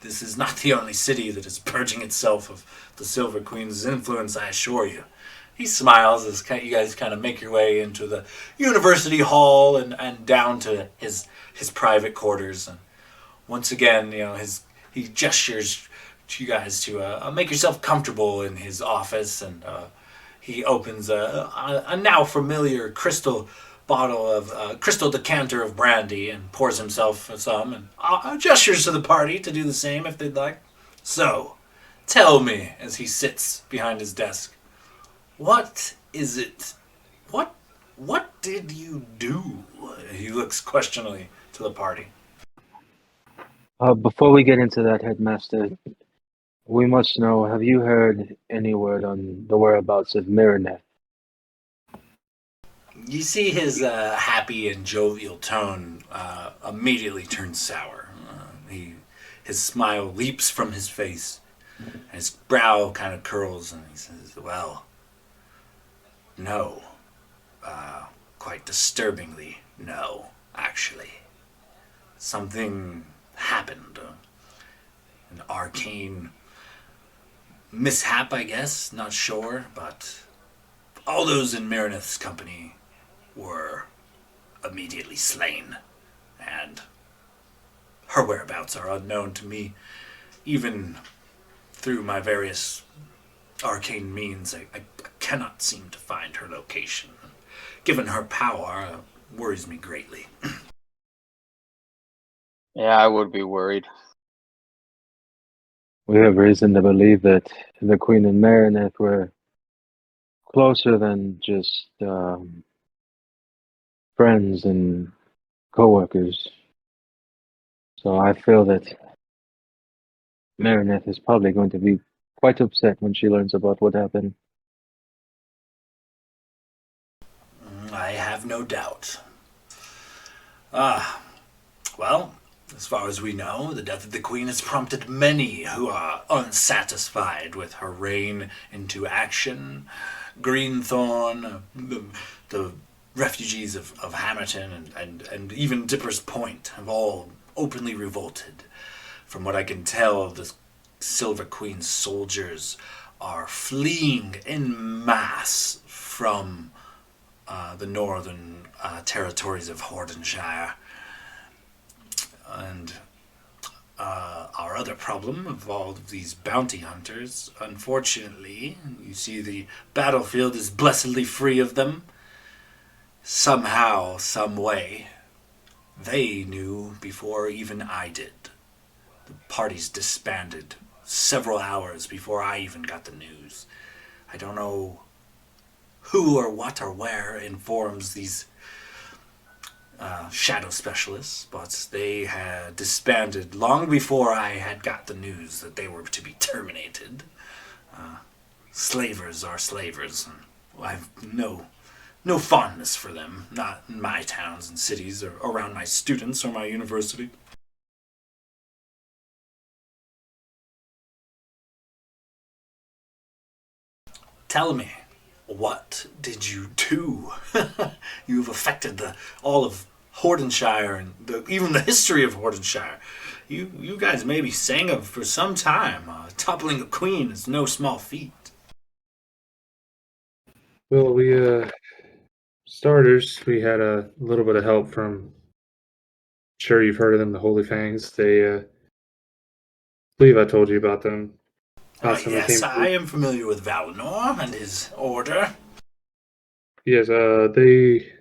This is not the only city that is purging itself of the Silver Queen's influence, I assure you. He smiles as you guys kind of make your way into the university hall and down to his private quarters. And once again, he gestures to you guys to make yourself comfortable in his office, and he opens a now familiar crystal decanter of brandy and pours himself some, and gestures to the party to do the same if they'd like. "So, tell me," as he sits behind his desk, "what is it? What did you do?" He looks questioningly to the party. Before we get into that, Headmaster, we must know, have you heard any word on the whereabouts of Miraneth? You see his happy and jovial tone immediately turn sour. His smile leaps from his face. His brow kind of curls, and he says, "Well, no. Quite disturbingly, no, actually. Something happened. An arcane mishap, I guess. Not sure, but all those in Miraneth's company were immediately slain, and her whereabouts are unknown to me. Even through my various arcane means, I cannot seem to find her location. Given her power, worries me greatly. Yeah, I would be worried. We have reason to believe that the Queen and Marinette were closer than just friends and co-workers. So I feel that Marinette is probably going to be quite upset when she learns about what happened. I have no doubt. Well, as far as we know, the death of the Queen has prompted many who are unsatisfied with her reign into action. Greenthorn, the refugees of Hammerton, and even Dipper's Point have all openly revolted. From what I can tell, the Silver Queen's soldiers are fleeing en masse from the northern territories of Hordenshire. And our other problem of all of these bounty hunters, unfortunately, you see the battlefield is blessedly free of them. Somehow, some way, they knew before even I did. The parties disbanded several hours before I even got the news. I don't know who or what or where informs these shadow specialists, but they had disbanded long before I had got the news that they were to be terminated. Slavers are slavers, and I have no fondness for them, not in my towns and cities or around my students or my university. Tell me, what did you do? You've affected all of Hordenshire and even the history of Hordenshire. You guys maybe sang of for some time. Toppling a queen is no small feat. Well, we starters, we had a little bit of help from. Sure, you've heard of them, the Holy Fangs. They believe I told you about them. Last time I Yes, came. I am familiar with Valinor and his order. Yes, they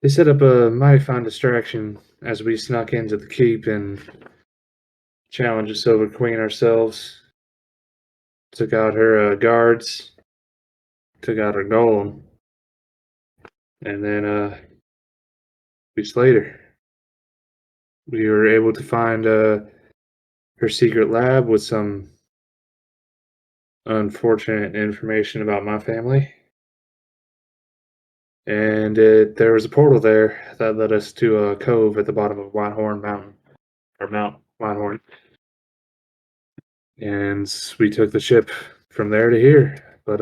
set up a mighty fine distraction as we snuck into the keep and challenged the Silver Queen ourselves. Took out her guards, took out her golem, and then we slayed her. We were able to find her secret lab with some unfortunate information about my family. And there was a portal there that led us to a cove at the bottom of Whitehorn Mountain, or Mount Whitehorn. And we took the ship from there to here. But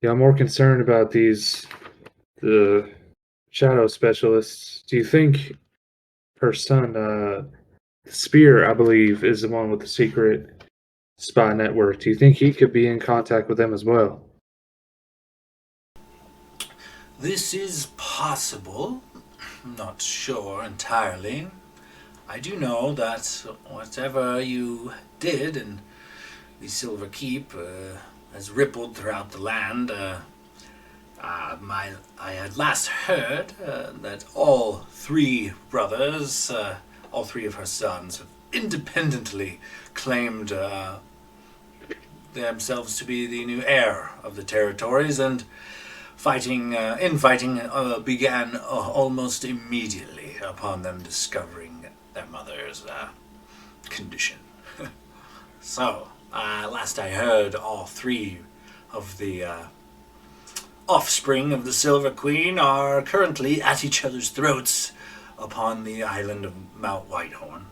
yeah, I'm more concerned about the shadow specialists. Do you think her son, Spear, I believe, is the one with the secret spy network? Do you think he could be in contact with them as well? This is possible. Not sure entirely. I do know that whatever you did in the Silver Keep has rippled throughout the land. I had last heard that all three brothers, all three of her sons, have independently claimed themselves to be the new heir of the territories, and infighting began almost immediately upon them discovering their mother's condition. So, last I heard, all three of the offspring of the Silver Queen are currently at each other's throats upon the island of Mount Whitehorn.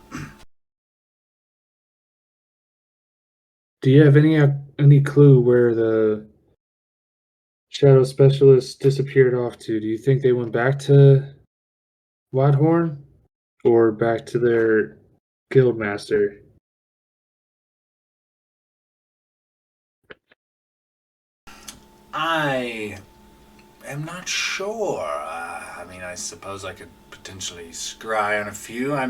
Do you have any clue where the shadow specialists disappeared off to? Do you think they went back to Whitehorn or back to their guild master? I am not sure. I mean, I suppose I could potentially scry on a few. I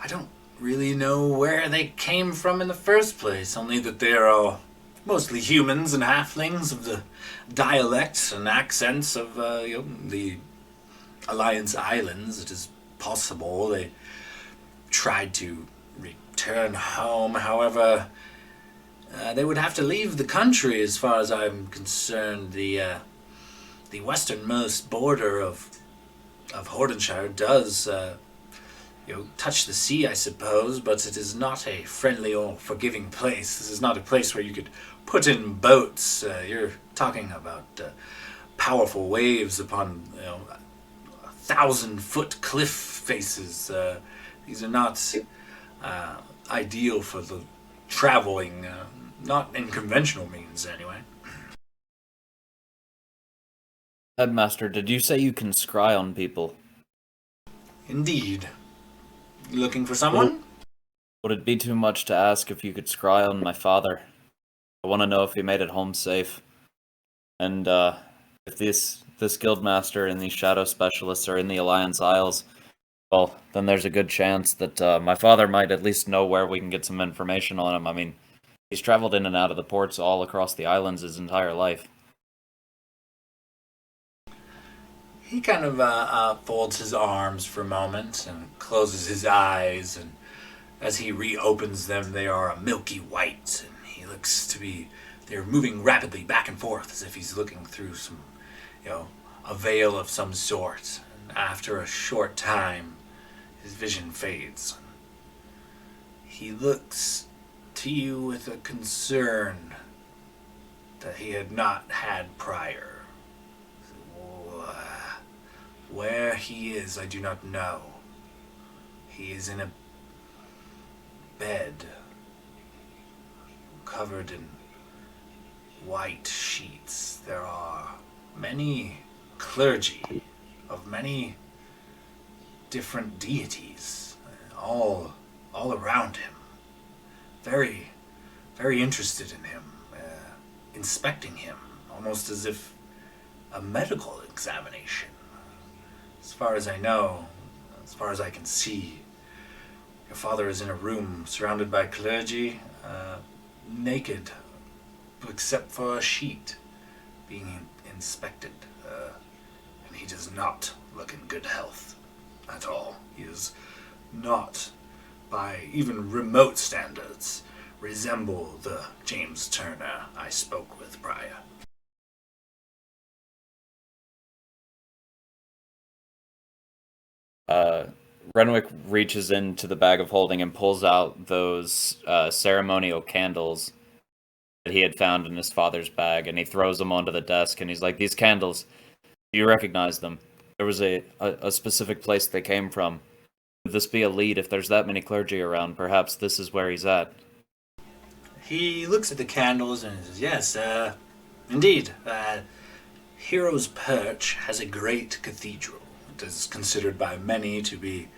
don't really know where they came from in the first place, only that they are all mostly humans and halflings of the dialects and accents of the Alliance Islands. It is possible they tried to return home, however, they would have to leave the country as far as I'm concerned. The westernmost border of Hordenshire does touch the sea, I suppose, but it is not a friendly or forgiving place. This is not a place where you could put in boats. You're talking about powerful waves upon 1,000-foot cliff faces. These are not ideal for the traveling, not in conventional means anyway. Headmaster, did you say you can scry on people? Indeed. You looking for someone? Would it be too much to ask if you could scry on my father? I want to know if he made it home safe. And if this guildmaster and these shadow specialists are in the Alliance Isles, well, then there's a good chance that my father might at least know where we can get some information on him. I mean, he's traveled in and out of the ports all across the islands his entire life. He kind of folds his arms for a moment and closes his eyes, and as he reopens them, they are a milky white, and he looks to be, they're moving rapidly back and forth as if he's looking through some, a veil of some sort. And after a short time, his vision fades. He looks to you with a concern that he had not had prior. Where he is, I do not know. He is in a bed covered in white sheets. There are many clergy of many different deities, all around him. Very, very interested in him, inspecting him, almost as if a medical examination. As far as I know, as far as I can see, your father is in a room surrounded by clergy, naked, except for a sheet, being inspected, and he does not look in good health at all. He is not, by even remote standards, resemble the James Turner I spoke with prior. Renwick reaches into the bag of holding and pulls out those ceremonial candles that he had found in his father's bag, and he throws them onto the desk, and he's like, "These candles, do you recognize them? There was a specific place they came from. Would this be a lead if there's that many clergy around? Perhaps this is where he's at." He looks at the candles and says, "Yes, indeed. Hero's Perch has a great cathedral. It is considered by many to be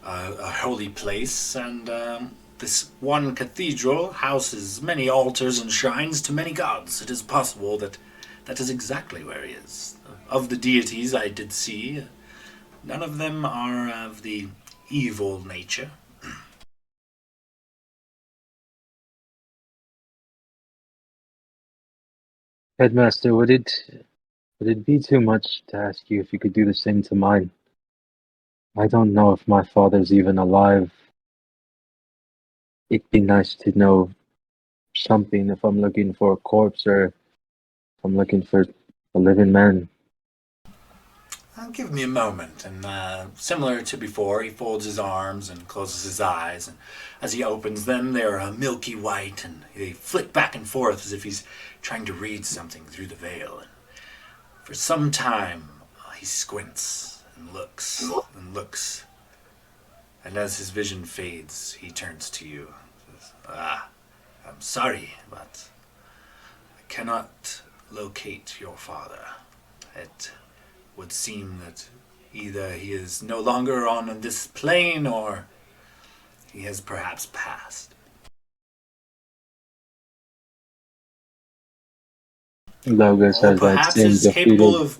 a holy place, and this one cathedral houses many altars and shrines to many gods. It is possible that that is exactly where he is. Of the deities I did see, none of them are of the evil nature." Headmaster, would it be too much to ask you if you could do the same to mine? I don't know if my father's even alive. It'd be nice to know something if I'm looking for a corpse or if I'm looking for a living man. Give me a moment, and similar to before, he folds his arms and closes his eyes, and as he opens them, they're milky white, and they flick back and forth as if he's trying to read something through the veil. And for some time, he squints and looks and looks, and as his vision fades, he turns to you and says, "I'm sorry, but I cannot locate your father. It would seem that either he is no longer on this plane or he has perhaps passed." Logan Or says that perhaps seems is capable defeated. of...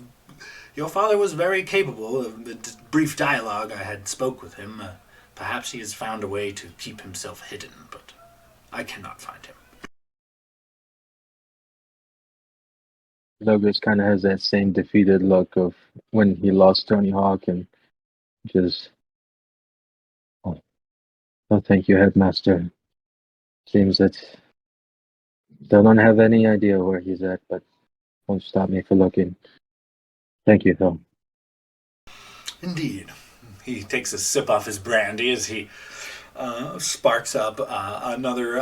Your father was very capable of the brief dialogue I had spoke with him. Perhaps he has found a way to keep himself hidden, but I cannot find him. Logus kind of has that same defeated look of when he lost Tony Hawk and just, oh, oh thank you, Headmaster. Seems that they don't have any idea where he's at, but won't stop me for looking. Thank you, though. Indeed. He takes a sip off his brandy as he sparks up another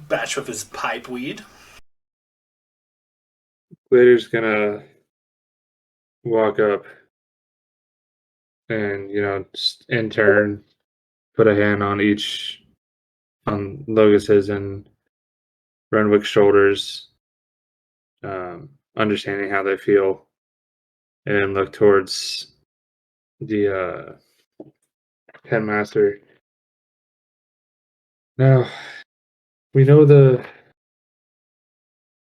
batch of his pipe weed. Glader's gonna walk up and, just in turn, put a hand on Logus's and Renwick's shoulders, understanding how they feel, and then look towards the headmaster. Now, we know the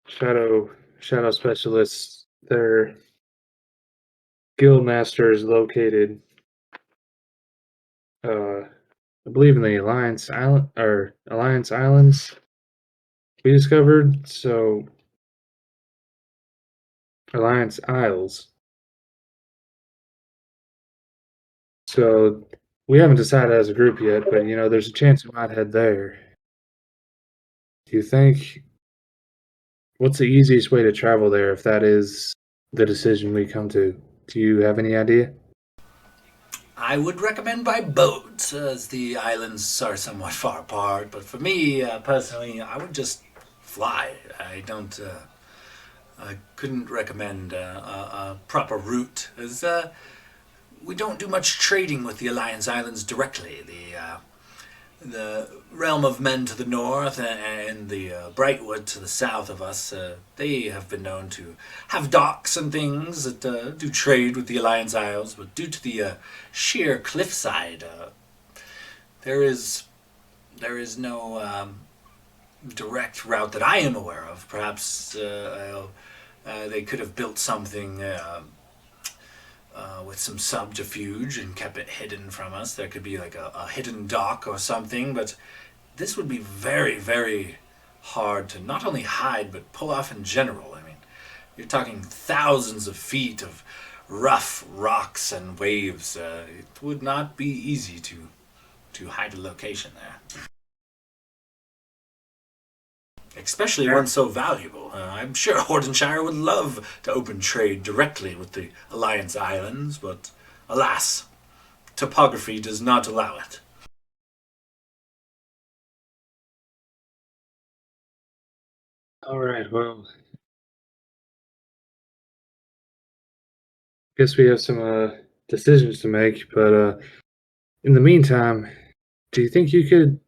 shadow specialists. Their guild master is located, I believe, in the Alliance Islands. We discovered Alliance Isles. So we haven't decided as a group yet, but there's a chance we might head there. Do you think what's the easiest way to travel there if that is the decision we come to? Do you have any idea? I would recommend by boat, as the islands are somewhat far apart. But for me, personally, I would just fly. I couldn't recommend a proper route, as we don't do much trading with the Alliance Islands directly. The realm of men to the north and the Brightwood to the south of us, they have been known to have docks and things that do trade with the Alliance Isles, but due to the sheer cliffside, there is no direct route that I am aware of. Perhaps they could have built something with some subterfuge and kept it hidden from us. There could be like a hidden dock or something, but this would be very, very hard to not only hide, but pull off in general. I mean, you're talking thousands of feet of rough rocks and waves. It would not be easy to hide a location there. Especially one so valuable. I'm sure Hordenshire would love to open trade directly with the Alliance Islands, but alas, topography does not allow it. All right, well, guess we have some decisions to make, but in the meantime, do you think you could,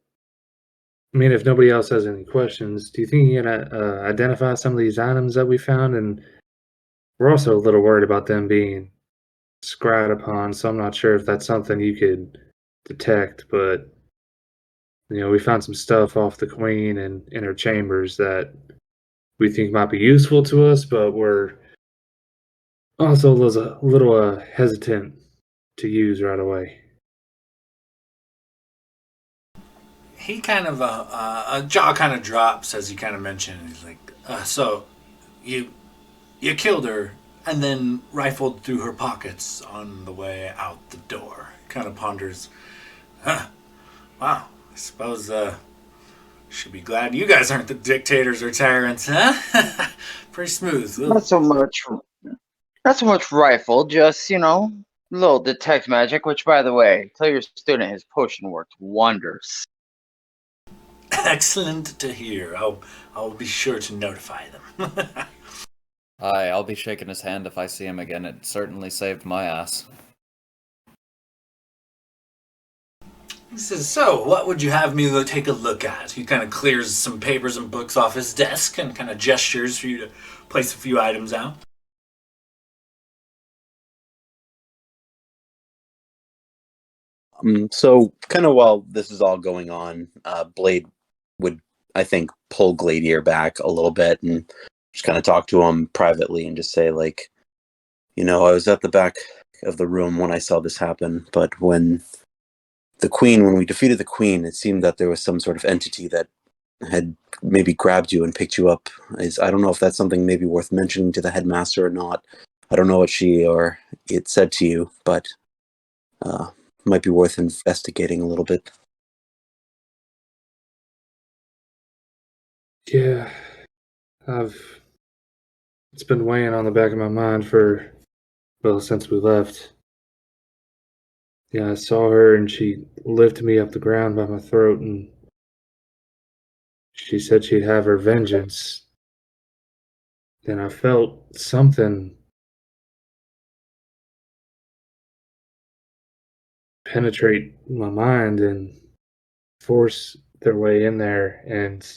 if nobody else has any questions, do you think you can identify some of these items that we found? And we're also a little worried about them being scryed upon, so I'm not sure if that's something you could detect, but we found some stuff off the Queen and in her chambers that we think might be useful to us, but we're also a little hesitant to use right away. He kind of a jaw kind of drops as you kind of mentioned. He's like, so you killed her and then rifled through her pockets on the way out the door. Kind of ponders. Huh. Wow. I suppose should be glad you guys aren't the dictators or tyrants, huh? Pretty smooth. Not so much rifle, just, little detect magic, which, by the way, tell your student his potion worked wonders. Excellent to hear. I'll be sure to notify them. Aye, I'll be shaking his hand if I see him again. It certainly saved my ass. He says, so, what would you have me take a look at? He kind of clears some papers and books off his desk and kind of gestures for you to place a few items out. So, kind of while this is all going on, Blade would, I think, pull Gladier back a little bit and just kind of talk to him privately and just say, like, I was at the back of the room when I saw this happen, but when the queen, when we defeated the queen, it seemed that there was some sort of entity that had maybe grabbed you and picked you up. I don't know if that's something maybe worth mentioning to the headmaster or not. I don't know what she or it said to you, but might be worth investigating a little bit. Yeah, it's been weighing on the back of my mind since we left. Yeah, I saw her and she lifted me up the ground by my throat and she said she'd have her vengeance. Then I felt something penetrate my mind and force their way in there, and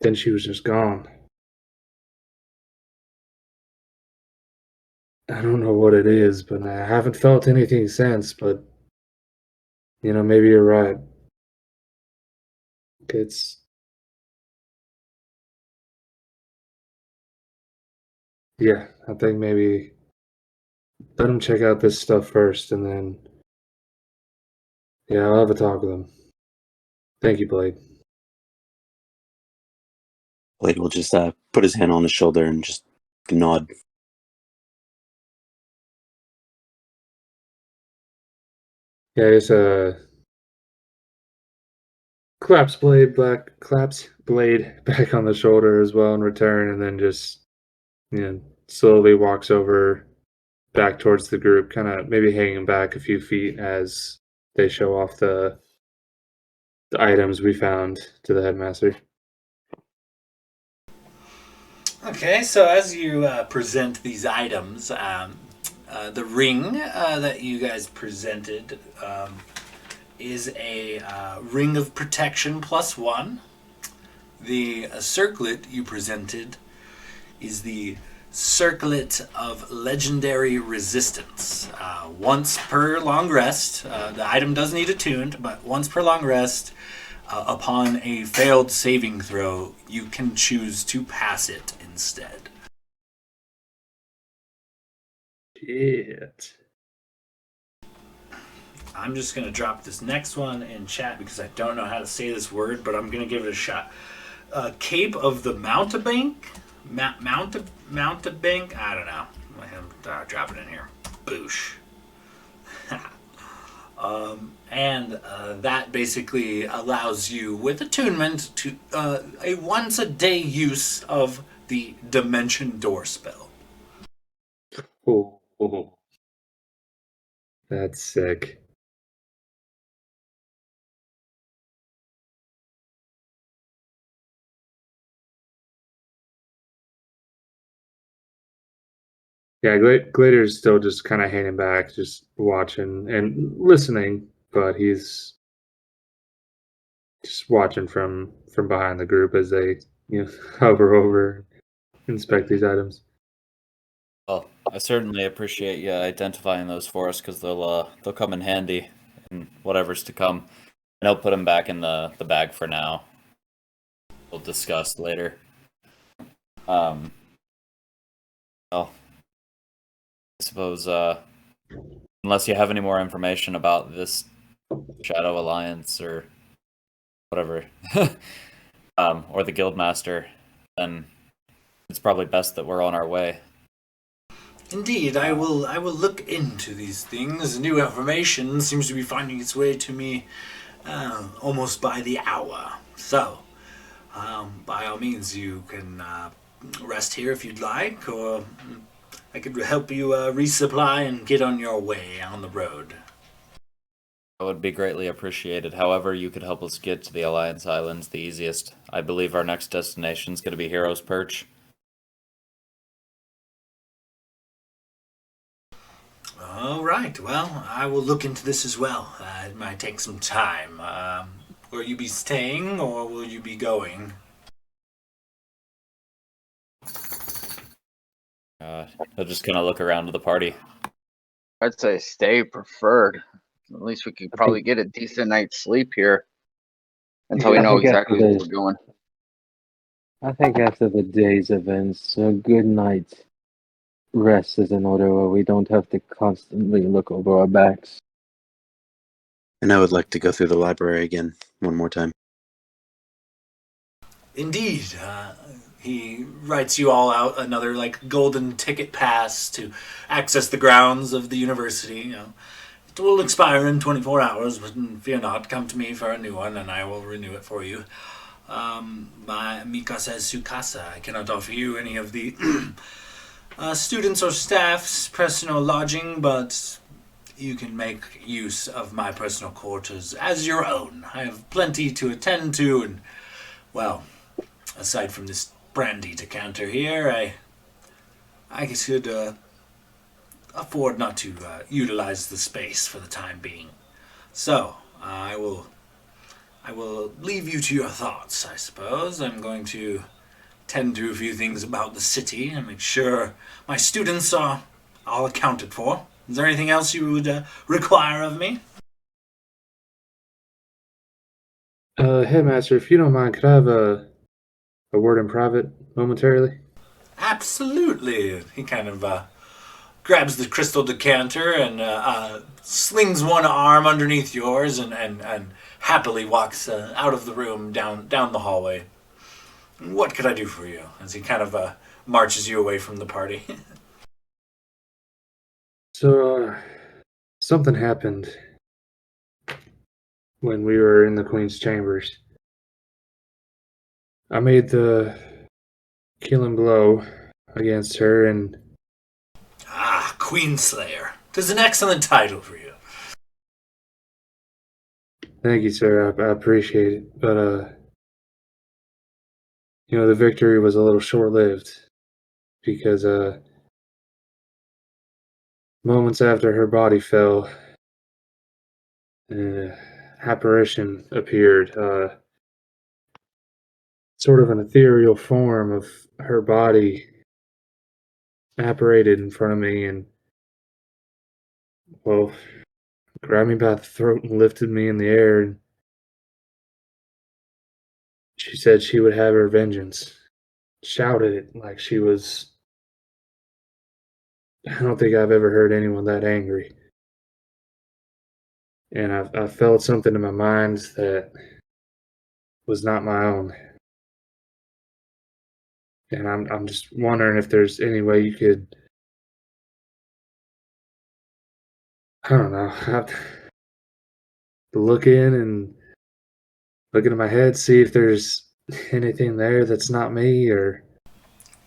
then she was just gone. I don't know what it is, but I haven't felt anything since, but maybe you're right. It's Yeah, I think maybe let him check out this stuff first, and then I'll have a talk with him. Thank you, Blade. Blade will just put his hand on his shoulder and just nod. Yeah, it's claps Blade back on the shoulder as well in return, and then just slowly walks over back towards the group, kind of maybe hanging back a few feet as they show off the items we found to the headmaster. Okay, so as you present these items, the ring that you guys presented is a ring of protection +1. The circlet you presented is the circlet of legendary resistance. Once per long rest, the item does need attuned, but once per long rest, upon a failed saving throw, you can choose to pass it instead. Shit. I'm just going to drop this next one in chat because I don't know how to say this word, but I'm going to give it a shot. Cape of the Mountebank? Mountebank? I don't know. Drop it in here. Boosh. And that basically allows you, with attunement, to a once-a-day use of the Dimension Door spell. Oh, that's sick. Yeah, Glader's still just kind of hanging back, just watching and listening, but he's just watching from behind the group as they hover over, inspect these items. Well, I certainly appreciate you identifying those for us because they'll come in handy in whatever's to come. And I'll put them back in the bag for now. We'll discuss later. Well, I suppose unless you have any more information about this Shadow Alliance or whatever, or the Guildmaster, then it's probably best that we're on our way. Indeed, I will look into these things. New information seems to be finding its way to me almost by the hour. So, by all means, you can rest here if you'd like, or I could help you resupply and get on your way on the road. That would be greatly appreciated. However, you could help us get to the Alliance Islands the easiest. I believe our next destination is going to be Hero's Perch. All right. Well, I will look into this as well. It might take some time. Will you be staying or will you be going? He'll just kind of look around to the party. I'd say stay preferred. At least we could probably get a decent night's sleep here until we Yeah, I know think exactly after where this- we're going. I think after the day's events, a good night's rest is in order where we don't have to constantly look over our backs. And I would like to go through the library again one more time. Indeed, he writes you all out another like golden ticket pass to access the grounds of the university. You know, it will expire in 24 hours, but fear not. Come to me for a new one, and I will renew it for you. My Mikasa Sukasa. I cannot offer you any of the students or staff's personal lodging, but you can make use of my personal quarters as your own. I have plenty to attend to, and, well, aside from this brandy decanter here, I could afford not to utilize the space for the time being. So, I will leave you to your thoughts, I suppose. I'm going to tend to a few things about the city and make sure my students are all accounted for. Is there anything else you would require of me? Headmaster, if you don't mind, could I have a word in private momentarily? Absolutely. He kind of grabs the crystal decanter and slings one arm underneath yours and happily walks out of the room down the hallway. What could I do for you? As he kind of marches you away from the party. So, something happened when we were in the Queen's chambers. I made the killing blow against her, and Queenslayer. 'Tis an excellent title for you. thank you, sir. I appreciate it. But, the victory was a little short-lived because, moments after her body fell, an apparition appeared, sort of an ethereal form of her body apparated in front of me and, well, grabbed me by the throat and lifted me in the air. And she said she would have her vengeance. Shouted it like she was. I don't think I've ever heard anyone that angry. And I felt something in my mind that was not my own. And I'm just wondering if there's any way you could, I don't know, have to look in and look into my head, see if there's anything there that's not me, or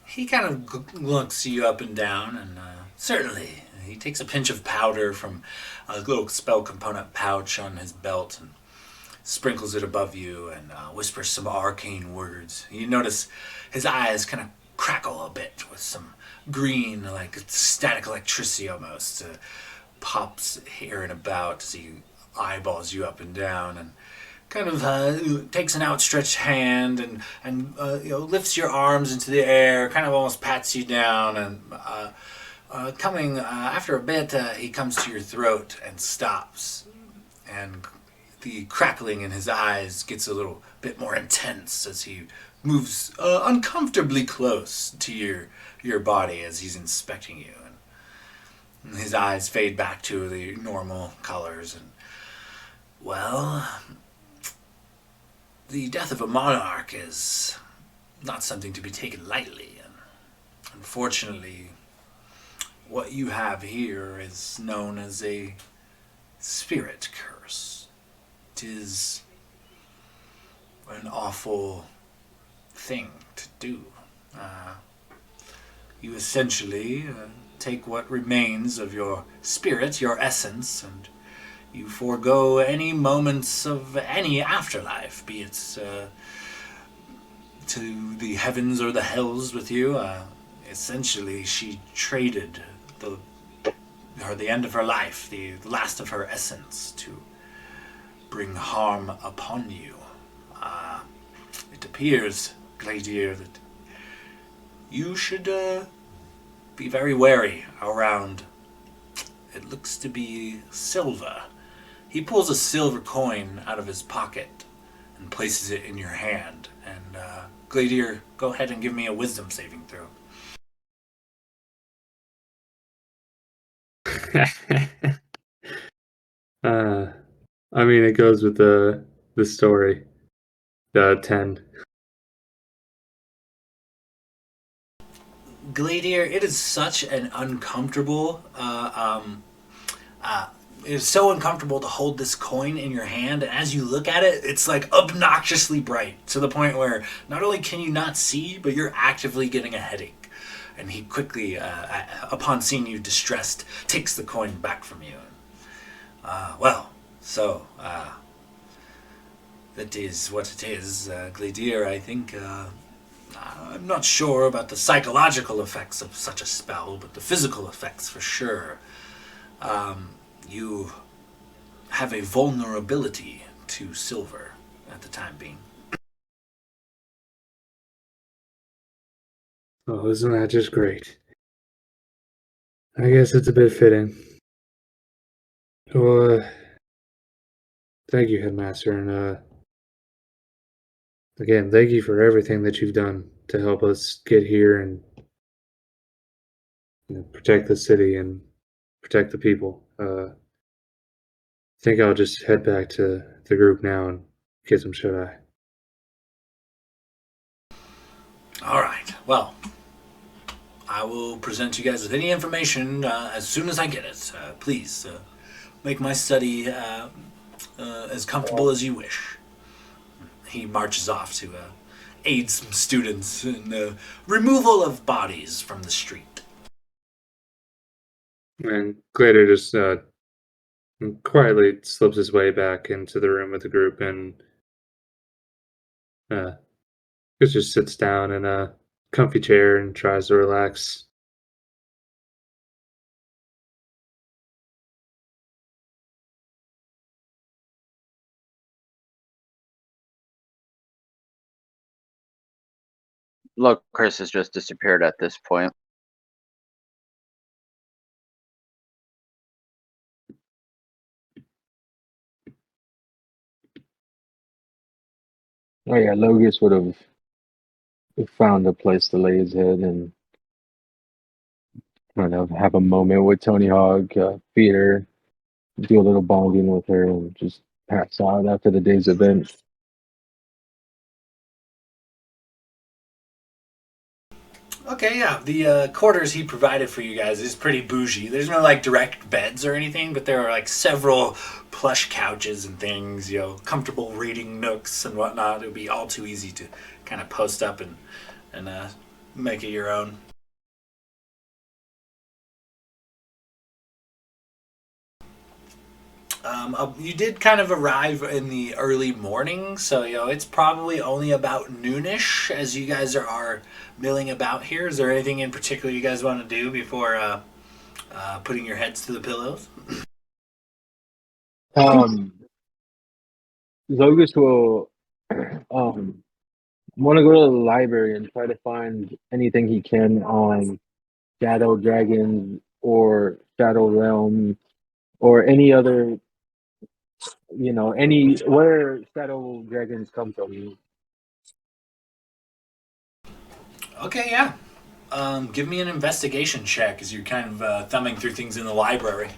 He kind of looks you up and down, and certainly he takes a pinch of powder from a little spell component pouch on his belt and sprinkles it above you and whispers some arcane words. You notice his eyes kind of crackle a bit with some green, like static electricity almost, pops here and about as he eyeballs you up and down and kind of takes an outstretched hand and lifts your arms into the air, kind of almost pats you down, and coming after a bit, he comes to your throat and stops, and the crackling in his eyes gets a little bit more intense as he moves uncomfortably close to your body as he's inspecting you, and his eyes fade back to the normal colors. And, well, the death of a monarch is not something to be taken lightly, and unfortunately, what you have here is known as a spirit curse. It is an awful thing to do. You essentially take what remains of your spirit, your essence, and you forego any moments of any afterlife, be it to the heavens or the hells with you. Essentially, she traded the end of her life, the last of her essence, to bring harm upon you. It appears, Gladier, that you should be very wary around. It looks to be silver. He pulls a silver coin out of his pocket and places it in your hand. And Gladier, go ahead and give me a wisdom saving throw. I mean, it goes with the story. 10. Gladiator, it is such an uncomfortable. It is so uncomfortable to hold this coin in your hand, and as you look at it, it's like obnoxiously bright to the point where not only can you not see, but you're actively getting a headache. And he quickly, upon seeing you distressed, takes the coin back from you. That is what it is, Gladiator. I think I'm not sure about the psychological effects of such a spell, but the physical effects for sure. You have a vulnerability to silver at the time being. Oh, isn't that just great? I guess it's a bit fitting. Well, thank you, Headmaster, and again, thank you for everything that you've done to help us get here and protect the city and protect the people. I think I'll just head back to the group now and get some shut eye. All right. Well, I will present you guys with any information as soon as I get it. Please make my study as comfortable as you wish. He marches off to aid some students in the removal of bodies from the street. And Glader just quietly slips his way back into the room with the group and just sits down in a comfy chair and tries to relax. Look, Chris has just disappeared at this point. Oh yeah, Logus would have found a place to lay his head and kind of have a moment with Tony Hawk, feed her, do a little bonging with her, and just pass out after the day's event. Okay, yeah. The quarters he provided for you guys is pretty bougie. There's no like direct beds or anything, but there are like several plush couches and things, comfortable reading nooks and whatnot. It would be all too easy to kind of post up and make it your own. You did kind of arrive in the early morning, so it's probably only about noonish as you guys are milling about here. Is there anything in particular you guys want to do before putting your heads to the pillows? Logus will want to go to the library and try to find anything he can on Shadow Dragons or Shadow Realm or any other, any where Shadow Dragons come from. Okay, yeah. Give me an investigation check as you're kind of thumbing through things in the library.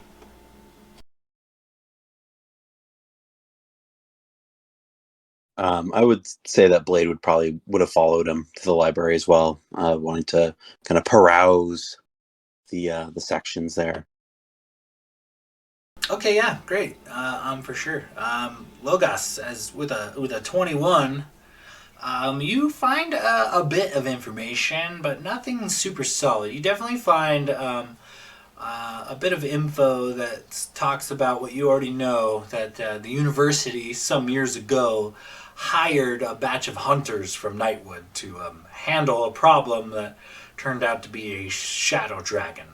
I would say that Blade would have followed him to the library as well, wanting to kind of peruse the sections there. Okay, yeah, great. For sure. Logos, as with a 21, you find a bit of information, but nothing super solid. You definitely find a bit of info that talks about what you already know, that the university some years ago hired a batch of hunters from Nightwood to handle a problem that turned out to be a shadow dragon.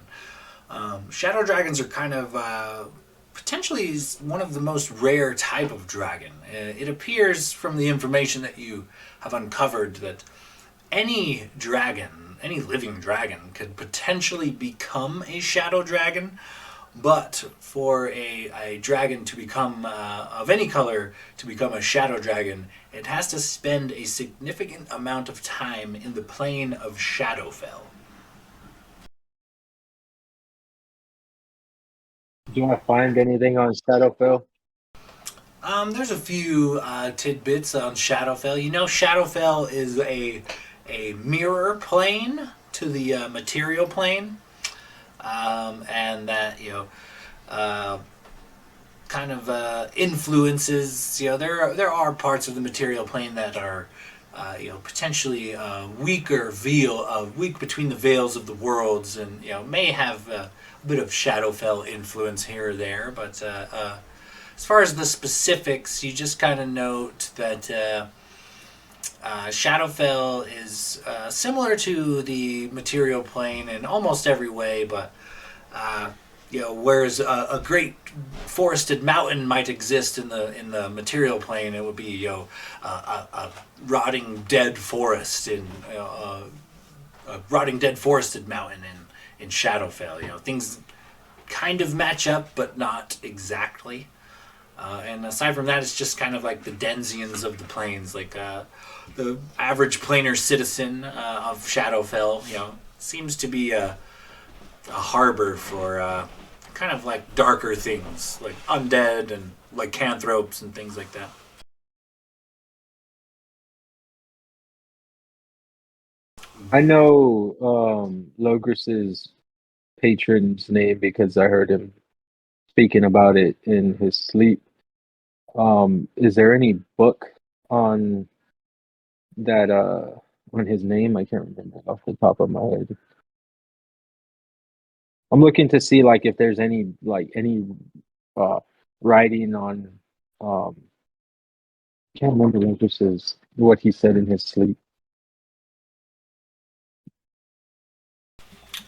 Shadow dragons are kind of potentially one of the most rare type of dragon. It appears from the information that you have uncovered that any dragon, any living dragon, could potentially become a shadow dragon, but for a dragon to become, of any color, to become a shadow dragon, it has to spend a significant amount of time in the plane of Shadowfell. Do I find anything on Shadowfell? There's a few tidbits on Shadowfell. You know, Shadowfell is a mirror plane to the material plane, and that uh, kind of influences. There are parts of the material plane that are potentially weak between the veils of the worlds, and may have a bit of Shadowfell influence here or there. But as far as the specifics, you just kind of note that Shadowfell is similar to the material plane in almost every way, but whereas a great forested mountain might exist in the material plane, it would be a rotting dead forest in a rotting dead forested mountain in Shadowfell. Things kind of match up, but not exactly. And aside from that, it's just kind of like the Denzians of the plains, like the average planar citizen of Shadowfell. Seems to be a harbor for kind of like darker things, like undead and lycanthropes and things like that. I know Logris's patron's name because I heard him speaking about it in his sleep. Is there any book on that on his name? I can't remember off the top of my head. I'm looking to see like if there's any uh writing on can't remember what he said in his sleep.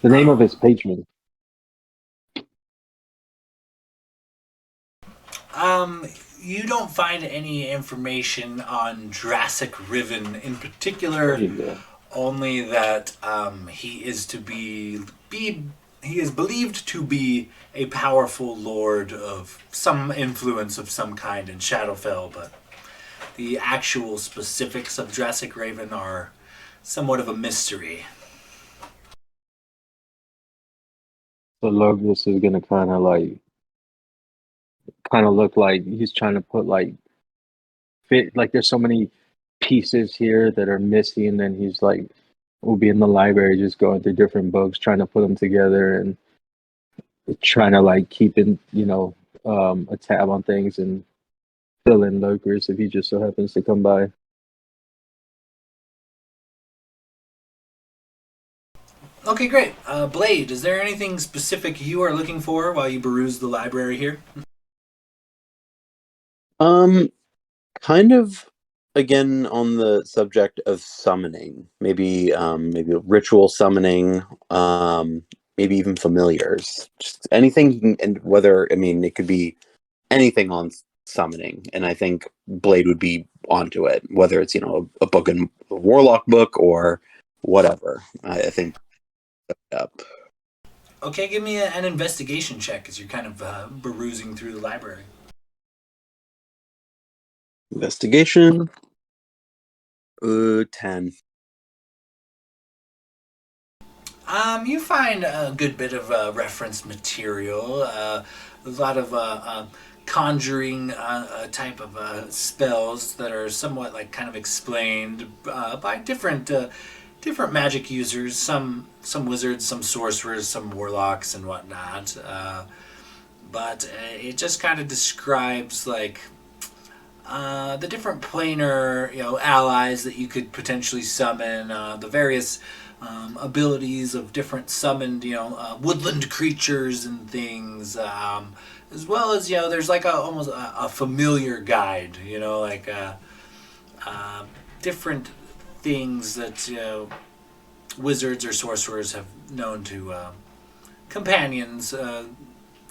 The name of his patron. You don't find any information on Jurassic Riven in particular. Yeah. Only that he is to be he is believed to be a powerful lord of some influence of some kind in Shadowfell, but the actual specifics of Jurassic Raven are somewhat of a mystery. So Logris is gonna kind of look like he's trying to put like fit like there's so many pieces here that are missing, and he's like will be in the library just going through different books trying to put them together and trying to like keep in a tab on things and fill in Logris if he just so happens to come by. Okay, great. Blade, is there anything specific you are looking for while you peruse the library here? Kind of again on the subject of summoning, maybe ritual summoning, maybe even familiars, just anything you can, and whether it could be anything on summoning, and I think Blade would be onto it, whether it's a book in a warlock book or whatever. I think up. Okay, give me an investigation check as you're kind of perusing through the library. Investigation. 10. You find a good bit of reference material, a lot of conjuring type of spells that are somewhat like kind of explained by different magic users. Some wizards, some sorcerers, some warlocks, and whatnot. But it just kind of describes like the different planar, allies that you could potentially summon, the various abilities of different summoned, woodland creatures and things, as well as there's like almost a familiar guide, different things that wizards or sorcerers have known to companions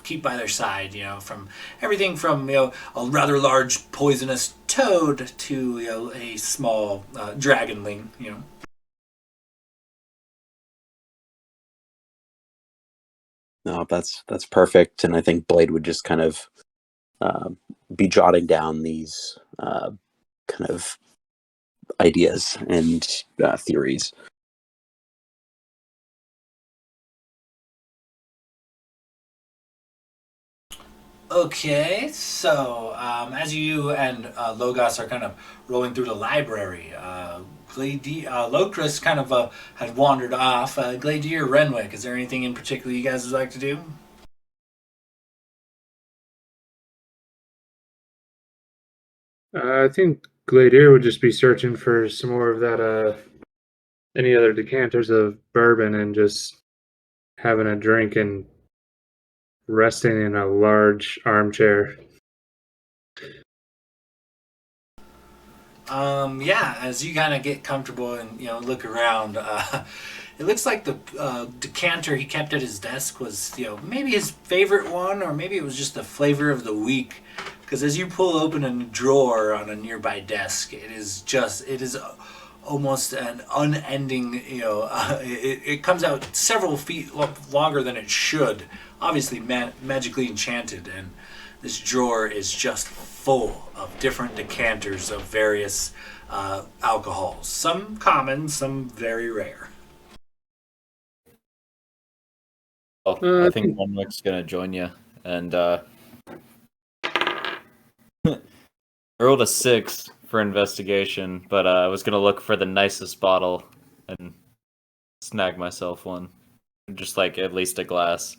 keep by their side, from everything from a rather large poisonous toad to a small dragonling. No, that's perfect, and I think Blade would just kind of be jotting down these kind of ideas and theories. Okay, so as you and Logos are kind of rolling through the library, Locris kind of had wandered off. Gladier, Renwick, is there anything in particular you guys would like to do? I think Gladier would just be searching for some more of that, any other decanters of bourbon and just having a drink and resting in a large armchair. Yeah, as you kind of get comfortable and look around, it looks like the decanter he kept at his desk was maybe his favorite one, or maybe it was just the flavor of the week. Because as you pull open a drawer on a nearby desk, it is almost an unending. It comes out several feet longer than it should. Obviously, magically enchanted, and this drawer is just full of different decanters of various alcohols. Some common, some very rare. Well, Uh, I I think think Renwick's gonna join you, and I rolled a 6 for investigation, but I was gonna look for the nicest bottle and snag myself one, just like at least a glass.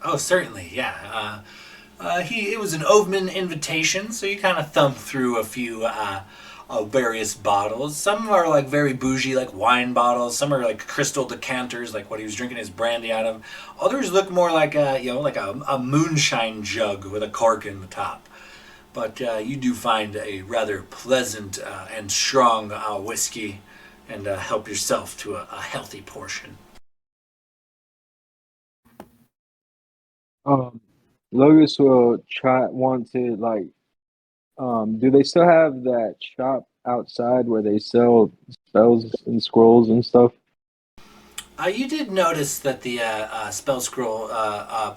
Oh, certainly, yeah. It was an Ovman invitation, so you kind of thumb through a few various bottles. Some are like very bougie, like wine bottles. Some are like crystal decanters, like what he was drinking his brandy out of. Others look more like a moonshine jug with a cork in the top. But you do find a rather pleasant and strong whiskey, and help yourself to a healthy portion. Um, Logos will want to like. Do they still have that shop outside where they sell spells and scrolls and stuff? You did notice that the spell scroll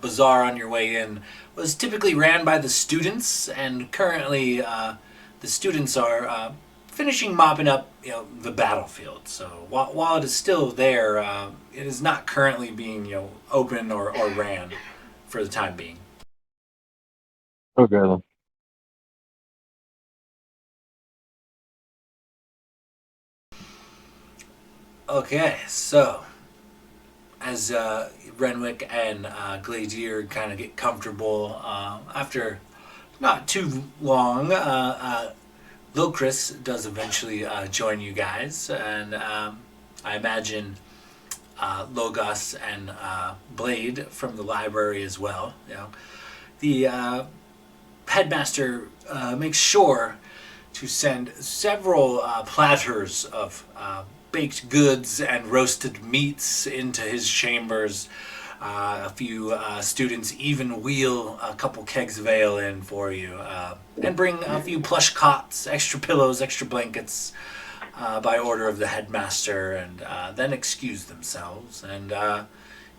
bazaar on your way in was typically ran by the students, and currently the students are finishing mopping up, the battlefield. So while it is still there, it is not currently being, open or ran for the time being. Okay then. Okay, so as Renwick and Glazier kind of get comfortable after not too long, Locris does eventually join you guys, and I imagine Logos and Blade from the library as well. The headmaster makes sure to send several platters of baked goods and roasted meats into his chambers. A few students even wheel a couple kegs of ale in for you, and bring a few plush cots, extra pillows, extra blankets, by order of the headmaster, and then excuse themselves. And you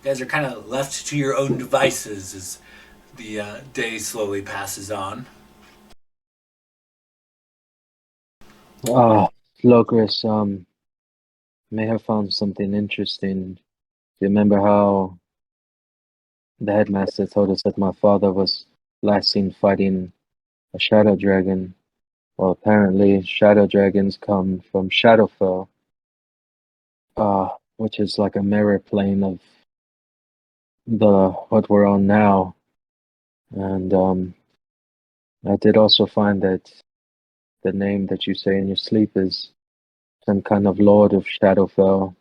guys are kind of left to your own devices as the day slowly passes on. Logos, may have found something interesting. Do you remember how the headmaster told us that my father was last seen fighting a shadow dragon? Well, apparently, shadow dragons come from Shadowfell, which is like a mirror plane of the what we're on now. And I did also find that the name that you say in your sleep is some kind of lord of Shadowfell.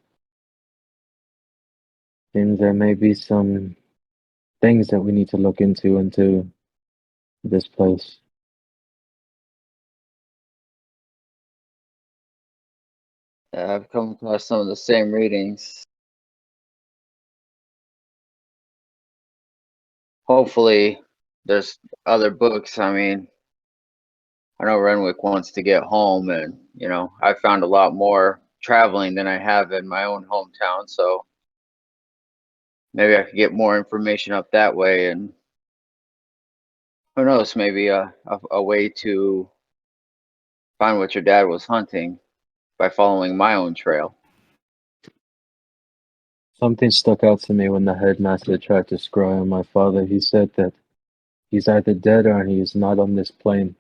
Seems there may be some things that we need to look into this place. I've come across some of the same readings. Hopefully, there's other books. I mean, I know Renwick wants to get home, and I found a lot more traveling than I have in my own hometown. So maybe I could get more information up that way, and who knows, maybe a way to find what your dad was hunting by following my own trail. Something stuck out to me when the headmaster tried to scry on my father. He said that He's either dead or he's not on this plane.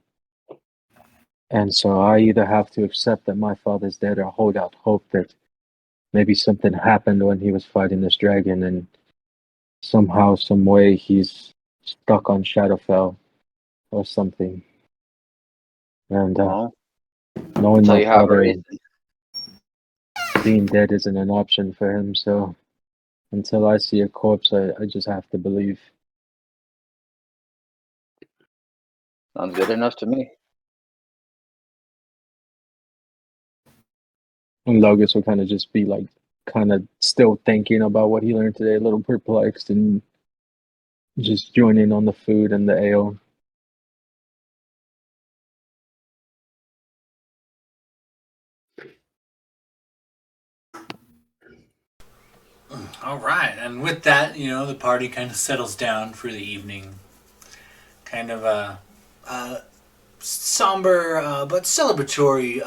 And so I either have to accept that my father's dead or hold out hope that maybe something happened when he was fighting this dragon and somehow, some way, he's stuck on Shadowfell or something. And Well, knowing until my you have a father reason. being dead isn't an option for him, so until I see a corpse, I just have to believe. Sounds good enough to me. And Logus will kind of just be like, kind of still thinking about what he learned today, a little perplexed, and just join in on the food and the ale. All right, and with that, the party kind of settles down for the evening. Kind of a somber but celebratory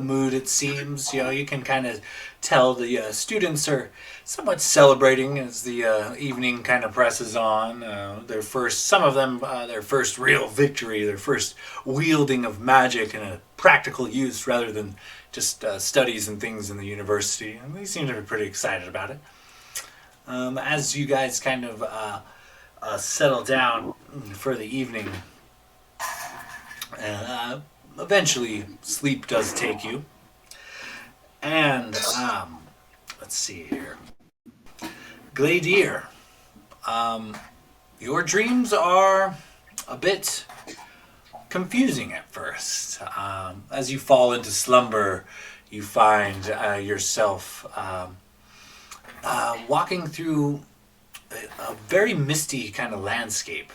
mood, it seems. You can kind of tell the students are somewhat celebrating as the evening kind of presses on. Some of them, their first real victory, their first wielding of magic in a practical use rather than just studies and things in the university. And they seem to be pretty excited about it. As you guys kind of settle down for the evening, eventually sleep does take you. And let's see here. Gladier, your dreams are a bit confusing at first. As you fall into slumber, you find yourself walking through a very misty kind of landscape.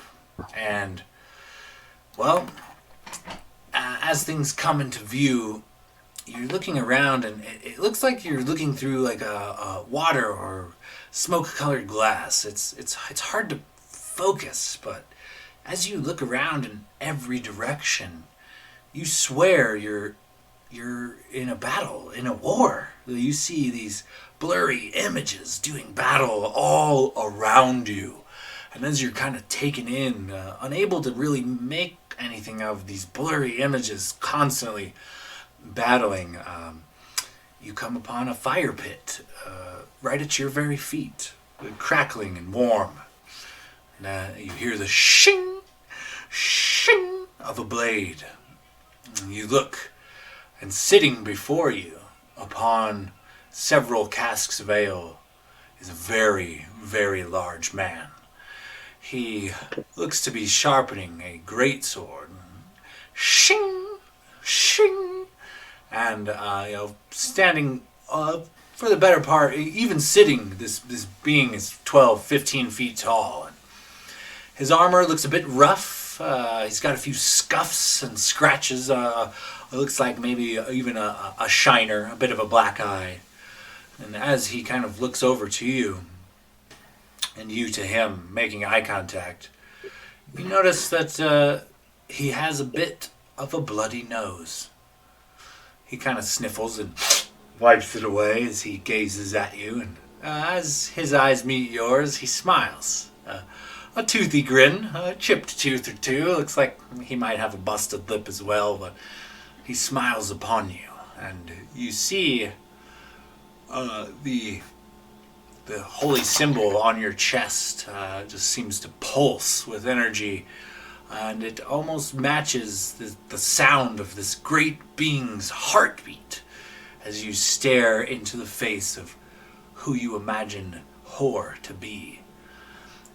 And, well, as things come into view, you're looking around and it looks like you're looking through like a water or smoke-colored glass. It's hard to focus, but as you look around in every direction, you swear you're in a battle, in a war. You see these blurry images doing battle all around you. And as you're kind of taken in, unable to really make anything of these blurry images constantly battling, you come upon a fire pit right at your very feet, crackling and warm. And you hear the shing, shing of a blade. And you look, and sitting before you upon several casks of ale is a very, very large man. He looks to be sharpening a great sword. Shing, shing, and standing for the better part, even sitting, this being is 12, 15 feet tall. His armor looks a bit rough. He's got a few scuffs and scratches. It looks like maybe even a shiner, a bit of a black eye. And as he kind of looks over to you, and you to him, making eye contact, you notice that he has a bit of a bloody nose. He kind of sniffles and wipes it away as he gazes at you, and as his eyes meet yours, he smiles. A toothy grin, a chipped tooth or two. Looks like he might have a busted lip as well, but he smiles upon you, and you see the holy symbol on your chest just seems to pulse with energy, and it almost matches the sound of this great being's heartbeat as you stare into the face of who you imagine Hor to be.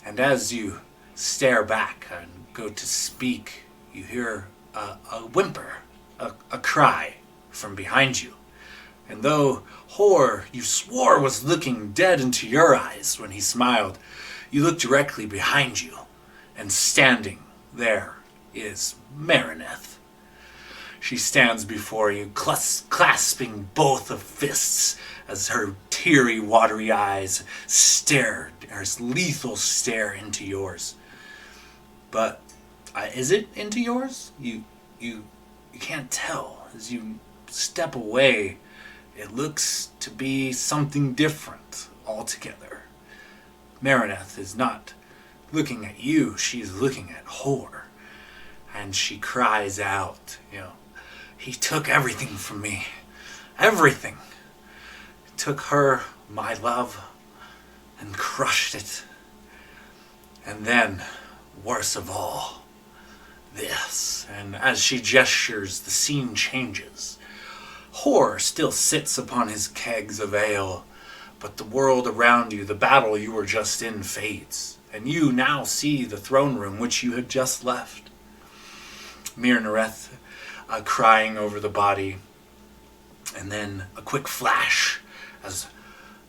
And as you stare back and go to speak, you hear a whimper, a cry from behind you. And though Hor, you swore, was looking dead into your eyes when he smiled, you look directly behind you, and standing there is Marineth. She stands before you, clasping both of fists as her teary, watery eyes stare, her lethal stare into yours. But is it into yours? You can't tell. As you step away, it looks to be something different altogether. Marineth is not looking at you, she's looking at Hor. And she cries out, he took everything from me. Everything. He took her, my love, and crushed it. And then, worst of all, this. And as she gestures, the scene changes. Hor still sits upon his kegs of ale, but the world around you, the battle you were just in, fades. And you now see the throne room which you had just left. Mirnoreth crying over the body. And then a quick flash as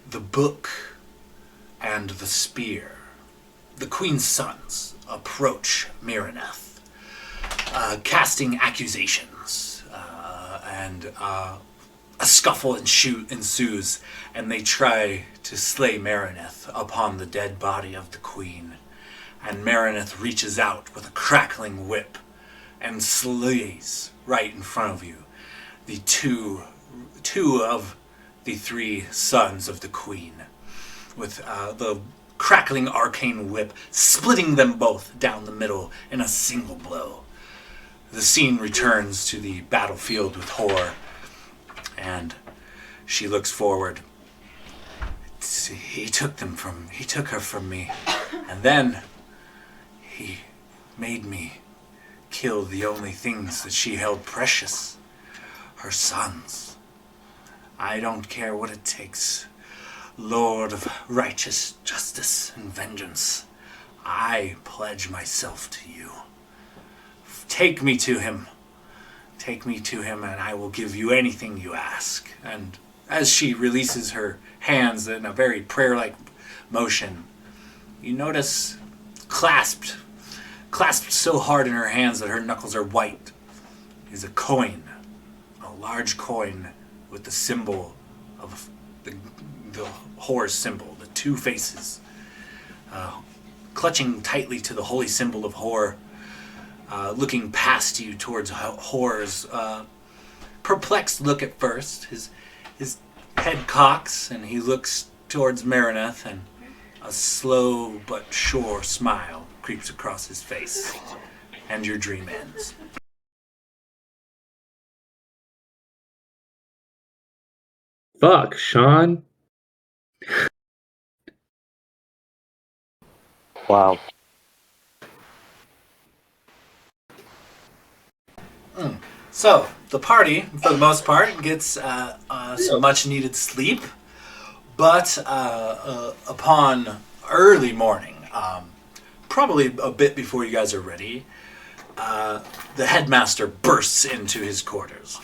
the book and the spear, the Queen's sons, approach Mirnoreth, casting accusations, and a scuffle ensues, and they try to slay Mirnoreth upon the dead body of the Queen. And Mirnoreth reaches out with a crackling whip and slays right in front of you the two of the three sons of the Queen, with the crackling arcane whip splitting them both down the middle in a single blow. The scene returns to the battlefield with Hor, and she looks forward. He took her from me, and then he made me kill the only things that she held precious, her sons. I don't care what it takes. Lord of righteous justice and vengeance, I pledge myself to you. Take me to him. Take me to him, and I will give you anything you ask. And as she releases her hands in a very prayer-like motion, you notice clasped so hard in her hands that her knuckles are white, is a coin, a large coin with the symbol of the Hor's symbol, the two faces, clutching tightly to the holy symbol of Hor, looking past you towards Hor's perplexed look at first. His head cocks, and he looks towards Mirnoreth, and a slow but sure smile creeps across his face, and your dream ends. Fuck, Sean. Wow. So, the party, for the most part, gets some much-needed sleep, but upon early morning, probably a bit before you guys are ready, the headmaster bursts into his quarters.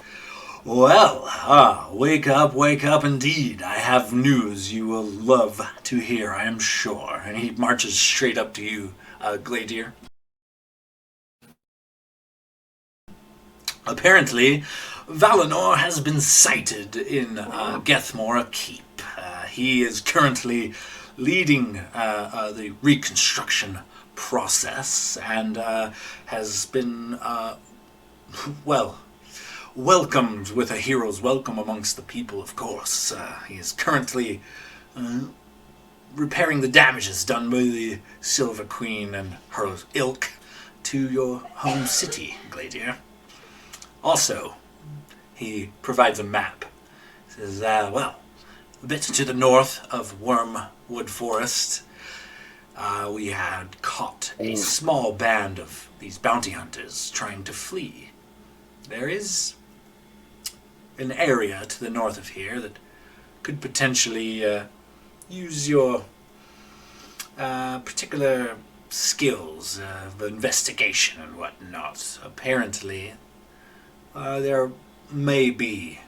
Well, wake up indeed. I have news you will love to hear, I am sure. And he marches straight up to you, Gladier. Apparently, Valinor has been sighted in Gethmore Keep. He is currently leading the reconstruction process and has been, welcomed with a hero's welcome amongst the people, of course. He is currently repairing the damages done by the Silver Queen and her ilk to your home city, Gladier. Also, he provides a map. He says, a bit to the north of Wormwood Forest, we had caught a small band of these bounty hunters trying to flee. There is an area to the north of here that could potentially use your particular skills of investigation and whatnot. Apparently, there may be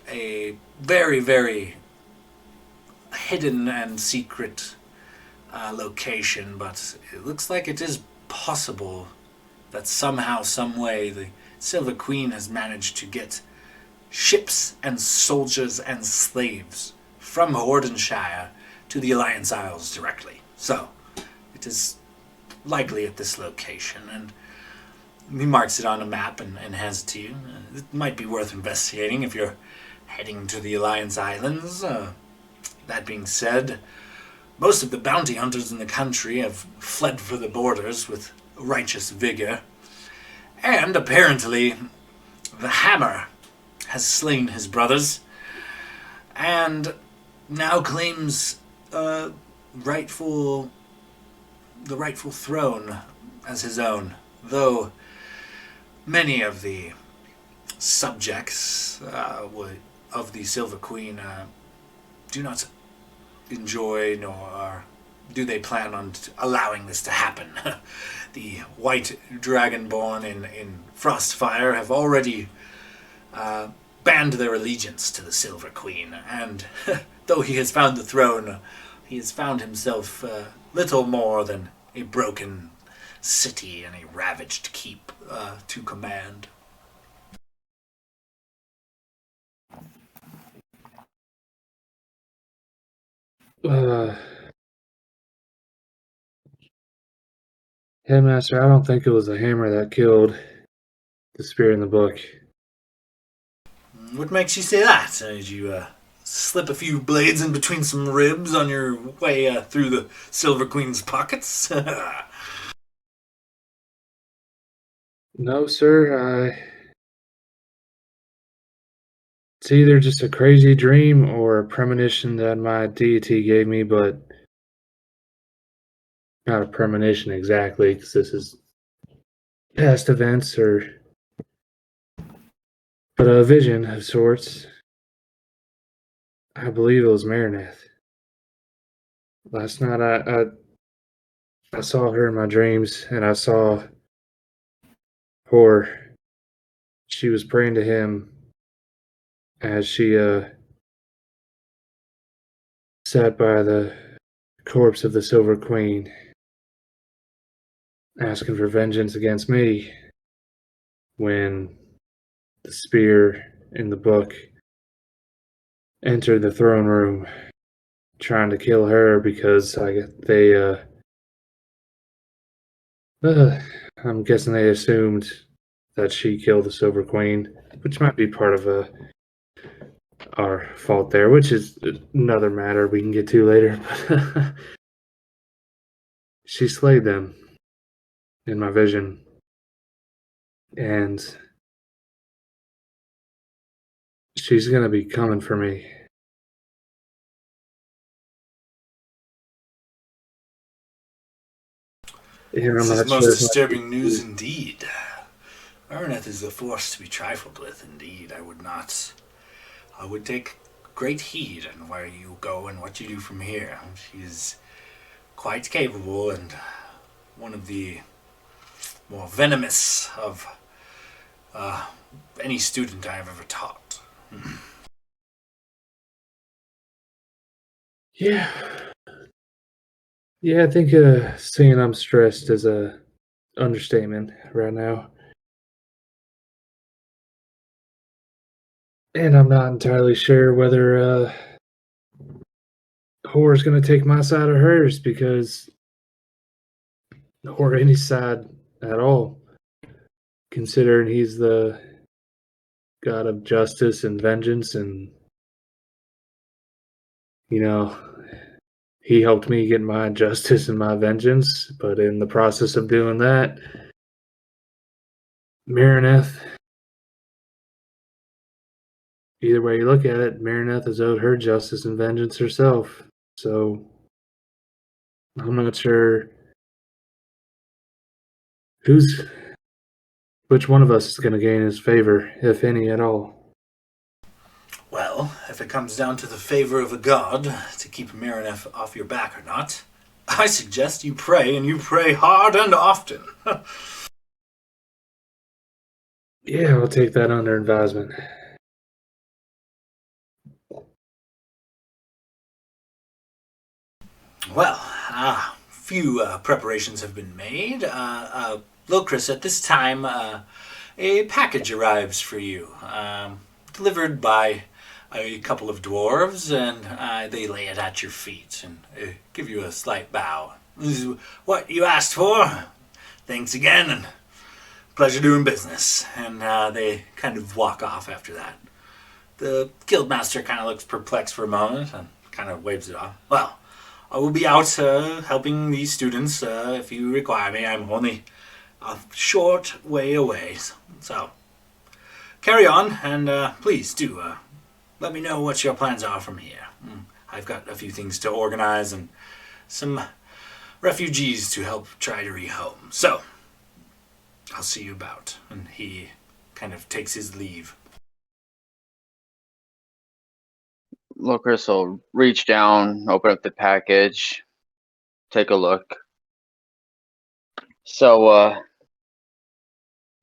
a very, very hidden and secret location, but it looks like it is possible that somehow, some way, the Silver Queen has managed to get ships and soldiers and slaves from Hordenshire to the Alliance Isles directly. So, it is likely at this location, and he marks it on a map and hands it to you. It might be worth investigating if you're heading to the Alliance Islands. That being said, most of the bounty hunters in the country have fled for the borders with righteous vigor. And apparently, the Hammer has slain his brothers and now claims the rightful throne as his own, though many of the subjects of the Silver Queen do not enjoy nor do they plan on allowing this to happen. The White Dragonborn in Frostfire have already banned their allegiance to the Silver Queen, and though he has found the throne, he has found himself little more than a broken city and a ravaged keep to command. Headmaster, I don't think it was the hammer that killed the spirit in the book. What makes you say that? Did you slip a few blades in between some ribs on your way through the Silver Queen's pockets? No, sir. It's either just a crazy dream or a premonition that my deity gave me, but not a premonition exactly, because this is past events, but a vision of sorts. I believe it was Marineth. Last night I saw her in my dreams, and I saw her. She was praying to him as she sat by the corpse of the Silver Queen, asking for vengeance against me when the spear in the book entered the throne room, trying to kill her because I'm guessing they assumed that she killed the Silver Queen, which might be part of our fault there, which is another matter we can get to later. But she slayed them in my vision, and she's gonna be coming for me. And I'm This is not most sure if disturbing news indeed. Marineth is a force to be trifled with indeed. I would take great heed in where you go and what you do from here. She is quite capable and one of the more venomous of any student I have ever taught. Yeah. Yeah, I think saying I'm stressed is a understatement right now. And I'm not entirely sure whether Horror's gonna take my side or hers, because or any side at all, considering he's the god of justice and vengeance, and you know, he helped me get my justice and my vengeance, but in the process of doing that, Marineth, either way you look at it, Marineth has owed her justice and vengeance herself. So I'm not sure which one of us is going to gain his favor, if any at all. Well, if it comes down to the favor of a god to keep Marineth off your back or not, I suggest you pray, and you pray hard and often. Yeah, I'll take that under advisement. Well, few preparations have been made. Locris, at this time, a package arrives for you, delivered by a couple of dwarves, and they lay it at your feet and give you a slight bow. This is what you asked for. Thanks again, and pleasure doing business. And they kind of walk off after that. The guildmaster kind of looks perplexed for a moment and kind of waves it off. Well, I will be out helping these students if you require me. I'm only a short way away. So carry on, and please do let me know what your plans are from here. I've got a few things to organize and some refugees to help try to rehome. So I'll see you about. And he kind of takes his leave. Lucas will reach down, open up the package, take a look. So,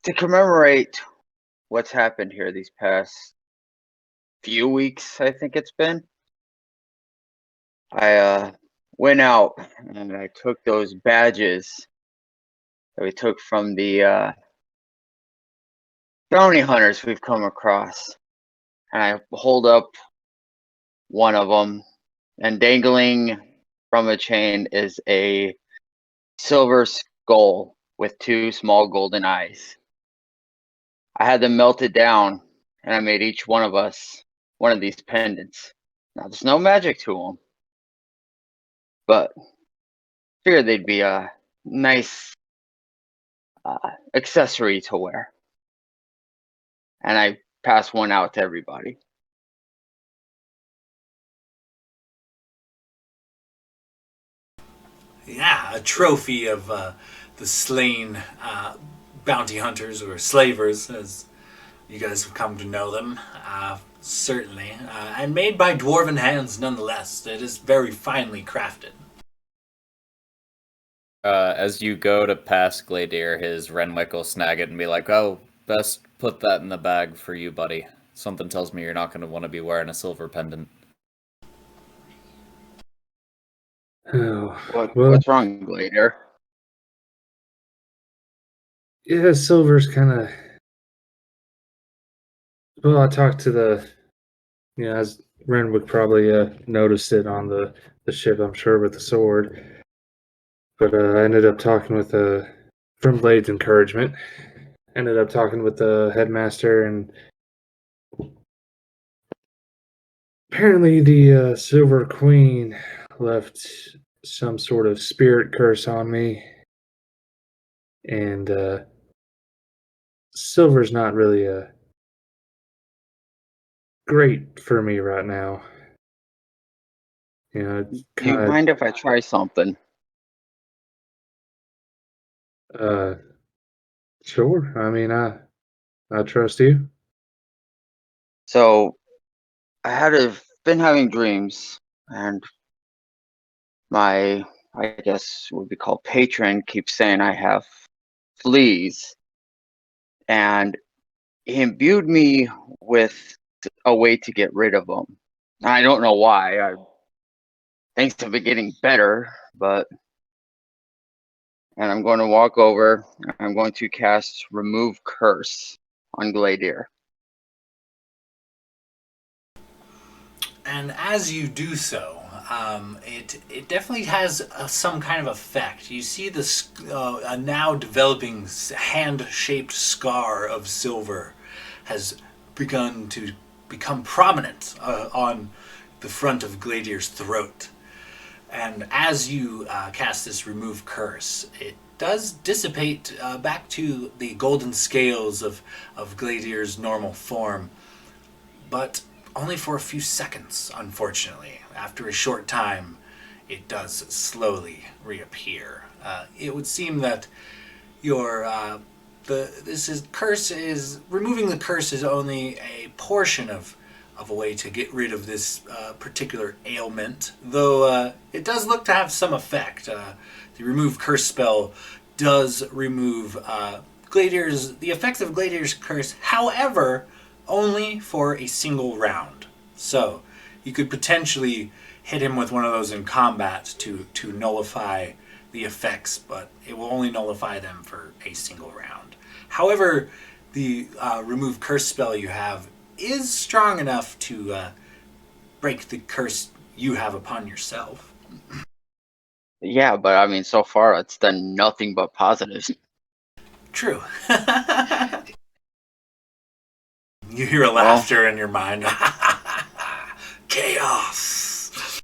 to commemorate what's happened here these past few weeks, I think it's been, I went out and I took those badges that we took from the bounty hunters we've come across, and I hold up one of them, and dangling from a chain is a silver skull with two small golden eyes. I had them melted down, and I made each one of us one of these pendants. Now, there's no magic to them, but figured they'd be a nice accessory to wear. And I passed one out to everybody. Yeah, a trophy of the slain bounty hunters or slavers, as you guys have come to know them. Certainly. And made by dwarven hands nonetheless. It is very finely crafted. As you go to pass Gladier, his Renwick will snag it and be like, "Oh, best put that in the bag for you, buddy. Something tells me you're not going to want to be wearing a silver pendant." Oh, well, What's wrong, Gladier? yeah, silver's kind of. Well, I talked to as Renwick probably noticed it on the ship, I'm sure, with the sword. But I ended up talking with from Blade's encouragement. Ended up talking with the headmaster, and apparently the Silver Queen left some sort of spirit curse on me, and silver's not really great for me right now. You know, it's Do you kind mind if I try something? of sure. I mean, I trust you. So, been having dreams, and my, I guess, would be called patron keeps saying I have fleas, and he imbued me with a way to get rid of them. I don't know why. Things have been getting better, and I'm going to walk over. I'm going to cast Remove Curse on Gladier. And as you do so, it definitely has some kind of effect. You see this a now developing hand-shaped scar of silver has begun to become prominent on the front of Gladier's throat. And as you cast this Remove Curse, it does dissipate back to the golden scales of Gladier's normal form. But only for a few seconds, unfortunately. After a short time, it does slowly reappear. It would seem that your removing the curse is only a portion of a way to get rid of this particular ailment, though it does look to have some effect. The remove curse spell does remove the effects of Gladier's curse. However, only for a single round. So you could potentially hit him with one of those in combat to nullify the effects, but it will only nullify them for a single round. However, the remove curse spell you have is strong enough to break the curse you have upon yourself. Yeah, but I mean, so far it's done nothing but positives. True. You hear a laughter in your mind. Chaos.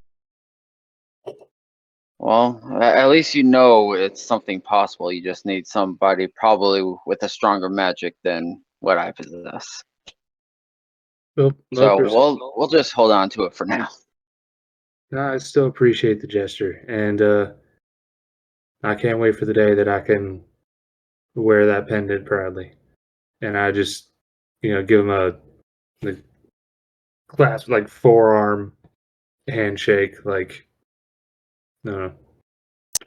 Well, at least you know it's something possible. You just need somebody probably with a stronger magic than what I possess. Well, So Locris, we'll just hold on to it for now. I still appreciate the gesture, and I can't wait for the day that I can wear that pendant proudly. And I just, give him a like, clasp, like forearm handshake, like, no,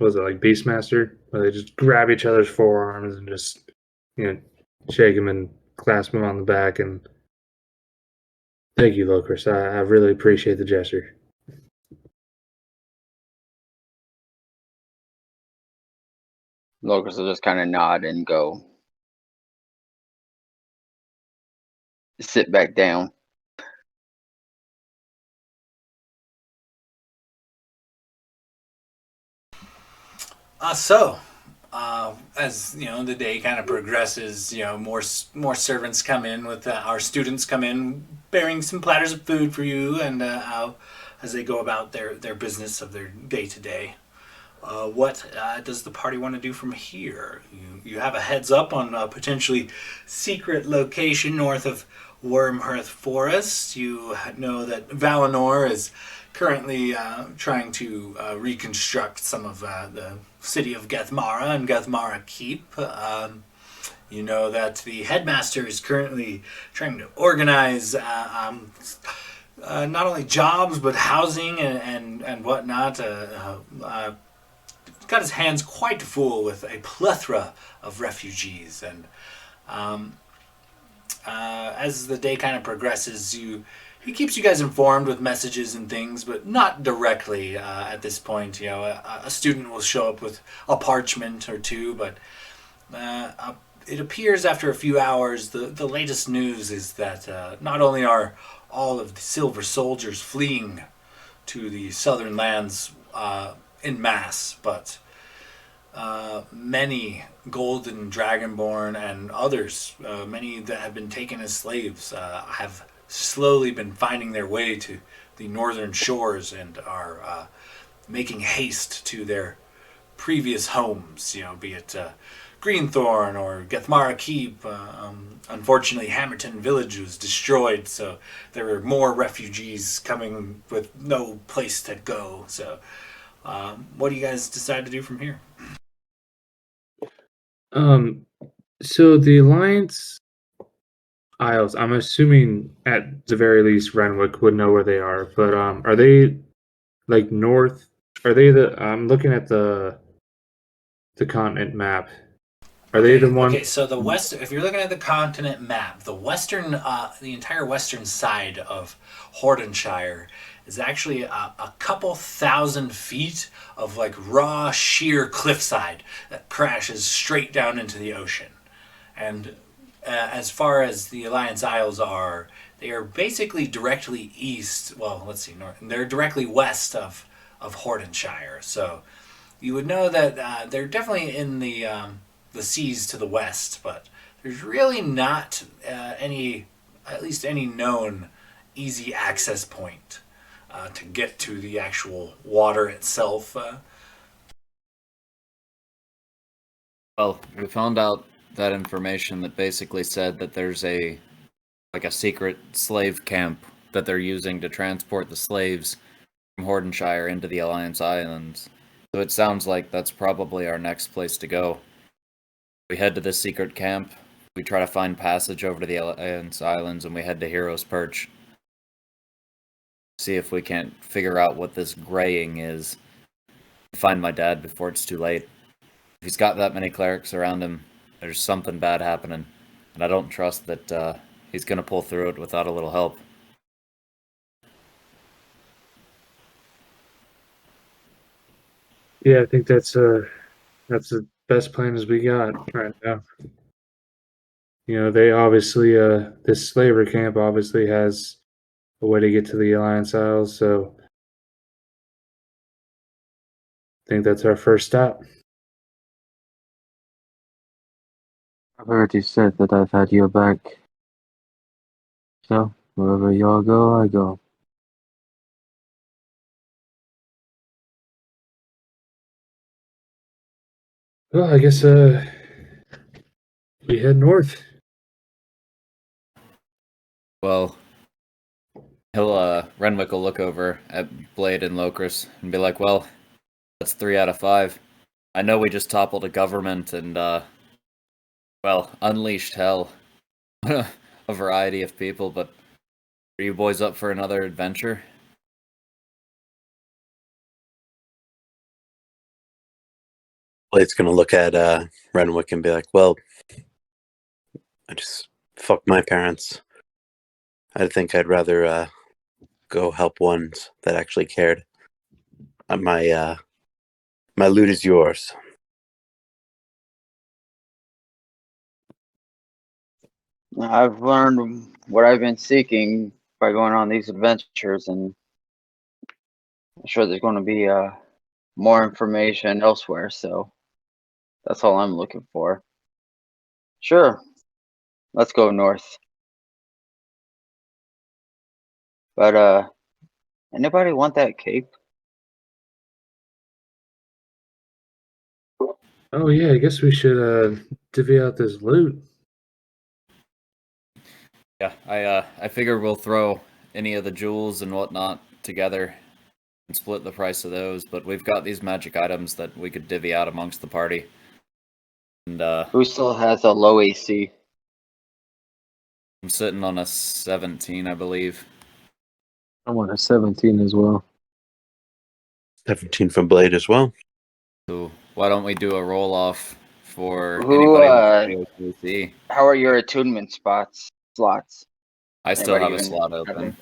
was it like Beastmaster? Where they just grab each other's forearms and just, you know, shake him and clasp him on the back. And thank you, Locris. I really appreciate the gesture. Locust will just kind of nod and go sit back down. As you know, the day kind of progresses. More servants come in with our students come in bearing some platters of food for you, and as they go about their business of their day to day. What does the party want to do from here? You have a heads up on a potentially secret location north of Wormhearth Forest. You know that Valinor is currently trying to reconstruct some of the city of Gethmara and Gethmara Keep. You know that the headmaster is currently trying to organize not only jobs but housing and whatnot. Got his hands quite full with a plethora of refugees, and as the day kind of progresses, he keeps you guys informed with messages and things, but not directly at this point. A student will show up with a parchment or two, but it appears after a few hours, the latest news is that not only are all of the Silver Soldiers fleeing to the southern lands in mass, but many golden dragonborn and others, many that have been taken as slaves, have slowly been finding their way to the northern shores and are making haste to their previous homes, be it Greenthorn or Gethmara Keep. Unfortunately, Hammerton Village was destroyed, so there were more refugees coming with no place to go. So, what do you guys decide to do from here? So the Alliance Isles, I'm assuming at the very least Renwick would know where they are, but are they like north? Are they I'm looking at the continent map. Are they the one? Okay. So the west, if you're looking at the continent map, the entire western side of Hordenshire is actually a couple thousand feet of like raw, sheer cliffside that crashes straight down into the ocean. And as far as the Alliance Isles are, they are basically directly east. Well, let's see, north. They're directly west of Hordenshire. So you would know that they're definitely in the seas to the west, but there's really not at least any known easy access point to get to the actual water itself. Well, we found out that information that basically said that there's a secret slave camp that they're using to transport the slaves from Hordenshire into the Alliance Islands. So it sounds like that's probably our next place to go. We head to this secret camp, we try to find passage over to the Alliance Islands, and we head to Hero's Perch. See if we can't figure out what this graying is. Find my dad before it's too late. If he's got that many clerics around him, there's something bad happening. And I don't trust that he's going to pull through it without a little help. Yeah, I think that's the best plan as we got right now. They obviously this slaver camp obviously has a way to get to the Alliance Isles, so I think that's our first stop. I've already said that I've had your back. So, wherever y'all go, I go. Well, I guess we head north. Well, Renwick will look over at Blade and Locris and be like, well, that's 3 out of 5. I know we just toppled a government and, well, unleashed hell. A variety of people, but are you boys up for another adventure? Blade's gonna look at Renwick and be like, "Well, I just fucked my parents. I think I'd rather go help ones that actually cared. My loot is yours." I've learned what I've been seeking by going on these adventures, and I'm sure there's going to be more information elsewhere. So that's all I'm looking for. Sure, let's go north. But anybody want that cape? Oh yeah, I guess we should divvy out this loot. Yeah, I figure we'll throw any of the jewels and whatnot together and split the price of those, but we've got these magic items that we could divvy out amongst the party. And Who still has a low AC? I'm sitting on a 17, I believe. I want a 17 as well. 17 from Blade as well. So why don't we do a roll off for Who anybody with AC? how are your attunement slots? I still Anybody have a even slot have open. it?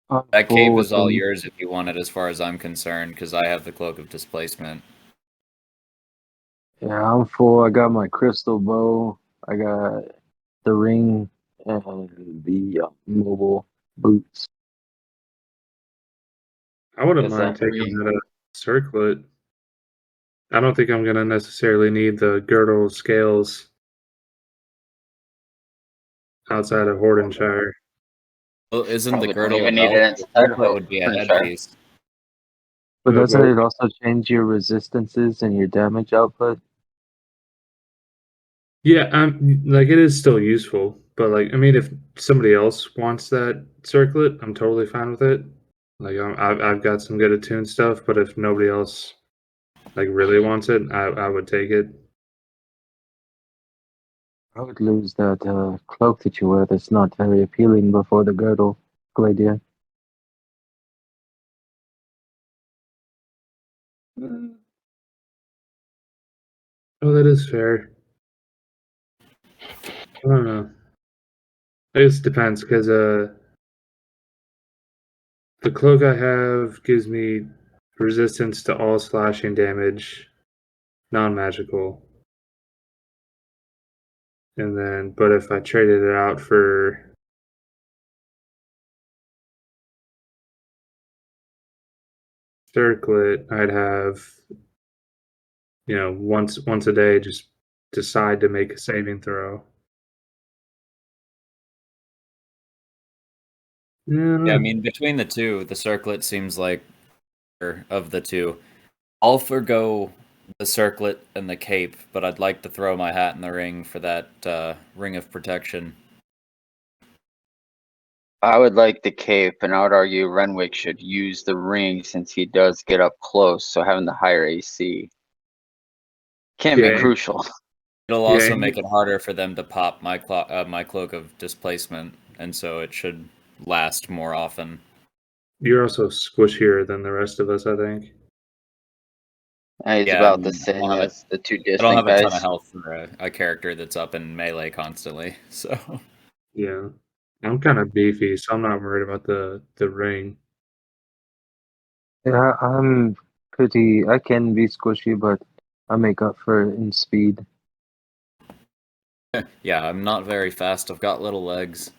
I'm That full cape with is all them. yours if you want it, as far as I'm concerned, because I have the cloak of displacement. Yeah, I'm full. I got my crystal bow. I got the ring and the mobile boots. I wouldn't Is mind that taking ring? that circlet. I don't think I'm gonna necessarily need the girdle scales outside of Hordenshire. Well, isn't the Probably don't girdle a even need belt? it The inside circlet would be a Hordenshire. headpiece. But doesn't Well, it also change your resistances and your damage output? yeah, I'm like it is still useful, but like I mean, if somebody else wants that circlet, I'm totally fine with it. Like I've got some good attuned stuff, but if nobody else like really wants it, I would take it. I would lose that cloak that you wear that's not very appealing before the girdle, Gladia. Oh, that is fair. I don't know. I guess it depends because the cloak I have gives me resistance to all slashing damage, non-magical. And then, but if I traded it out for circlet, I'd have, once a day, just decide to make a saving throw. Yeah, I Yeah, mean, between the two, the circlet seems like of the two. I'll forgo the circlet and the cape, but I'd like to throw my hat in the ring for that ring of protection. I would like the cape, and I would argue Renwick should use the ring since he does get up close. So having the higher AC can be yeah, crucial. It'll yeah. also make it harder for them to pop my cloak of displacement, and so it should last more often. You're also squishier than the rest of us, I think. And he's Yeah, I about the mean, same as the two I don't distant have a ton of guys. health for a character that's up in melee constantly, so Yeah, I'm kind of beefy, so I'm not worried about the ring. Yeah, I'm pretty. I can be squishy, but I make up for it in speed. yeah, I'm not very fast. I've got little legs.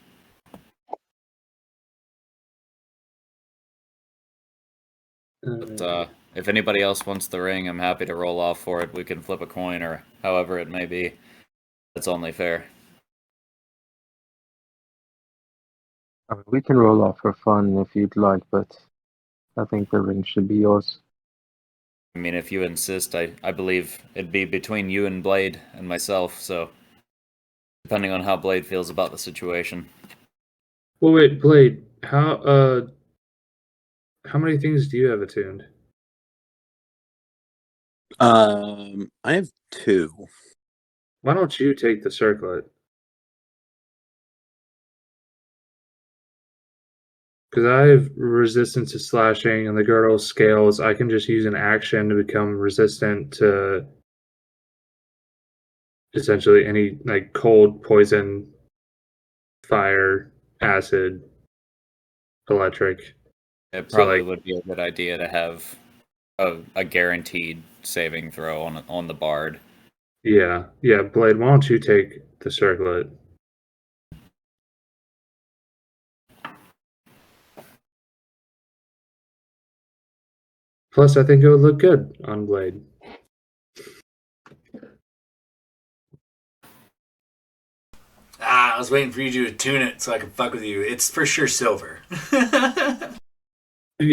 But if anybody else wants the ring, I'm happy to roll off for it. We can flip a coin or however it may be. That's only fair. I mean, we can roll off for fun if you'd like, but I think the ring should be yours. I mean, if you insist, I believe it'd be between you and Blade and myself, so depending on how Blade feels about the situation. Well, wait, Blade, how many things do you have attuned? I have 2. Why don't you take the circlet? Because I have resistance to slashing and the girdle scales. I can just use an action to become resistant to essentially any like cold, poison, fire, acid, electric. It So probably like, would be a good idea to have a guaranteed saving throw on the bard. yeah, Blade, why don't you take the circlet? Plus, I think it would look good on Blade. I was waiting for you to tune it so I could fuck with you. It's for sure silver.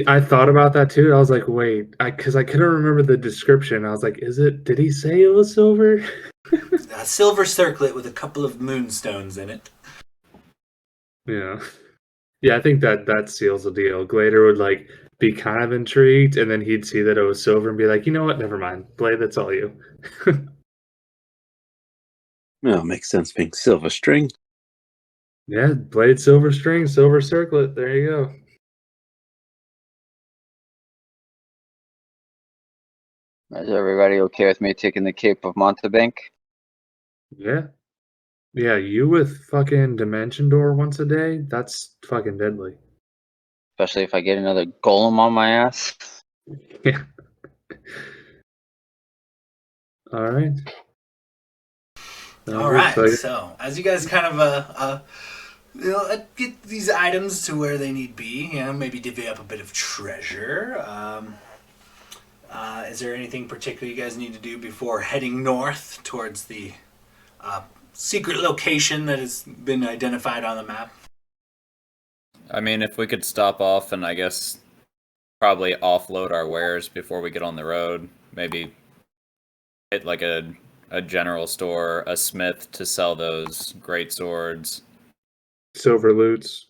I thought about that too. I was like, wait, because I couldn't remember the description. I was like, did he say it was silver? A silver circlet with a couple of moonstones in it. Yeah. Yeah, I think that seals the deal. Glader would like be kind of intrigued, and then he'd see that it was silver and be like, you know what? Never mind. Blade, that's all you. No, makes sense being silver string. Yeah, Blade, silver string, silver circlet. There you go. Is everybody okay with me taking the Cape of Montebank? Yeah. Yeah, you with fucking Dimension Door once a day? That's fucking deadly. Especially if I get another golem on my ass. Yeah. All right. All right, so as you guys kind of get these items to where they need be, maybe divvy up a bit of treasure. Is there anything particular you guys need to do before heading north towards the secret location that has been identified on the map? I mean, if we could stop off and I guess probably offload our wares before we get on the road, maybe hit like a general store, a smith to sell those great swords. Silver loots.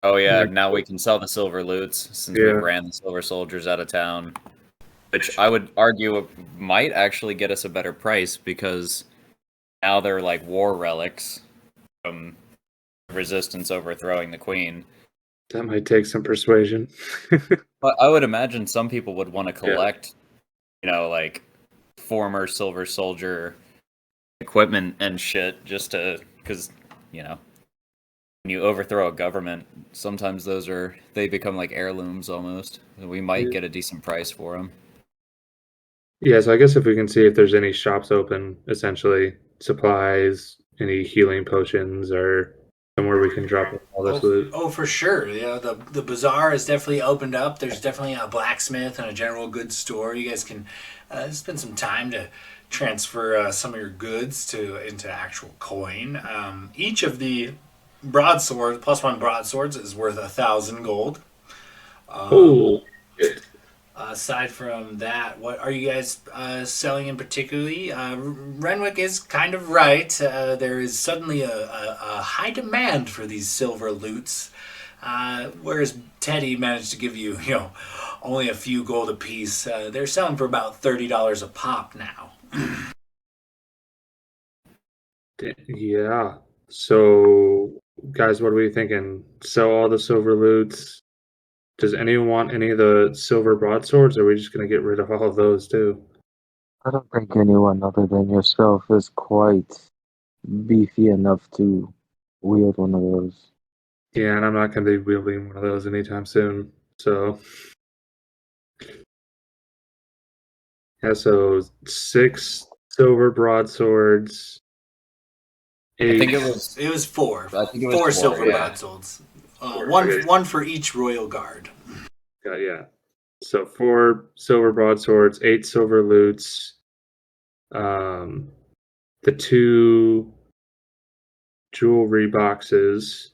Oh yeah, Yeah. now we can sell the silver loots since we Yeah. ran the silver soldiers out of town. Which I would argue might actually get us a better price because now they're like war relics from resistance overthrowing the queen. That might take some persuasion. But I would imagine some people would want to Yeah. collect, like former silver soldier equipment and shit just to, because, when you overthrow a government, sometimes they become like heirlooms almost. We might get a decent price for them. Yeah, so I guess if we can see if there's any shops open, essentially supplies, any healing potions, or somewhere we can drop all this loot. Oh, for sure. The bazaar is definitely opened up. There's definitely a blacksmith and a general goods store. You guys can spend some time to transfer some of your goods into actual coin. Each of the broadswords, +1 broadswords, is worth 1,000 gold. Oh, shit. Aside from that, what are you guys selling in particularly? Renwick is kind of right. There is suddenly a high demand for these silver loots, whereas Teddy managed to give you, only a few gold apiece. They're selling for about $30 a pop now. Yeah. So, guys, what are we thinking? Sell all the silver loots. Does anyone want any of the silver broadswords, or are we just going to get rid of all of those too? I don't think anyone other than yourself is quite beefy enough to wield one of those. Yeah, and I'm not going to be wielding one of those anytime soon. So, yeah, so 6 silver broadswords. I think 8. It was 4. I think it was 4 4, silver yeah. broadswords. Okay. One for each royal guard. Yeah. So 4 silver broadswords, 8 silver loots, the 2 jewelry boxes,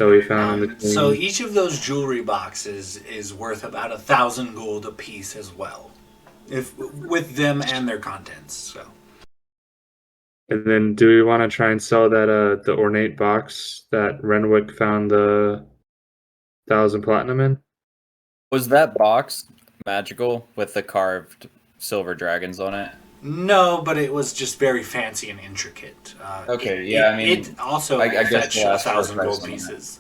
that we found in the So queen. each of those jewelry boxes is worth about 1,000 gold a piece as well, if with them and their contents. So And then, do we want to try and sell that the ornate box that Renwick found the 1,000 platinum in? Was that box magical with the carved silver dragons on it? no, but it was just very fancy and intricate. Okay, yeah, I mean, it also I guess fetched we'll ask for a 1,000 price gold on that. pieces.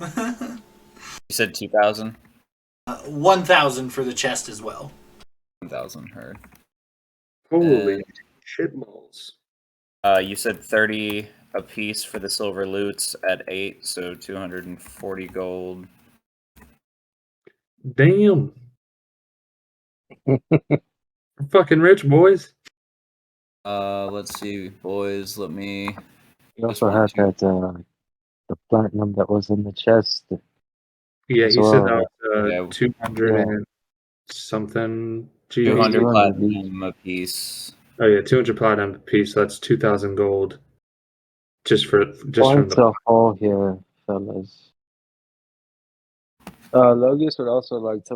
You said 2,000? 1,000 for the chest as well. 1,000 heard. Holy shit balls. You said 30 a piece for the silver loots at 8, so 240 gold. Damn. We're fucking rich, boys. Let's see, boys, let me... You Just also want had to- that the platinum that was in the chest Yeah, as he said well. that was Yeah. 200 Yeah. and something GP. 200 200 platinum a piece. Oh yeah, 200 platinum a piece. So that's 2,000 gold. Just from Points the. of all here, fellas. Logus would also like to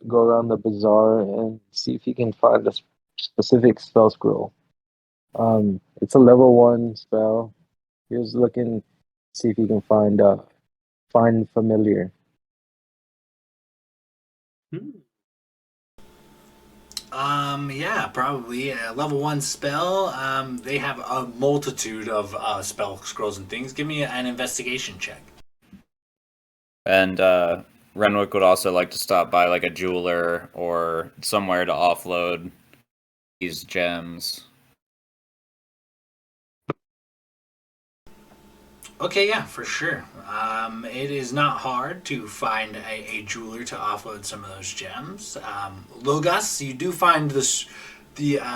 go around the bazaar and see if he can find a specific spell scroll. It's a level 1 spell. He was looking see if he can find familiar. Hmm. Yeah, probably a level 1 spell. They have a multitude of spell scrolls and things. Give me an investigation check. And Renwick would also like to stop by like a jeweler or somewhere to offload these gems. Okay, yeah, for sure. It is not hard to find a jeweler to offload some of those gems. Logos, you do find the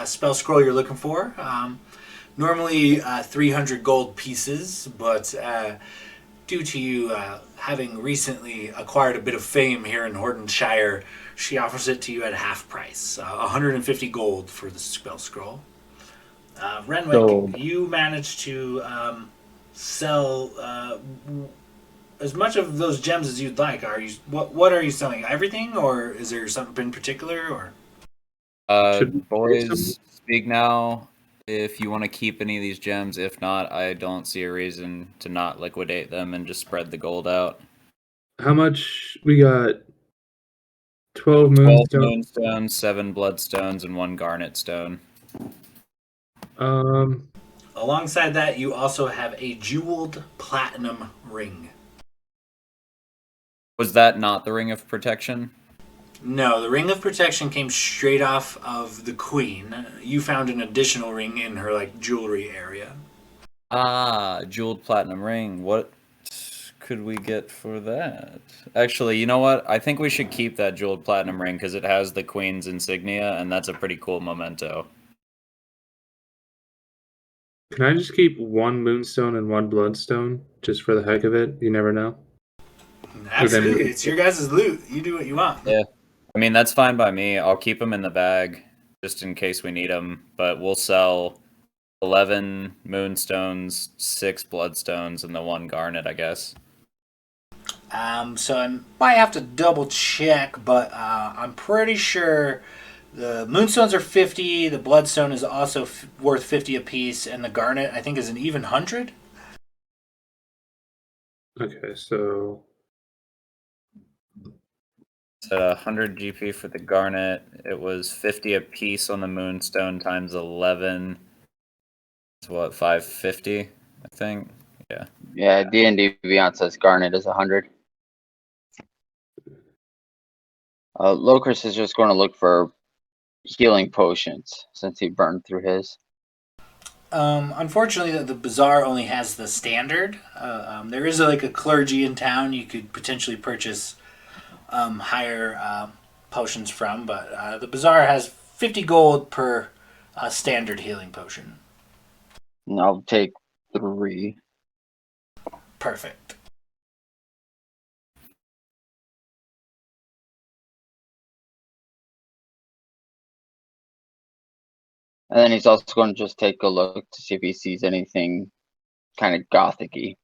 spell scroll you're looking for. Normally 300 gold pieces, but due to you having recently acquired a bit of fame here in Hortonshire, she offers it to you at half price, 150 gold for the spell scroll. Renwick, Gold. you managed to sell as much of those gems as you'd like. Are you what are you selling? Everything, or is there something in particular? Or Should we trade some? Boys, speak now if you want to keep any of these gems. If not, I don't see a reason to not liquidate them and just spread the gold out. How much we got? 12 12 moonstones. moonstones, 7 bloodstones, and 1 garnet stone. alongside that, you also have a jeweled platinum ring. Was that not the ring of protection? No, the ring of protection came straight off of the queen. You found an additional ring in her jewelry area. Ah, jeweled platinum ring. What could we get for that? Actually, you know what? I think we should keep that jeweled platinum ring because it has the queen's insignia, and that's a pretty cool memento. Can I just keep 1 moonstone and 1 bloodstone just for the heck of it? You never know. Absolutely, it's your guys' loot. You do what you want. Yeah. I mean, that's fine by me. I'll keep them in the bag just in case we need them, but we'll sell 11 moonstones, 6 bloodstones, and the 1 garnet, I guess. So I might have to double check, but I'm pretty sure the moonstones are 50. The bloodstone is also worth 50 apiece, and the garnet I think is an even 100. Okay, so It's 100 GP for the garnet. It was 50 a piece on the moonstone times 11. It's what, 550, I think? Yeah. Yeah, D&D Beyond says Garnet is 100. Locris is just going to look for healing potions since he burned through his. Unfortunately, the bazaar only has the standard. There is a clergy in town you could potentially purchase higher potions from, but the bazaar has 50 gold per standard healing potion. And I'll take 3. Perfect. And then he's also going to just take a look to see if he sees anything kind of gothic-y.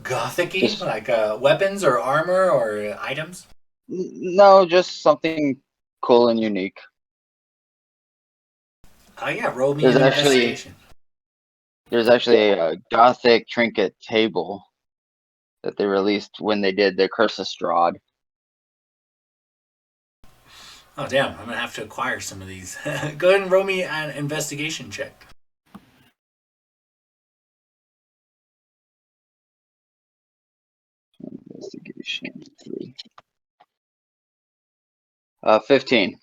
Gothic-y? Just Like weapons or armor or items? no, just something cool and unique. Yeah, roll me There's an actually investigation. there's actually a Gothic trinket table that they released when they did the Curse of Strahd. Oh, damn. I'm going to have to acquire some of these. Go ahead and roll me an investigation check. Investigation 3. 15.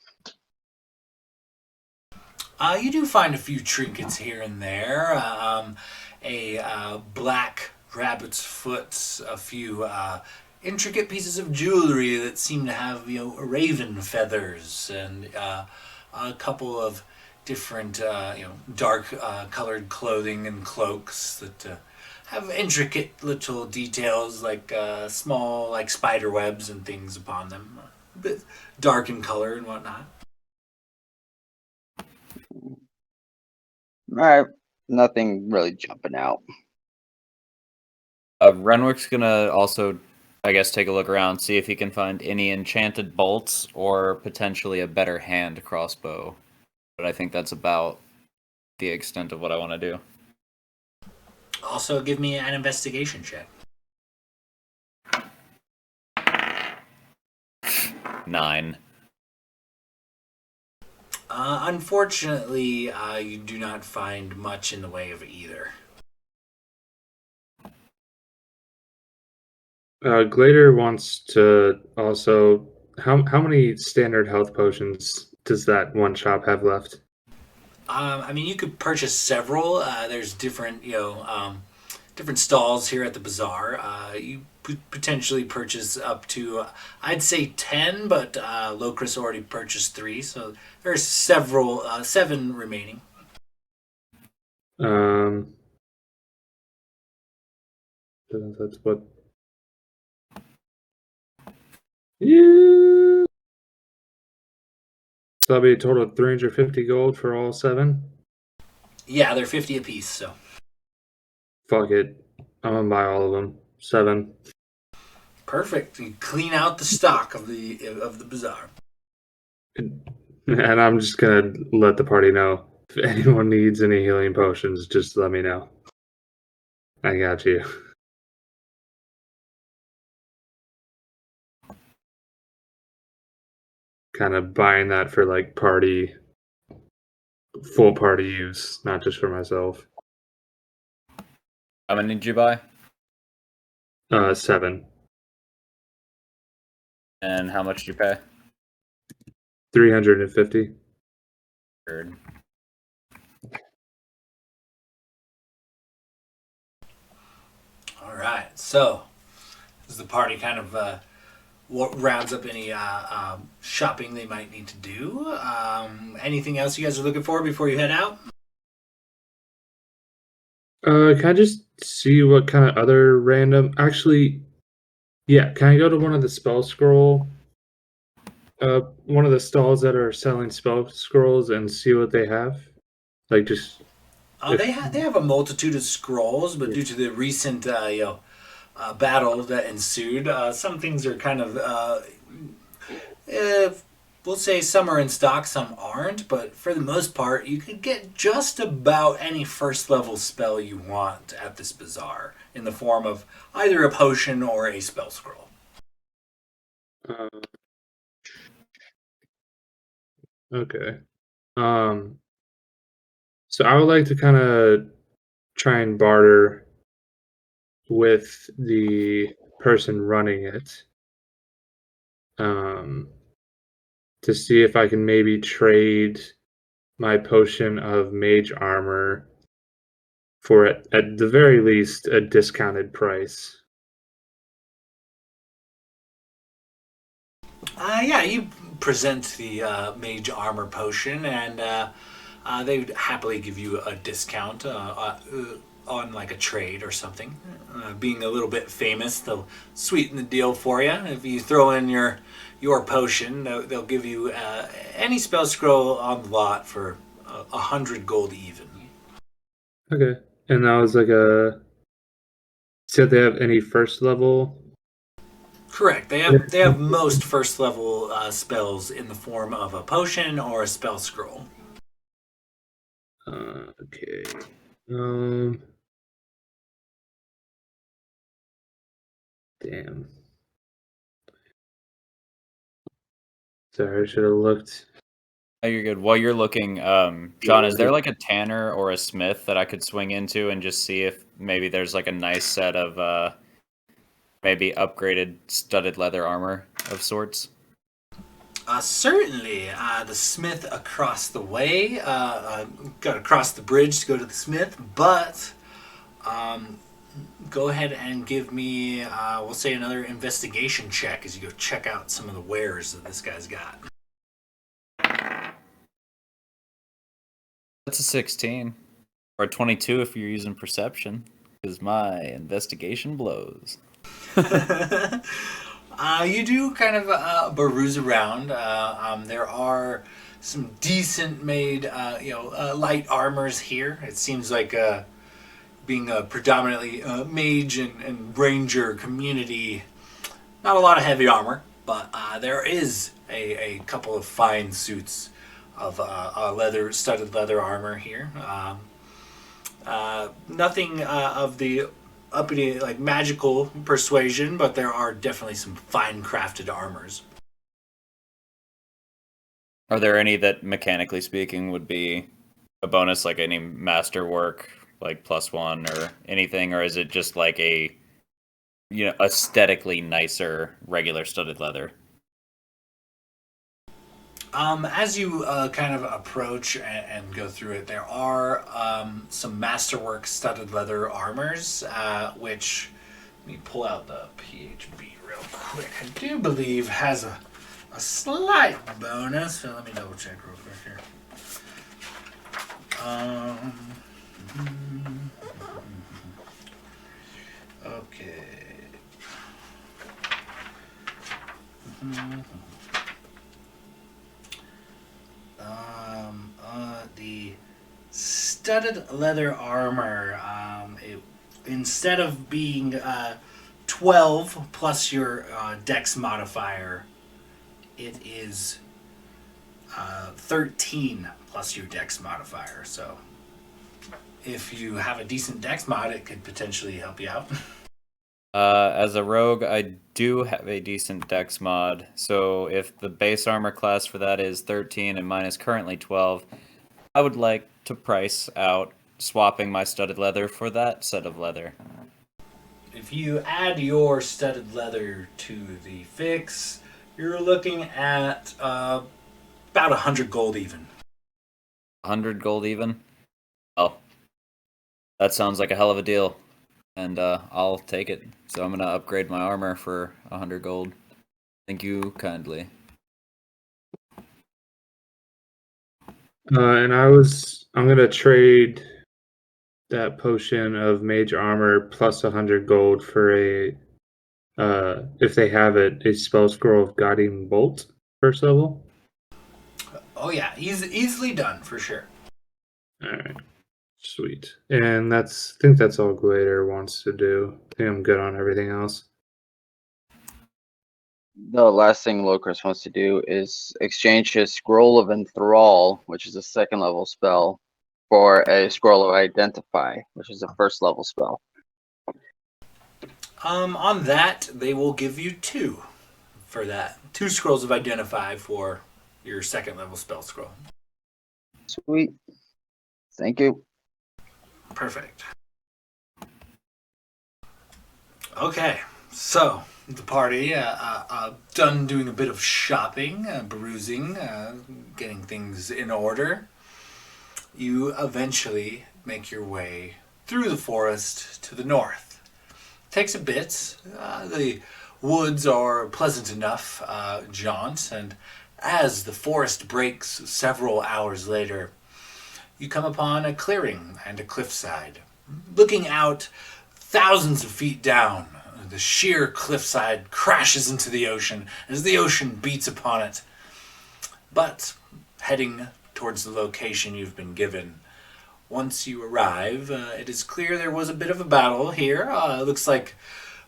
You do find a few trinkets here and there. A black rabbit's foot, a few intricate pieces of jewelry that seem to have, raven feathers, and a couple of different, dark colored clothing and cloaks that have intricate little details like small, like spider webs and things upon them. A bit dark in color and whatnot. All right, nothing really jumping out. Renwick's gonna also, I guess, take a look around, see if he can find any enchanted bolts or potentially a better hand crossbow. But I think that's about the extent of what I want to do. Also, give me an investigation check. 9. Unfortunately, you do not find much in the way of either. Glader wants to also. How many standard health potions does that one shop have left? I mean, you could purchase several. There's different, different stalls here at the bazaar. You could potentially purchase up to, I'd say 10, but Locris already purchased 3, so there's several, 7 remaining. That's what. Yeah. So that'll be a total of 350 gold for all 7. Yeah, they're 50 apiece, so. Fuck it, I'm gonna buy all of them. 7. Perfect. You clean out the stock of the bazaar. And I'm just gonna let the party know if anyone needs any healing potions, just let me know. I got you. Kind of buying that for like full party use, not just for myself. How many did you buy? 7. And how much did you pay? 350. Heard. All right. So, as the party kind of rounds up any shopping they might need to do, anything else you guys are looking for before you head out? Can I just see what kind of other random? Actually, yeah. Can I go to one of the spell scroll? One of the stalls that are selling spell scrolls and see what they have. Like just. They have a multitude of scrolls, but due to the recent battle that ensued, some things are kind of we'll say some are in stock, some aren't, but for the most part, you could get just about any first level spell you want at this bazaar in the form of either a potion or a spell scroll. Okay. So I would like to kind of try and barter with the person running it. To see if I can maybe trade my potion of mage armor for at the very least a discounted price. Yeah, you present the mage armor potion, and they would happily give you a discount on like a trade or something. Being a little bit famous, they'll sweeten the deal for you. If you throw in your potion, they'll give you any spell scroll on the lot for 100 gold even. Okay, and that was like a Said they have any first level? Correct. They have most first level spells in the form of a potion or a spell scroll. Okay. Damn. Sorry, I should have looked. Oh, you're good. While you're looking, John, is there like a tanner or a smith that I could swing into and just see if maybe there's like a nice set of maybe upgraded studded leather armor of sorts? Certainly, the smith across the way. Got to cross the bridge to go to the smith, but go ahead and give me, we'll say, another investigation check as you go check out some of the wares that this guy's got. That's a 16. Or a 22 if you're using perception, because my investigation blows. You do kind of peruse around. There are some decent made, light armors here. It seems like being a predominantly mage and ranger community, not a lot of heavy armor, but there is a couple of fine suits of studded leather armor here. Nothing of the uppity like magical persuasion, but there are definitely some fine crafted armors. Are there any that, mechanically speaking, would be a bonus, like any masterwork, like +1 or anything, or is it just like a, aesthetically nicer regular studded leather? As you kind of approach and go through it, there are some masterwork studded leather armors, which, let me pull out the PHB real quick. I do believe has a slight bonus, so let me double check real quick here. Okay. The studded leather armor, instead of being 12 plus your dex modifier, it is 13 plus your dex modifier. So if you have a decent dex mod, it could potentially help you out. As a rogue, I do have a decent dex mod, so if the base armor class for that is 13 and mine is currently 12, I would like to price out swapping my studded leather for that set of leather. If you add your studded leather to the fix, you're looking at about 100 gold even. 100 gold even? Oh, that sounds like a hell of a deal. And I'll take it. So I'm going to upgrade my armor for 100 gold. Thank you kindly. And I'm gonna trade that potion of mage armor plus 100 gold for a, if they have it, a spell scroll of guiding bolt first level. Oh yeah, easily done for sure. All right, sweet. And I think that's all Glader wants to do. I think I'm good on everything else. The last thing Locris wants to do is exchange his Scroll of Enthrall, which is a 2nd level spell, for a Scroll of Identify, which is a 1st level spell. On that, they will give you 2 for that. 2 scrolls of Identify for your 2nd level spell scroll. Sweet. Thank you. Perfect. Okay, so the party done doing a bit of shopping, perusing, getting things in order. You eventually make your way through the forest to the north. Takes a bit. The woods are pleasant enough jaunt, and as the forest breaks several hours later, you come upon a clearing and a cliffside. Looking out thousands of feet down, the sheer cliffside crashes into the ocean as the ocean beats upon it. But heading towards the location you've been given Once you arrive, it is clear there was a bit of a battle here. It looks like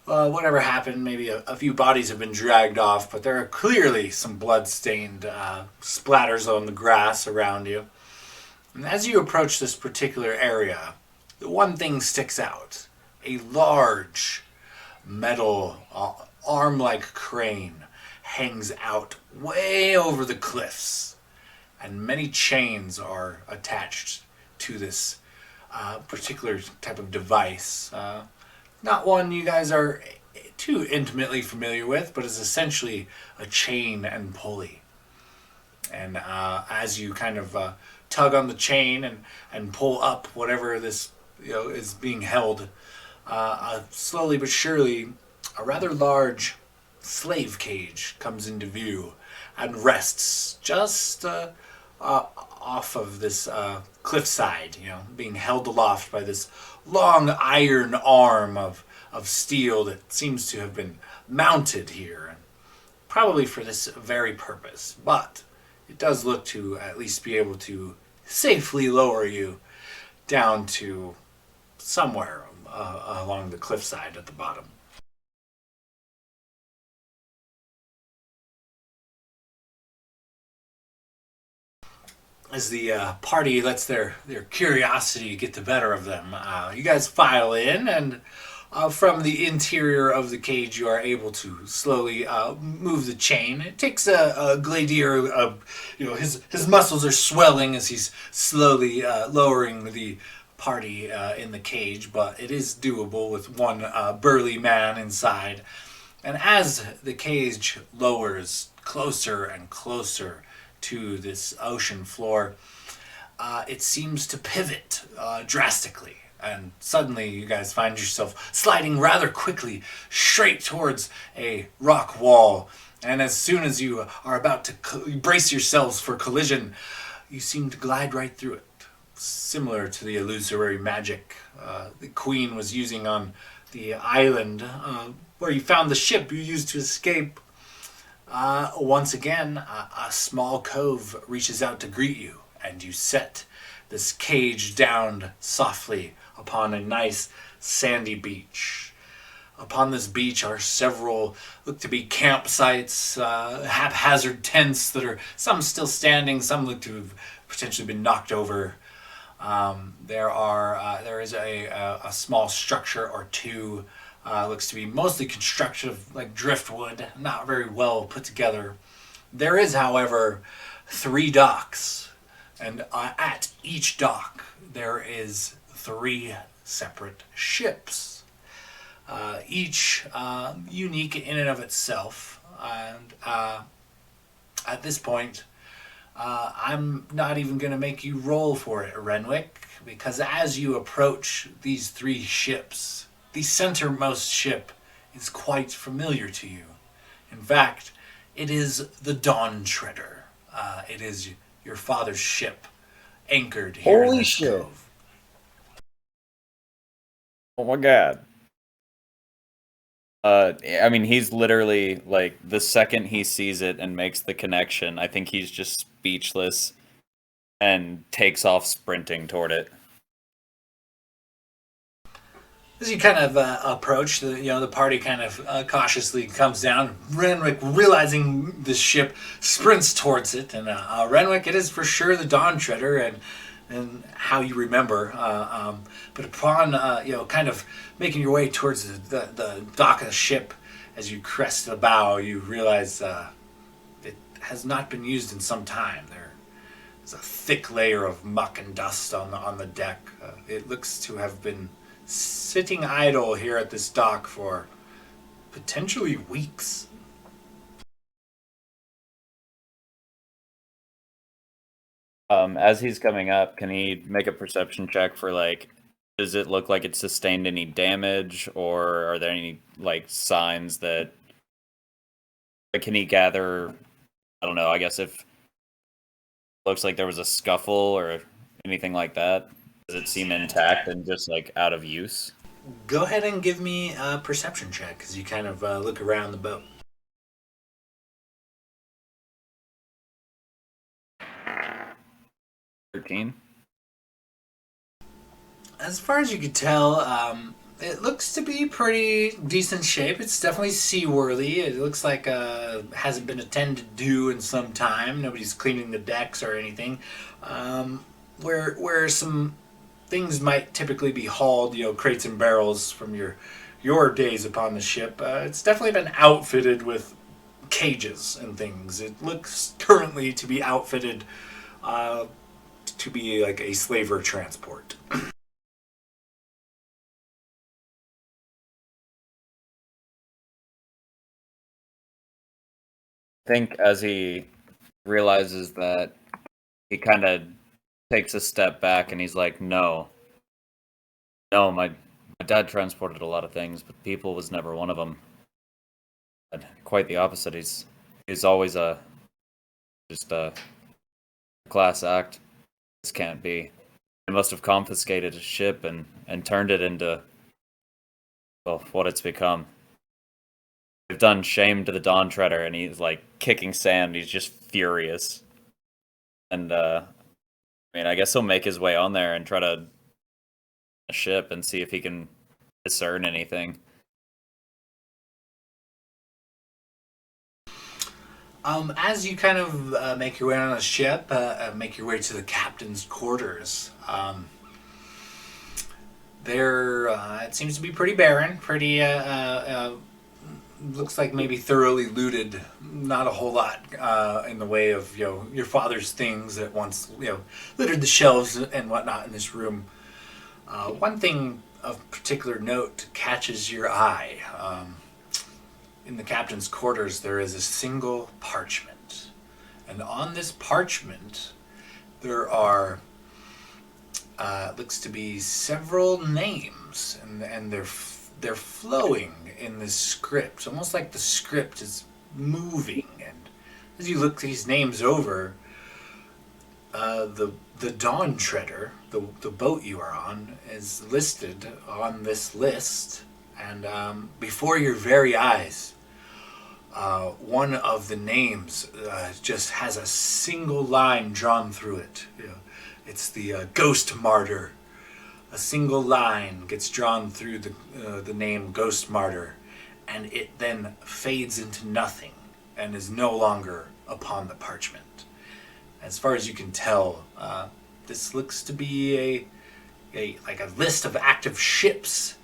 whatever happened, maybe a few bodies have been dragged off, but there are clearly some blood-stained splatters on the grass around you. And as you approach this particular area, the one thing sticks out. A large metal arm-like crane hangs out way over the cliffs, and many chains are attached to this particular type of device. Not one you guys are too intimately familiar with, but is essentially a chain and pulley. And as you kind of tug on the chain and pull up whatever this is being held, slowly but surely, a rather large slave cage comes into view and rests just off of this cliffside, being held aloft by this long iron arm of steel that seems to have been mounted here, probably for this very purpose. But it does look to at least be able to safely lower you down to somewhere along the cliffside at the bottom. As the party lets their curiosity get the better of them, you guys file in, and from the interior of the cage, you are able to slowly move the chain. It takes a gladiator, his muscles are swelling as he's slowly lowering the party in the cage, but it is doable with one burly man inside. And as the cage lowers closer and closer to this ocean floor, it seems to pivot drastically. And suddenly you guys find yourself sliding rather quickly straight towards a rock wall. And as soon as you are about to brace yourselves for collision, you seem to glide right through it. Similar to the illusory magic the Queen was using on the island where you found the ship you used to escape. Once again, a small cove reaches out to greet you, and you set this cage down softly upon a nice sandy beach. Upon this beach are several, look to be campsites, haphazard tents that are some still standing, some look to have potentially been knocked over. There is a small structure or two. Looks to be mostly constructed of like driftwood, not very well put together. There is, however, 3 docks, and at each dock there is 3 separate ships, each unique in and of itself. And at this point, I'm not even going to make you roll for it, Renwick, because as you approach these 3 ships, the centermost ship is quite familiar to you. In fact, it is the Dawn Treader. It is your father's ship, anchored here in this cove. Oh my god. I mean, he's literally, like, the second he sees it and makes the connection, I think he's just speechless and takes off sprinting toward it. As you kind of approach, the party kind of cautiously comes down. Renwick, realizing this ship, sprints towards it, and Renwick, it is for sure the Dawn Treader, and how you remember. But upon kind of making your way towards the dock of the ship, as you crest the bow, you realize it has not been used in some time. There's a thick layer of muck and dust on the deck. It looks to have been sitting idle here at this dock for potentially weeks. As he's coming up, can he make a perception check for, like, does it look like it sustained any damage, or are there any, like, signs that, like, can he gather, I don't know, I guess if it looks like there was a scuffle or anything like that? Does it seem intact and just, like, out of use? Go ahead and give me a perception check as you kind of look around the boat. 13. As far as you could tell, it looks to be pretty decent shape. It's definitely seaworthy. It looks like hasn't been attended to in some time. Nobody's cleaning the decks or anything. Where some things might typically be hauled, crates and barrels from your days upon the ship. It's definitely been outfitted with cages and things. It looks currently to be outfitted to be like a slaver transport. I think as he realizes that, he kind of takes a step back and he's like, no, my dad transported a lot of things, but people was never one of them. And quite the opposite. He's always just a class act. This can't be. They must have confiscated his ship and turned it into, well, what it's become. They've done shame to the Dawn Treader, and he's like kicking sand. He's just furious. And I mean, I guess he'll make his way on there and try to a ship and see if he can discern anything. As you kind of make your way on a ship, make your way to the captain's quarters, there it seems to be pretty barren, pretty looks like maybe thoroughly looted. Not a whole lot in the way of your father's things that once littered the shelves and whatnot in this room. One thing of particular note catches your eye. In the captain's quarters, there is a single parchment, and on this parchment, there are looks to be several names, and they're flowing in this script, almost like the script is moving. And as you look these names over, the Dawn Treader, the boat you are on, is listed on this list, and before your very eyes, one of the names just has a single line drawn through it. It's the Ghost Martyr. A single line gets drawn through the name Ghost Martyr, and it then fades into nothing and is no longer upon the parchment. As far as you can tell, this looks to be a list of active ships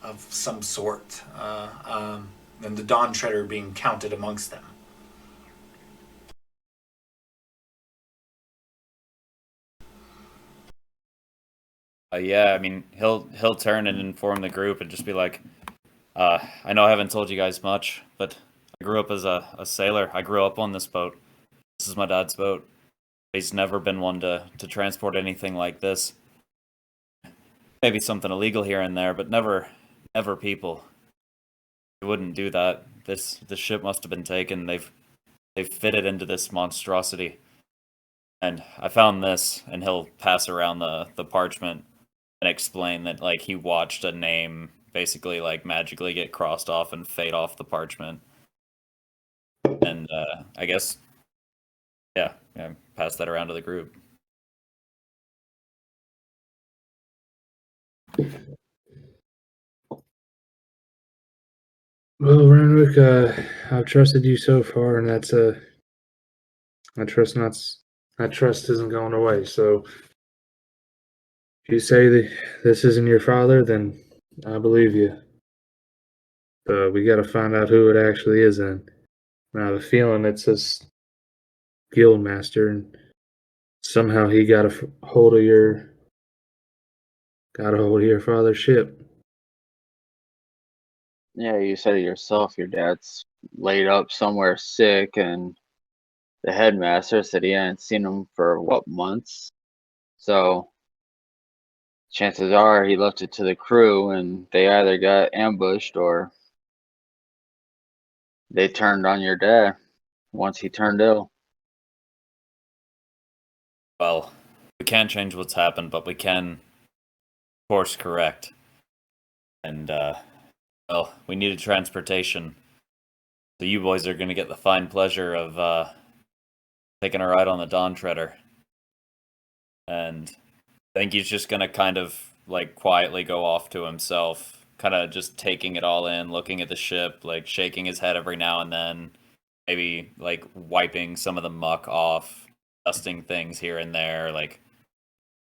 of some sort, and the Dawn Treader being counted amongst them. Yeah, I mean, he'll turn and inform the group and just be like, I know I haven't told you guys much, but I grew up as a sailor. I grew up on this boat. This is my dad's boat. He's never been one to transport anything like this. Maybe something illegal here and there, but never people. He wouldn't do that. This ship must have been taken. They've fitted into this monstrosity. And I found this, and he'll pass around the parchment and explain that like he watched a name basically like magically get crossed off and fade off the parchment. And I guess yeah, pass that around to the group. Well, Renwick, I've trusted you so far, and that's I trust that trust isn't going away. So, if you say that this isn't your father, then I believe you. But we got to find out who it actually is. And I have a feeling it's this guild master, and somehow he got a hold of your father's ship. Yeah, you said it yourself. Your dad's laid up somewhere sick, and the headmaster said he hadn't seen him for what, months? So chances are he left it to the crew, and they either got ambushed or they turned on your dad once he turned ill. Well, we can't change what's happened, but we can course correct. And well, we needed transportation. So you boys are going to get the fine pleasure of taking a ride on the Dawn Treader. And I think he's just going to kind of like quietly go off to himself, kind of just taking it all in, looking at the ship, like shaking his head every now and then, maybe like wiping some of the muck off, dusting things here and there, like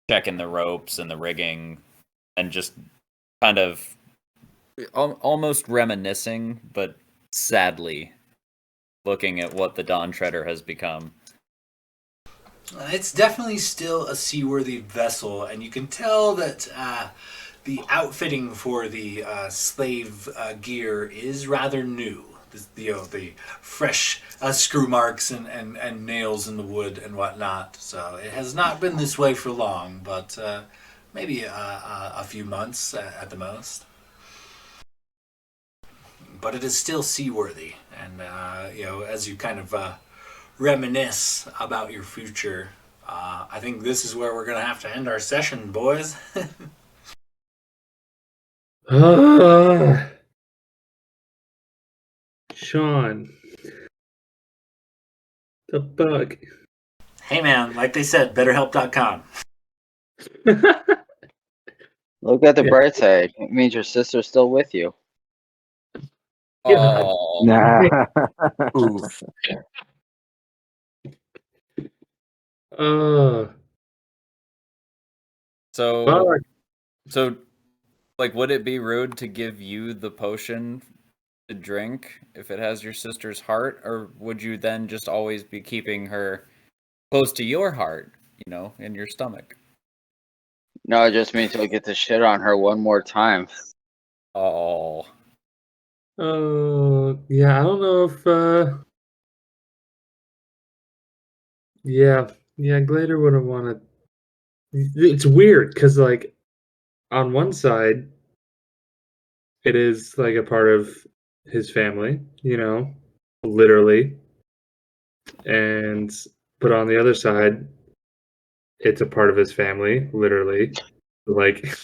checking the ropes and the rigging, and just kind of almost reminiscing, but sadly looking at what the Dawn Treader has become. It's definitely still a seaworthy vessel, and you can tell that the outfitting for the slave gear is rather new. The fresh screw marks and nails in the wood and whatnot. So it has not been this way for long, but maybe a few months at the most. But it is still seaworthy, and as you kind of reminisce about your future, I think this is where we're going to have to end our session, boys. Sean, the fuck. Hey man, like they said, betterhelp.com. Look at the Yeah. bright side. It means your sister's still with you. Yeah. Oh, Nah. oof. Uh, So, fuck. so, like, would it be rude to give you the potion to drink if it has your sister's heart, or would you then just always be keeping her close to your heart, in your stomach? No, it just means you'll get to shit on her one more time. Oh, Oh, yeah, I don't know if, yeah, Glader wouldn't want to. It's weird because, like, on one side, it is like a part of his family, literally, and but on the other side, it's a part of his family, literally. Like,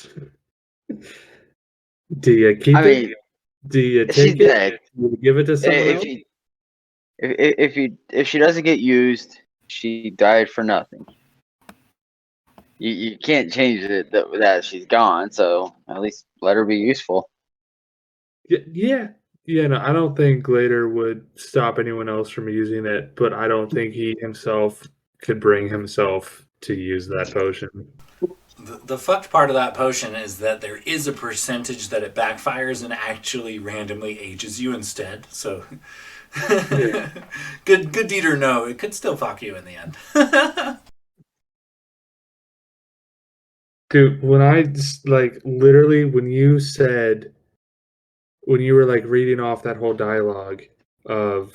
do you keep I it? mean, Do you she's take it? dead. Do you give it to someone If else? you if she doesn't get used, she died for nothing. You can't change it that she's gone. So at least let her be useful. Yeah. Yeah, no, I don't think Glader would stop anyone else from using it, but I don't think he himself could bring himself to use that potion. The fucked part of that potion is that there is a percentage that it backfires and actually randomly ages you instead. So, Yeah. good deed or no, it could still fuck you in the end. Dude, when I just, like, literally, when you were, like, reading off that whole dialogue of,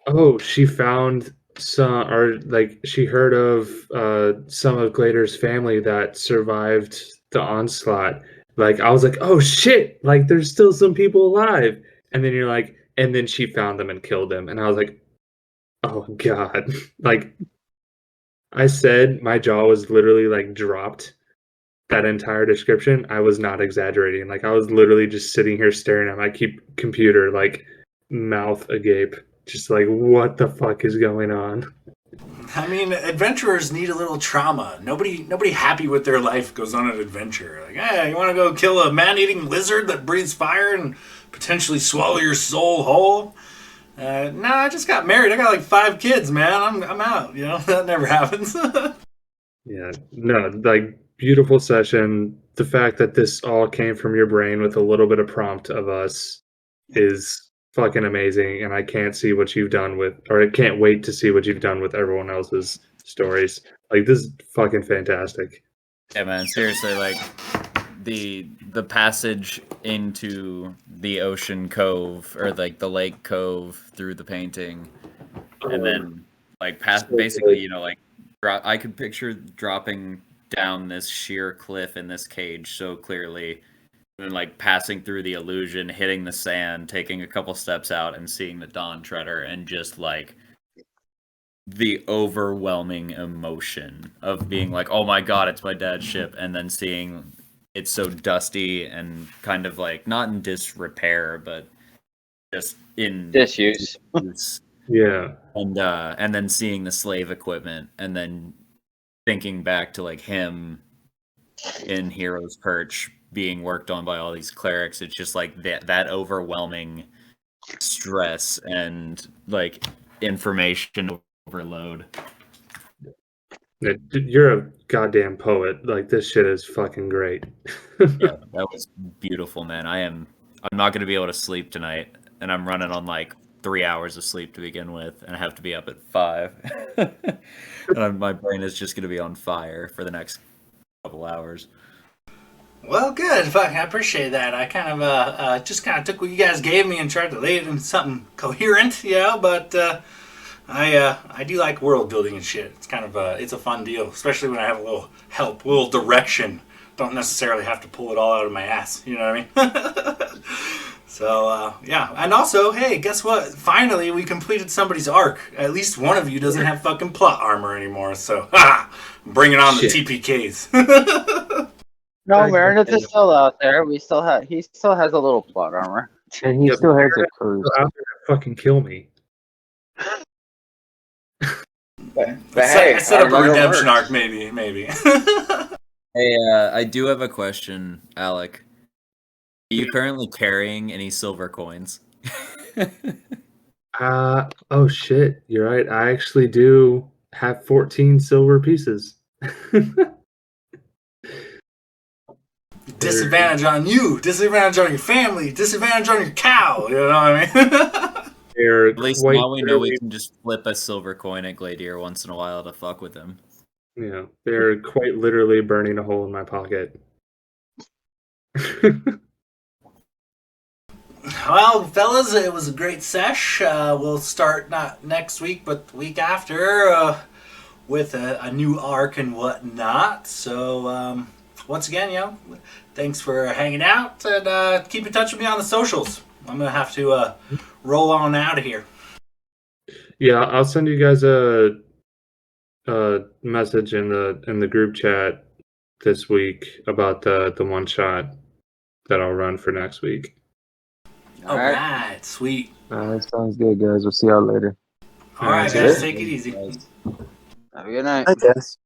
oh, she found some, or, like, she heard of some of Glader's family that survived the onslaught. Like, I was like, oh shit, like, there's still some people alive. And then you're like, and then she found them and killed them. And I was like, oh god. Like, I said my jaw was literally, like, dropped that entire description. I was not exaggerating. Like, I was literally just sitting here staring at my computer, like, mouth agape, just like, what the fuck is going on? I mean, adventurers need a little trauma. Nobody happy with their life goes on an adventure. Like, hey, you want to go kill a man-eating lizard that breathes fire and potentially swallow your soul whole? Nah, I just got married. I got like 5 kids, man. I'm out. That never happens. Yeah, no, like, beautiful session. The fact that this all came from your brain with a little bit of prompt of us is fucking amazing, and I can't see what you've done with, or I can't wait to see what you've done with everyone else's stories. Like, this is fucking fantastic. yeah, man. Seriously, like the passage into the ocean cove, or like the lake cove through the painting, and then like basically, like I could picture dropping down this sheer cliff in this cage so clearly, and then like passing through the illusion, hitting the sand, taking a couple steps out, and seeing the Dawn Treader, and just like the overwhelming emotion of being like, oh my god, it's my dad's ship, and then seeing it's so dusty and kind of like not in disrepair, but just in Disuse. disuse. Yeah. And then seeing the slave equipment, and then thinking back to like him in Hero's Perch being worked on by all these clerics. It's just like that overwhelming stress and like information overload. You're a goddamn poet. Like, this shit is fucking great. Yeah, that was beautiful, man. I'm not going to be able to sleep tonight, and I'm running on like 3 hours of sleep to begin with, and I have to be up at 5. And my brain is just going to be on fire for the next couple hours. Well, good. Fuck, I appreciate that. I kind of just kind of took what you guys gave me and tried to lay it into something coherent, you know. But I do like world building and shit. It's kind of it's a fun deal, especially when I have a little help, a little direction. Don't necessarily have to pull it all out of my ass. You know what I mean? So yeah, and also, hey, guess what? Finally, we completed somebody's arc. At least one of you doesn't have fucking plot armor anymore. So, bringing on the TPKs. No, Meredith is still out there. He still has a little plot armor. And he still has a curse. Out there to fucking kill me. But hey, I set up a armor redemption works. arc, maybe. Hey, I do have a question, Alec. Are you currently carrying any silver coins? Oh shit, you're right. I actually do have 14 silver pieces. Disadvantage on you, disadvantage on your family, disadvantage on your cow. You know what I mean? They're At least quite now we know we literally- can just flip a silver coin at Gladiator once in a while to fuck with him. Yeah, they're quite literally burning a hole in my pocket. Well, fellas, it was a great sesh. We'll start not next week, but the week after with a new arc and whatnot. So, once again, thanks for hanging out, and keep in touch with me on the socials. I'm going to have to roll on out of here. Yeah, I'll send you guys a message in the group chat this week about the one shot that I'll run for next week. All right, sweet. That sounds good, guys. We'll see y'all later. All right, That's guys, it. take it easy. Have a good night. I guess.